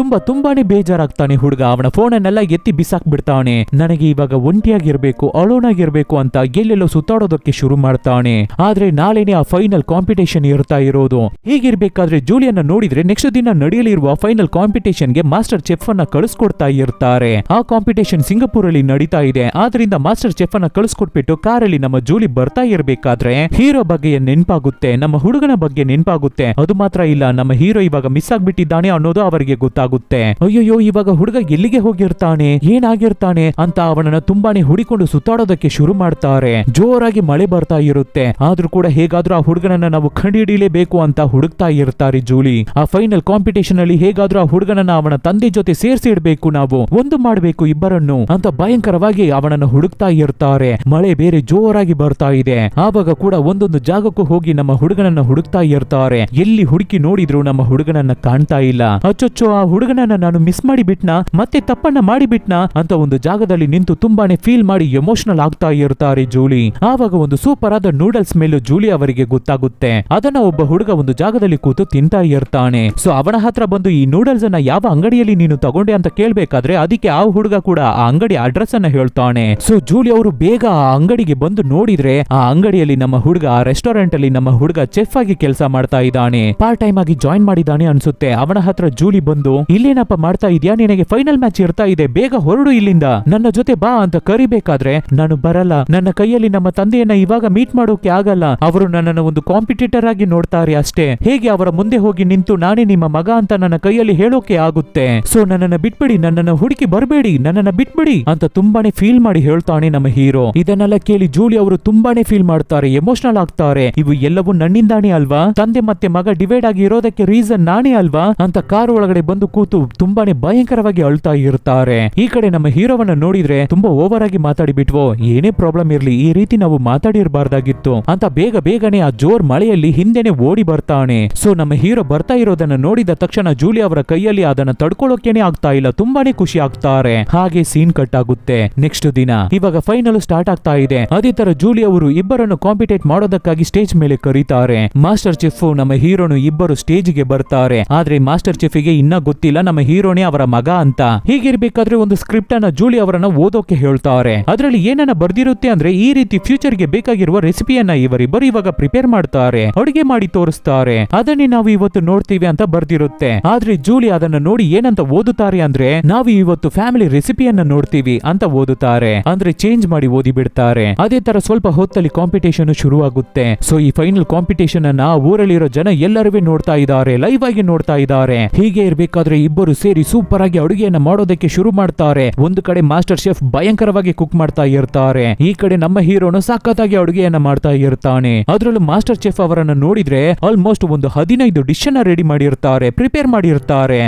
Speaker 1: ತುಂಬಾನೇ ಬೇಜಾರಾಗ್ತಾನೆ ಹುಡುಗ. ಅವನ ಫೋನ್ ಅನ್ನೆಲ್ಲ ಎತ್ತಿ ಬಿಸಾಕ್ ಬಿಡ್ತಾನೆ. ನನಗೆ ಇವಾಗ ಒಂಟಿಯಾಗಿರ್ಬೇಕು, ಅಳೋನಾಗಿರ್ಬೇಕು ಅಂತ ಎಲ್ಲೆಲ್ಲೋ ಸುತ್ತಾಡೋದಕ್ಕೆ ಶುರು ಮಾಡ್ತಾನೆ. ಆದ್ರೆ ನಾಳೆನೆ ಆ ಫೈನಲ್ ಕಾಂಪಿಟೇಷನ್ ಇರ್ತಾ ಇರೋದು. ಹೀಗಿರ್ಬೇಕಾದ್ರೆ ಜೂಲಿಯನ್ನ ನೋಡಿದ್ರೆ ನೆಕ್ಸ್ಟ್ ದಿನ ನಡೆಯಲಿರುವ ಫೈನಲ್ ಕಾಂಪಿಟೇಷನ್ ಗೆ ಮಾಸ್ಟರ್ ಚೆಫ್ ಅನ್ನ ಕಳಿಸ್ಕೊಡ್ತಾ ಇರ್ತಾರೆ. ಆ ಕಾಂಪಿಟೇಷನ್ ಸಿಂಗಪುರ್ ಅಲ್ಲಿ ನಡೀತಾ ಇದೆ. ಆದ್ರಿಂದ ಮಾಸ್ಟರ್ ಚೆಫ್ ಅನ್ನ ಕಳಿಸ್ಕೊಟ್ಬಿಟ್ಟು ಕಾರಲ್ಲಿ ನಮ್ಮ ಜೂಲಿ ಬರ್ತಾ ಇರ್ಬೇಕಾದ್ರೆ ಹೀರೋ ಬಗ್ಗೆ ನೆನ್ಪಾಗುತ್ತೆ, ನಮ್ಮ ಹುಡುಗನ ಬಗ್ಗೆ ನೆನ್ಪಾಗುತ್ತೆ. ಅದು ಮಾತ್ರ ಇಲ್ಲ, ನಮ್ಮ ಹೀರೋ ಇವಾಗ ಮಿಸ್ ಆಗ್ಬಿಟ್ಟಿದ್ದಾನೆ ಅನ್ನೋದು ಅವರಿಗೆ ಗೊತ್ತಾಗುತ್ತೆ. ಅಯ್ಯೋ, ಇವಾಗ ಹುಡುಗ ಎಲ್ಲಿಗೆ ಹೋಗಿರ್ತಾನೆ, ಏನಾಗಿರ್ತಾನೆ ಅಂತ ಅವನನ್ನ ತುಂಬಾನೇ ಹುಡಿಕೊಂಡು ಸುತ್ತಾಡೋದಕ್ಕೆ ಶುರು ಮಾಡ್ತಾರೆ. ಜೋರಾಗಿ ಮಳೆ ಬರ್ತಾ ಇರುತ್ತೆ. ಆದ್ರೂ ಕೂಡ ಹೇಗಾದ್ರೂ ಆ ಹುಡುಗನನ್ನ ನಾವು ಕಂಡುಹಿಡಿಯಲೇಬೇಕು ಅಂತ ಹುಡುಕ್ತಾ ಇರ್ತಾರೆ ಜೂಲಿ. ಆ ಫೈನಲ್ ಕಾಂಪಿಟೇಷನ್ ಅಲ್ಲಿ ಹೇಗಾದ್ರೂ ಆ ಹುಡುಗನನ್ನ ಅವನ ತಂದೆ ಜೊತೆ ಸೇರಿಸಿ ಇಡಬೇಕು, ನಾವು ಒಂದು ಮಾಡಬೇಕು ಇಬ್ಬರನ್ನು ಅಂತ ಭಯಂಕರವಾಗಿ ಅವನನ್ನ ಹುಡುಕ್ತಾ ಇರ್ತಾರೆ. ಮಳೆ ಬೇರೆ ಜೋರಾಗಿ ಬರ್ತಾ ಇದೆ. ಆವಾಗ ಕೂಡ ಒಂದೊಂದು ಜಾಗಕ್ಕೂ ಹೋಗಿ ನಮ್ಮ ಹುಡುಗನನ್ನ ಹುಡುಕ್ತಾ ಇರ್ತಾರೆ. ಎಲ್ಲಿ ಹುಡುಕಿ ನೋಡಿದ್ರು ನಮ್ಮ ಹುಡುಗನನ್ನ ಕಾಣ್ತಾ ಇಲ್ಲ. ಅಚ್ಚೊಚ್ಚೋ, ಆ ಹುಡುಗನನ್ನ ನಾನು ಮಿಸ್ ಮಾಡಿ ಬಿಟ್ನಾ, ಮತ್ತೆ ತಪ್ಪನ್ನ ಮಾಡಿ ಬಿಟ್ನಾ ಅಂತ ಒಂದು ಜಾಗದಲ್ಲಿ ನಿಂತು ತುಂಬಾನೇ ಫೀಲ್ ಮಾಡಿ ಎಮೋಷನಲ್ ಆಗ್ತಾ ಇರ್ತಾರೆ ಜೂಲಿ. ಆವಾಗ ಒಂದು ಸೂಪರ್ ಆದ ನೂಡಲ್ಸ್ ಮೇಲೂ ಜೂಲಿ ಅವರಿಗೆ ಗೊತ್ತಾಗುತ್ತೆ. ಅದನ್ನ ಒಬ್ಬ ಹುಡುಗ ಒಂದು ಜಾಗದಲ್ಲಿ ಕೂತು ತಿಂತಾ ಇರ್ತಾನೆ. ಸೊ ಅವನ ಹತ್ರ ಬಂದು ಈ ನೂಡಲ್ಸ್ ಅನ್ನ ಯಾವ ಅಂಗಡಿಯಲ್ಲಿ ನೀನು ತಗೊಂಡೆ ಅಂತ ಕೇಳ್ಬೇಕಾದ್ರೆ ಅದಕ್ಕೆ ಆ ಹುಡುಗ ಕೂಡ ಆ ಅಂಗಡಿ ಅಡ್ರೆಸ್ ಅನ್ನ ಹೇಳ್ತಾನೆ. ಸೊ ಜೂಲಿ ಅವರು ಬೇಗ ಆ ಅಂಗಡಿಗೆ ಬಂದು ನೋಡಿದ್ರೆ ಆ ಅಂಗಡಿಯಲ್ಲಿ ನಮ್ಮ ಹುಡುಗ, ಆ ರೆಸ್ಟೋರೆಂಟ್ ಅಲ್ಲಿ ನಮ್ಮ ಹುಡುಗ ಚೆಫ್ ಆಗಿ ಕೆಲಸ ಮಾಡ್ತಾ ಇದ್ದಾನೆ. ಪಾರ್ಟ್ ಟೈಮ್ ಆಗಿ ಜಾಯಿನ್ ಮಾಡಿದ್ದಾನೆ ಅನ್ಸುತ್ತೆ. ಅವನ ಹತ್ರ ಜೂಲಿ ಬಂದು, ಇಲ್ಲೇನಪ್ಪ ಮಾಡ್ತಾ ಇದೀಯಾ, ನಿನಗೆ ಫೈನಲ್ ಮ್ಯಾಚ್ ಇರ್ತಾ ಇದೆ, ಬೇಗ ಹೊರಡು ಇಲ್ಲಿಂದ, ನನ್ನ ಜೊತೆ ಬಾ ಅಂತ ಕರಿಬೇಕಾದ್ರೆ ನಾನು ಬರಲ್ಲ, ನನ್ನ ಕೈಯಲ್ಲಿ ನಮ್ಮ ತಂದೆಯನ್ನ ಇವಾಗ ಮೀಟ್ ಮಾಡೋಕೆ ಆಗಲ್ಲ, ಅವರು ನನ್ನನ್ನು ಒಂದು ಕಾಂಪಿಟೇಟರ್ ಆಗಿ ನೋಡ್ತಾರೆ ಅಷ್ಟೇ, ಹೇಗೆ ಅವರ ಮುಂದೆ ಹೋಗಿ ನಿಂತು ನಾನೇ ನಿಮ್ಮ ಮಗ ಅಂತ ನನ್ನ ಕೈಯಲ್ಲಿ ಹೇಳೋಕೆ ಆಗುತ್ತೆ. ಸೊ ನನ್ನನ್ನ ಬಿಟ್ಬಿಡಿ, ನನ್ನನ್ನ ಹುಡುಕಿ ಬರಬೇಡಿ, ನನ್ನನ್ನ ಬಿಟ್ಬಿಡಿ ಅಂತ ತುಂಬಾನೇ ಫೀಲ್ ಮಾಡಿ ಹೇಳ್ತಾನೆ ನಮ್ಮ ಹೀರೋ. ಇದನ್ನೆಲ್ಲ ಕೇಳಿ ಜೂಲಿ ಅವರು ತುಂಬಾನೇ ಫೀಲ್ ಮಾಡ್ತಾರೆ, ಎಮೋಷನಲ್ ಆಗ್ತಾರೆ. ಇವು ಎಲ್ಲವೂ ನನ್ನಿಂದಾನೇ ಅಲ್ವಾ, ತಂದೆ ಮತ್ತೆ ಮಗ ಡಿವೈಡ್ ಆಗಿ ಇರೋದಕ್ಕೆ ರೀಸನ್ ನಾನೇ ಅಲ್ವಾ ಅಂತ ಕಾರ್ ಒಳಗಡೆ ಬಂದು ಕೂತು ತುಂಬಾನೇ ಭಯಂಕರವಾಗಿ ಅಳ್ತಾ ಇರ್ತಾರೆ. ಈ ಕಡೆ ನಮ್ಮ ಹೀರೋವನ್ನ ನೋಡಿದ್ರೆ ತುಂಬಾ ಓವರ್ ಆಗಿ ಮಾತಾಡಿಬಿಟ್ವೋ, ಏನೇ ಪ್ರಾಬ್ಲಮ್ ಇರ್ಲಿ ಈ ರೀತಿ ನಾವು ಮಾತಾಡಿರಬಾರ್ದಾಗಿತ್ತು ಅಂತ ಬೇಗನೆ ಆ ಜೋರ್ ಮಳೆಯಲ್ಲಿ ಹಿಂದೆನೆ ಓಡಿ ಬರ್ತಾನೆ. ಸೊ ನಮ್ಮ ಹೀರೋ ಬರ್ತಾ ಇರೋದನ್ನ ನೋಡಿದ ತಕ್ಷಣ ಜೂಲಿ ಅವರ ಕೈಯಲ್ಲಿ ಅದನ್ನ ತಡ್ಕೊಳ್ಳೋಕೆನೆ ಆಗ್ತಾ ಇಲ್ಲ, ತುಂಬಾನೇ ಖುಷಿ ಆಗ್ತಾರೆ. ಹಾಗೆ ಸೀನ್ ಕಟ್ ಆಗುತ್ತೆ. ನೆಕ್ಸ್ಟ್ ದಿನ ಇವಾಗ ಫೈನಲ್ ಸ್ಟಾರ್ಟ್ ಆಗ್ತಾ ಇದೆ. ಅದೇ ತರ ಜೂಲಿ ಅವರು ಇಬ್ಬರನ್ನು ಕಾಂಪಿಟೇಟ್ ಮಾಡೋದಕ್ಕಾಗಿ ಸ್ಟೇಜ್ ಮೇಲೆ ಕರೀತಾರೆ. ಮಾಸ್ಟರ್ ಚೆಫ್ ನಮ್ಮ ಹೀರೋನು ಇಬ್ಬರು ಸ್ಟೇಜ್ ಗೆ ಬರ್ತಾರೆ. ಆದ್ರೆ ಮಾಸ್ಟರ್ ಚೆಫ್ ಗೆ ಇನ್ನ ಗೊತ್ತಿಲ್ಲ ನಮ್ಮ ಹೀರೋನೇ ಅವರ ಮಗ ಅಂತ. ಹೀಗಿರ್ಬೇಕಾದ್ರೆ ಒಂದು ಸ್ಕ್ರಿಪ್ಟ್ ಅನ್ನ ಜೂಲಿ ಅವರನ್ನ ಓದೋಕೆ ಹೇಳ್ತಾರೆ. ಅದರಲ್ಲಿ ಏನನ್ನ ಬರ್ದಿರುತ್ತೆ ಅಂದ್ರೆ ಈ ರೀತಿ ಫ್ಯೂಚರ್ ಗೆ ಬೇಕಾಗಿರುವ ರೆಸಿಪಿಯನ್ನ ಇವರಿಬ್ಬರು ಇವಾಗ ಪ್ರಿಪೇರ್ ಮಾಡ್ತಾರೆ, ಅಡುಗೆ ಮಾಡಿ ತೋರಿಸ್ತಾರೆ, ಅದನ್ನೇ ನಾವು ಇವತ್ತು ನೋಡ್ತೀವಿ ಅಂತ ಬರ್ದಿರುತ್ತೆ. ಆದ್ರೆ ಜೂಲಿ ಅದನ್ನ ನೋಡಿ ಏನಂತ ಓದುತ್ತಾರೆ ಅಂದ್ರೆ, ನಾವು ಇವತ್ತು ಫ್ಯಾಮಿಲಿ ರೆಸಿಪಿಯನ್ನ ನೋಡ್ತೀವಿ ಅಂತ ಓದುತ್ತಾರೆ. ಅಂದ್ರೆ ಚೇಂಜ್ ಮಾಡಿ ಓದಿ ಬಿಡ್ತಾರೆ. ಅದೇ ತರ ಸ್ವಲ್ಪ ಹೊತ್ತಲ್ಲಿ ಕಾಂಪಿಟೇಷನ್ ಶುರುವಾಗುತ್ತೆ. ಸೊ ಈ ಫೈನಲ್ ಕಾಂಪಿಟೇಷನ್ ಅನ್ನ ಊರಲ್ಲಿರೋ ಜನ ಎಲ್ಲರೂ ನೋಡ್ತಾ ಇದ್ದಾರೆ, ಲೈವ್ ಆಗಿ ನೋಡ್ತಾ ಇದ್ದಾರೆ. ಹೀಗೆ ಇರ್ಬೇಕಾದ್ರೆ ಇಬ್ಬರು ಸೇರಿ ಸೂಪರ್ ಆಗಿ ಅಡುಗೆಯನ್ನ ಮಾಡೋದಕ್ಕೆ ಶುರು ಮಾಡ್ತಾರೆ. ಒಂದು ಕಡೆ ಮಾಸ್ಟರ್ ಶೆಫ್ ಭಯಂಕರವಾಗಿ ಕುಕ್ ಮಾಡ್ತಾ ಇರ್ತಾರೆ, ಈ ಕಡೆ ನಮ್ಮ ಹೀರೋನು ಸಖತ್ತಾಗಿ ಅಡುಗೆಯನ್ನ ಮಾಡ್ತಾ ಇರ್ತಾನೆ. ಅದರಲ್ಲೂ ಮಾಸ್ಟರ್ ಶೆಫ್ ಅವರನ್ನ ನೋಡಿದ್ರೆ ಆಲ್ಮೋಸ್ಟ್ ಒಂದು 15 ಡಿಶ್ ಅನ್ನ ರೆಡಿ ಮಾಡಿರ್ತಾರೆ, ಪ್ರಿಪೇರ್ ಮಾಡಿರ್ತಾರೆ.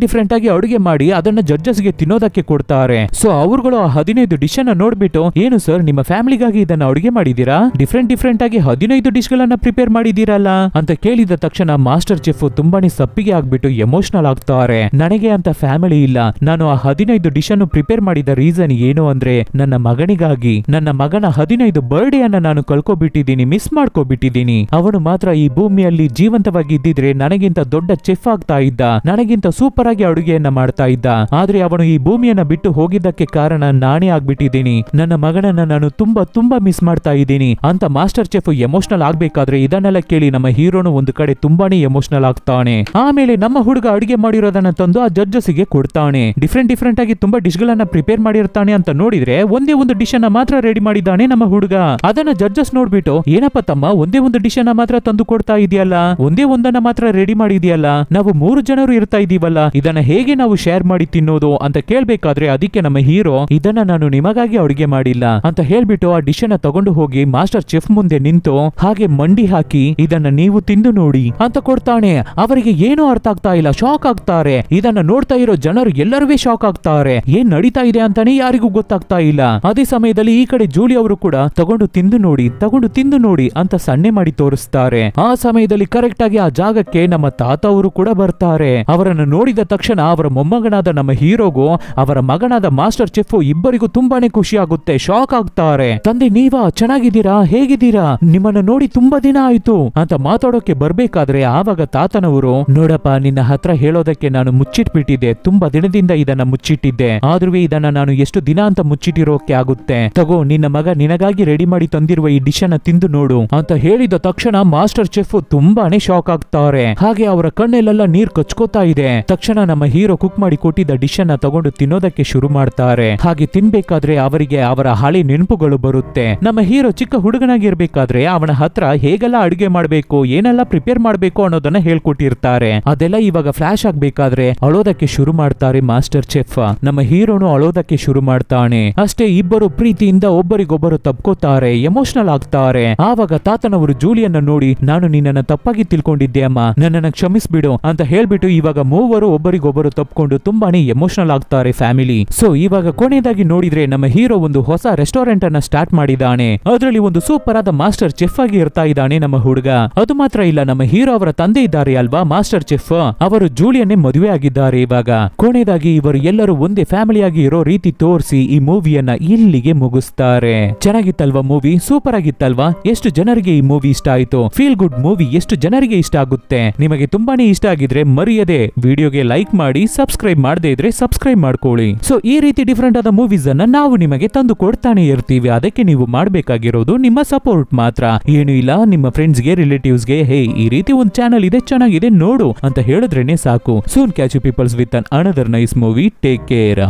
Speaker 1: ಡಿಫ್ರೆಂಟ್ ಆಗಿ ಅಡುಗೆ ಮಾಡಿ ಅದನ್ನ ಜಡ್ಜಸ್ ಗೆ ತಿನ್ನೋದಕ್ಕೆ ಕೊಡ್ತಾರೆ. ಸೊ ಅವರುಗಳು ಆ 15 ಡಿಶ್ ಅನ್ನ ನೋಡ್ಬಿಟ್ಟು, ಏನು ಸರ್ ನಿಮ್ಮ ಫ್ಯಾಮಿಲಿಗಾಗಿ ಇದನ್ನ ಅಡುಗೆ ಮಾಡಿದೀರಾ, ಡಿಫ್ರೆಂಟ್ ಆಗಿ 15 ಡಿಶ್ ಗಳನ್ನ ಪ್ರಿಪೇರ್ ಮಾಡಿದೀರಲ್ಲ ಅಂತ ಕೇಳಿದ ತಕ್ಷಣ ಮಾಸ್ಟರ್ ಚೆಫ್ ತುಂಬಾನೇ ಸಪ್ಪಿಗೆ ಆಗ್ಬಿಟ್ಟು ಎಮೋಷನಲ್ ಆಗ್ತಾರೆ. ನನಗೆ ಅಂತ ಫ್ಯಾಮಿಲಿ ಇಲ್ಲ, ನಾನು ಆ 15 ಡಿಶ್ ಅನ್ನು ಪ್ರಿಪೇರ್ ಮಾಡಿದ ರೀಸನ್ ಏನು ಅಂದ್ರೆ ನನ್ನ ಮಗನಿಗಾಗಿ. ನನ್ನ ಮಗನ 15 ಬರ್ಡೇ ಅನ್ನ ನಾನು ಕಳ್ಕೊಬಿಟ್ಟಿದ್ದೀನಿ, ಮಿಸ್ ಮಾಡ್ಕೊಬಿಟ್ಟಿದ್ದೀನಿ. ಅವನು ಮಾತ್ರ ಈ ಭೂಮಿಯಲ್ಲಿ ಜೀವಂತವಾಗಿ ಇದ್ದಿದ್ರೆ ನನಗಿಂತ ದೊಡ್ಡ ಚೆಫ್ ಆಗ್ತಾ ಇದ್ದ, ನನಗಿಂತ ಸೂಪರ್ ಆಗಿ ಅಡುಗೆಯನ್ನ ಮಾಡ್ತಾ ಇದ್ದ. ಆದ್ರೆ ಅವನು ಈ ಭೂಮಿಯನ್ನ ಬಿಟ್ಟು ಹೋಗಿದ್ದಕ್ಕೆ ಕಾರಣ ನಾನೇ ಆಗ್ಬಿಟ್ಟಿದ್ದೀನಿ. ನನ್ನ ಮಗನನ್ನ ನಾನು ತುಂಬಾ ಮಿಸ್ ಮಾಡ್ತಾ ಇದ್ದೀನಿ ಅಂತ ಮಾಸ್ಟರ್ ಚೆಫ್ ಎಮೋಷನಲ್ ಆಗ್ಬೇಕಾದ್ರೆ ಇದನ್ನೆಲ್ಲ ಕೇಳಿ ನಮ್ಮ ಹೀರೋನು ಒಂದು ಕಡೆ ತುಂಬಾನೇ ಎಮೋಷನಲ್ ಆಗ್ತಾನೆ. ಆಮೇಲೆ ನಮ್ಮ ಹುಡುಗ ಅಡಿಗೆ ಮಾಡಿರೋದನ್ನ ತಂದು ಆ ಜಡ್ಜಸ್ಗೆ ಕೊಡ್ತಾನೆ. ಡಿಫ್ರೆಂಟ್ ಆಗಿ ತುಂಬಾ ಡಿಶ್ ಗಳನ್ನ ಪ್ರಿಪೇರ್ ಮಾಡಿರ್ತಾನೆ ಅಂತ ನೋಡಿದ್ರೆ ಒಂದೇ ಒಂದು ಡಿಶ್ ಅನ್ನ ಮಾತ್ರ ರೆಡಿ ಮಾಡಿದ್ದಾನೆ ನಮ್ಮ ಹುಡುಗ. ಅದನ್ನ ಜಡ್ಜಸ್ ನೋಡ್ಬಿಟ್ಟು ಏನಪ್ಪ ತಮ್ಮ ಒಂದೇ ಒಂದು ಡಿಶ್ ಅನ್ನ ಮಾತ್ರ ತಂದು ಕೊಡ್ತಾ ಇದೆಯಲ್ಲ, ಒಂದೇ ಒಂದನ್ನ ಮಾತ್ರ ರೆಡಿ ಮಾಡಿದ್ಯಲ್ಲ, ನಾವು 3 ಜನರು ಇರ್ತಾ ಇದೀವಲ್ಲ, ಇದನ್ನ ಹೇಗೆ ನಾವು ಶೇರ್ ಮಾಡಿ ತಿನ್ನೋದು ಅಂತ ಕೇಳ್ಬೇಕಾದ್ರೆ ಅದಕ್ಕೆ ನಮ್ಮ ಹೀರೋ ಇದನ್ನ ನಾನು ನಿಮಗಾಗಿ ಅಡುಗೆ ಮಾಡಿಲ್ಲ ಅಂತ ಹೇಳ್ಬಿಟ್ಟು ಆ ಡಿಶ್ ಅನ್ನ ತಗೊಂಡು ಹೋಗಿ ಮಾಸ್ಟರ್ ಚೆಫ್ ಮುಂದೆ ನಿಂತು ಹಾಗೆ ಮಂಡಿ ಹಾಕಿ ಇದನ್ನ ನೀವು ತಿಂದು ನೋಡಿ ಅಂತ ಕೊಡ್ತಾನೆ. ಅವರಿಗೆ ಏನೂ ಅರ್ಥ ಆಗ್ತಾ ಇಲ್ಲ, ಶಾಕ್ ಆಗ್ತಾರೆ. ಇದನ್ನ ನೋಡ್ತಾ ಇರೋ ಜನರು ಎಲ್ಲರೂ ಶಾಕ್ ಆಗ್ತಾರೆ. ಏನ್ ನಡೀತಾ ಇದೆ ಅಂತಾನೆ ಯಾರಿಗೂ ಗೊತ್ತಾಗ್ತಾ ಇಲ್ಲ. ಅದೇ ಸಮಯದಲ್ಲಿ ಈ ಕಡೆ ಜೂಲಿ ಅವರು ಕೂಡ ತಗೊಂಡು ತಿಂದು ನೋಡಿ ಅಂತ ಸನ್ನೆ ಮಾಡಿ ತೋರಿಸ್ತಾರೆ. ಆ ಸಮಯದಲ್ಲಿ ಕರೆಕ್ಟ್ ಆಗಿ ಆ ಜಾಗಕ್ಕೆ ನಮ್ಮ ತಾತ ಅವರು ಕೂಡ ಬರ್ತಾರೆ. ಅವರನ್ನು ನೋಡಿದ ತಕ್ಷಣ ಅವರ ಮೊಮ್ಮಗನಾದ ನಮ್ಮ ಹೀರೋಗೂ ಅವರ ಮಗನಾದ ಮಾಸ್ಟರ್ ಚೆಫ್ ಇಬ್ಬರಿಗೂ ತುಂಬಾನೇ ಖುಷಿ ಆಗುತ್ತೆ, ಶಾಕ್ ಆಗ್ತಾರೆ. ತಂದೆ ನೀವಾ ಚೆನ್ನಾಗಿದ್ದೀರಾ, ಹೇಗಿದ್ದೀರಾ, ನಿಮ್ಮನ್ನ ನೋಡಿ ತುಂಬಾ ದಿನ ಆಯ್ತು ಅಂತ ಮಾತಾಡೋಕೆ ಬರ್ಬೇಕಾದ್ರೆ ಆವಾಗ ತಾತನವರು ನೋಡಪ್ಪ ನಿನ್ನ ಹತ್ರ ಹೇಳೋದಕ್ಕೆ ನಾನು ಮುಚ್ಚಿಟ್ಬಿಟ್ಟಿದ್ದೆ, ತುಂಬಾ ದಿನದಿಂದ ಇದನ್ನ ಮುಚ್ಚಿಟ್ಟಿದ್ದೆ, ಆದ್ರೂ ಇದನ್ನ ನಾನು ಎಷ್ಟು ದಿನ ಅಂತ ಮುಚ್ಚಿಟ್ಟಿರೋಕೆ ಆಗುತ್ತೆ, ತಗೋ ನಿನ್ನ ಮಗ ನಿನಗಾಗಿ ರೆಡಿ ಮಾಡಿ ತಂದಿರುವ ಈ ಡಿಶ್ ಅನ್ನ ತಿಂದು ನೋಡು ಅಂತ ಹೇಳಿದ ತಕ್ಷಣ ಮಾಸ್ಟರ್ ಚೆಫ್ ತುಂಬಾನೇ ಶಾಕ್ ಆಗ್ತಾರೆ. ಹಾಗೆ ಅವರ ಕಣ್ಣಲ್ಲೆಲ್ಲ ನೀರ್ ಕಚ್ಕೋತಾ ಇದೆ. ತಕ್ಷಣ ನಮ್ಮ ಹೀರೋ ಕುಕ್ ಮಾಡಿ ಕೊಟ್ಟಿದ್ದ ಡಿಶ್ ಅನ್ನ ತಗೊಂಡು ತಿನ್ನೋದಕ್ಕೆ ಶುರು ಮಾಡ್ತಾರೆ. ಹಾಗೆ ತಿನ್ಬೇಕಾದ್ರೆ ಅವರಿಗೆ ಅವರ ಹಳೆ ನೆನಪುಗಳು ಬರುತ್ತೆ. ನಮ್ಮ ಹೀರೋ ಚಿಕ್ಕ ಹುಡುಗನಾಗಿರ್ಬೇಕಾದ್ರೆ ಅವನ ಹತ್ರ ಹೇಗೆಲ್ಲ ಅಡುಗೆ ಮಾಡ್ಬೇಕು, ಏನೆಲ್ಲ ಪ್ರಿಪೇರ್ ಮಾಡ್ಬೇಕು ಅನ್ನೋದನ್ನ ಹೇಳ್ಕೊಟ್ಟಿರ್ತಾರೆ. ಅದೆಲ್ಲ ಇವಾಗ ಫ್ಲಾಶ್ ಆಗ್ಬೇಕಾದ್ರೆ ಅಳೋದಕ್ಕೆ ಶುರು ಮಾಡ್ತಾರೆ ಮಾಸ್ಟರ್ ಚೆಫ್. ನಮ್ಮ ಹೀರೋನು ಅಳೋದಕ್ಕೆ ಶುರು ಮಾಡ್ತಾನೆ. ಅಷ್ಟೇ ಇಬ್ಬರು ಪ್ರೀತಿಯಿಂದ ಒಬ್ಬರಿಗೊಬ್ಬರು ತಪ್ಕೋತಾರೆ, ಎಮೋಷನಲ್ ಆಗ್ತಾರೆ. ಆವಾಗ ತಾತನವರು ಜೂಲಿಯನ್ನ ನೋಡಿ ನಾನು ನಿನ್ನನ್ನ ತಪ್ಪಾಗಿ ತಿಳ್ಕೊಂಡಿದ್ದೆ ಅಮ್ಮ, ನನ್ನನ್ನ ಕ್ಷಮಿಸ್ಬಿಡು ಅಂತ ಹೇಳ್ಬಿಟ್ಟು ಇವಾಗ ಮೂವರು ಒಬ್ಬರಿಗೊಬ್ಬರು ತಪ್ಕೊಂಡು ತುಂಬಾನೇ ಎಮೋಷನಲ್ ಆಗ್ತಾರೆ ಫ್ಯಾಮಿಲಿ. ಸೊ ಇವಾಗ ಕೊನೆಯದಾಗಿ ನೋಡಿದ್ರೆ ನಮ್ಮ ಹೀರೋ ಒಂದು ಹೊಸ ರೆಸ್ಟೋರೆಂಟ್ ಅನ್ನ ಸ್ಟಾರ್ಟ್ ಮಾಡಿದ್ದಾನೆ. ಅದರಲ್ಲಿ ಒಂದು ಸೂಪರ್ ಆದ ಮಾಸ್ಟರ್ ಚೆಫ್ ಆಗಿ ಇರ್ತಾ ಇದ್ದಾನೆ ನಮ್ಮ ಹುಡುಗ. ಅದು ಮಾತ್ರ ಇಲ್ಲ, ನಮ್ಮ ಹೀರೋ ಅವರ ತಂದೆ ಇದ್ದಾರೆ ಅಲ್ವಾ ಮಾಸ್ಟರ್ ಚೆಫ್, ಅವರು ಜೂಲಿಯನ್ನೇ ಮದುವೆ ಆಗಿದ್ದಾರೆ. ಇವಾಗ ಕೊನೆಯದಾಗಿ ಇವರು ಎಲ್ಲರೂ ಒಂದೇ ಫ್ಯಾಮಿಲಿಯಾಗಿ ಇರೋ ರೀತಿ ತೋರಿಸಿ ಈ ಮೂವಿಯನ್ನ ಇಲ್ಲಿಗೆ ಮುಗಿಸ್ತಾರೆ. ಚೆನ್ನಾಗಿತ್ತಲ್ವಾ ಮೂವಿ, ಸೂಪರ್ ಆಗಿತ್ತಲ್ವಾ? ಎಷ್ಟು ಜನರಿಗೆ ಈ ಮೂವಿ ಇಷ್ಟ ಆಯ್ತು? ಫೀಲ್ ಗುಡ್ ಮೂವಿ ಎಷ್ಟು ಜನರಿಗೆ ಇಷ್ಟ ಆಗುತ್ತೆ? ನಿಮಗೆ ತುಂಬಾನೇ ಇಷ್ಟ ಆಗಿದ್ರೆ ಮರೆಯದೆ ವಿಡಿಯೋಗೆ ಲೈಕ್ ಮಾಡಿ, ಸಬ್ಸ್ಕ್ರೈಬ್ ಮಾಡದೇ ಇದ್ರೆ ಸಬ್ಸ್ಕ್ರೈಬ್ ಮಾಡ್ಕೊಳ್ಳಿ. ಸೊ ಈ ರೀತಿ ಡಿಫರೆಂಟ್ ಆದ ಮೂವೀಸ್ ಅನ್ನ ನಾವು ನಿಮಗೆ ತಂದು ಕೊಡ್ತಾನೆ ಇರ್ತೀವಿ. ಅದಕ್ಕೆ ನೀವು ಮಾಡಬೇಕಾಗಿರೋದು ನಿಮ್ಮ ಸಪೋರ್ಟ್ ಮಾತ್ರ, ಏನು ಇಲ್ಲ. ನಿಮ್ಮ ಫ್ರೆಂಡ್ಸ್ಗೆ ರಿಲೇಟಿವ್ಸ್ಗೆ ಹೇ ಈ ರೀತಿ ಒಂದು ಚಾನಲ್ ಇದೆ ಚೆನ್ನಾಗಿದೆ ನೋಡು ಅಂತ ಹೇಳಿದ್ರೇನೆ ಸಾಕು. Soon catch you peoples with an another nice movie. Take care.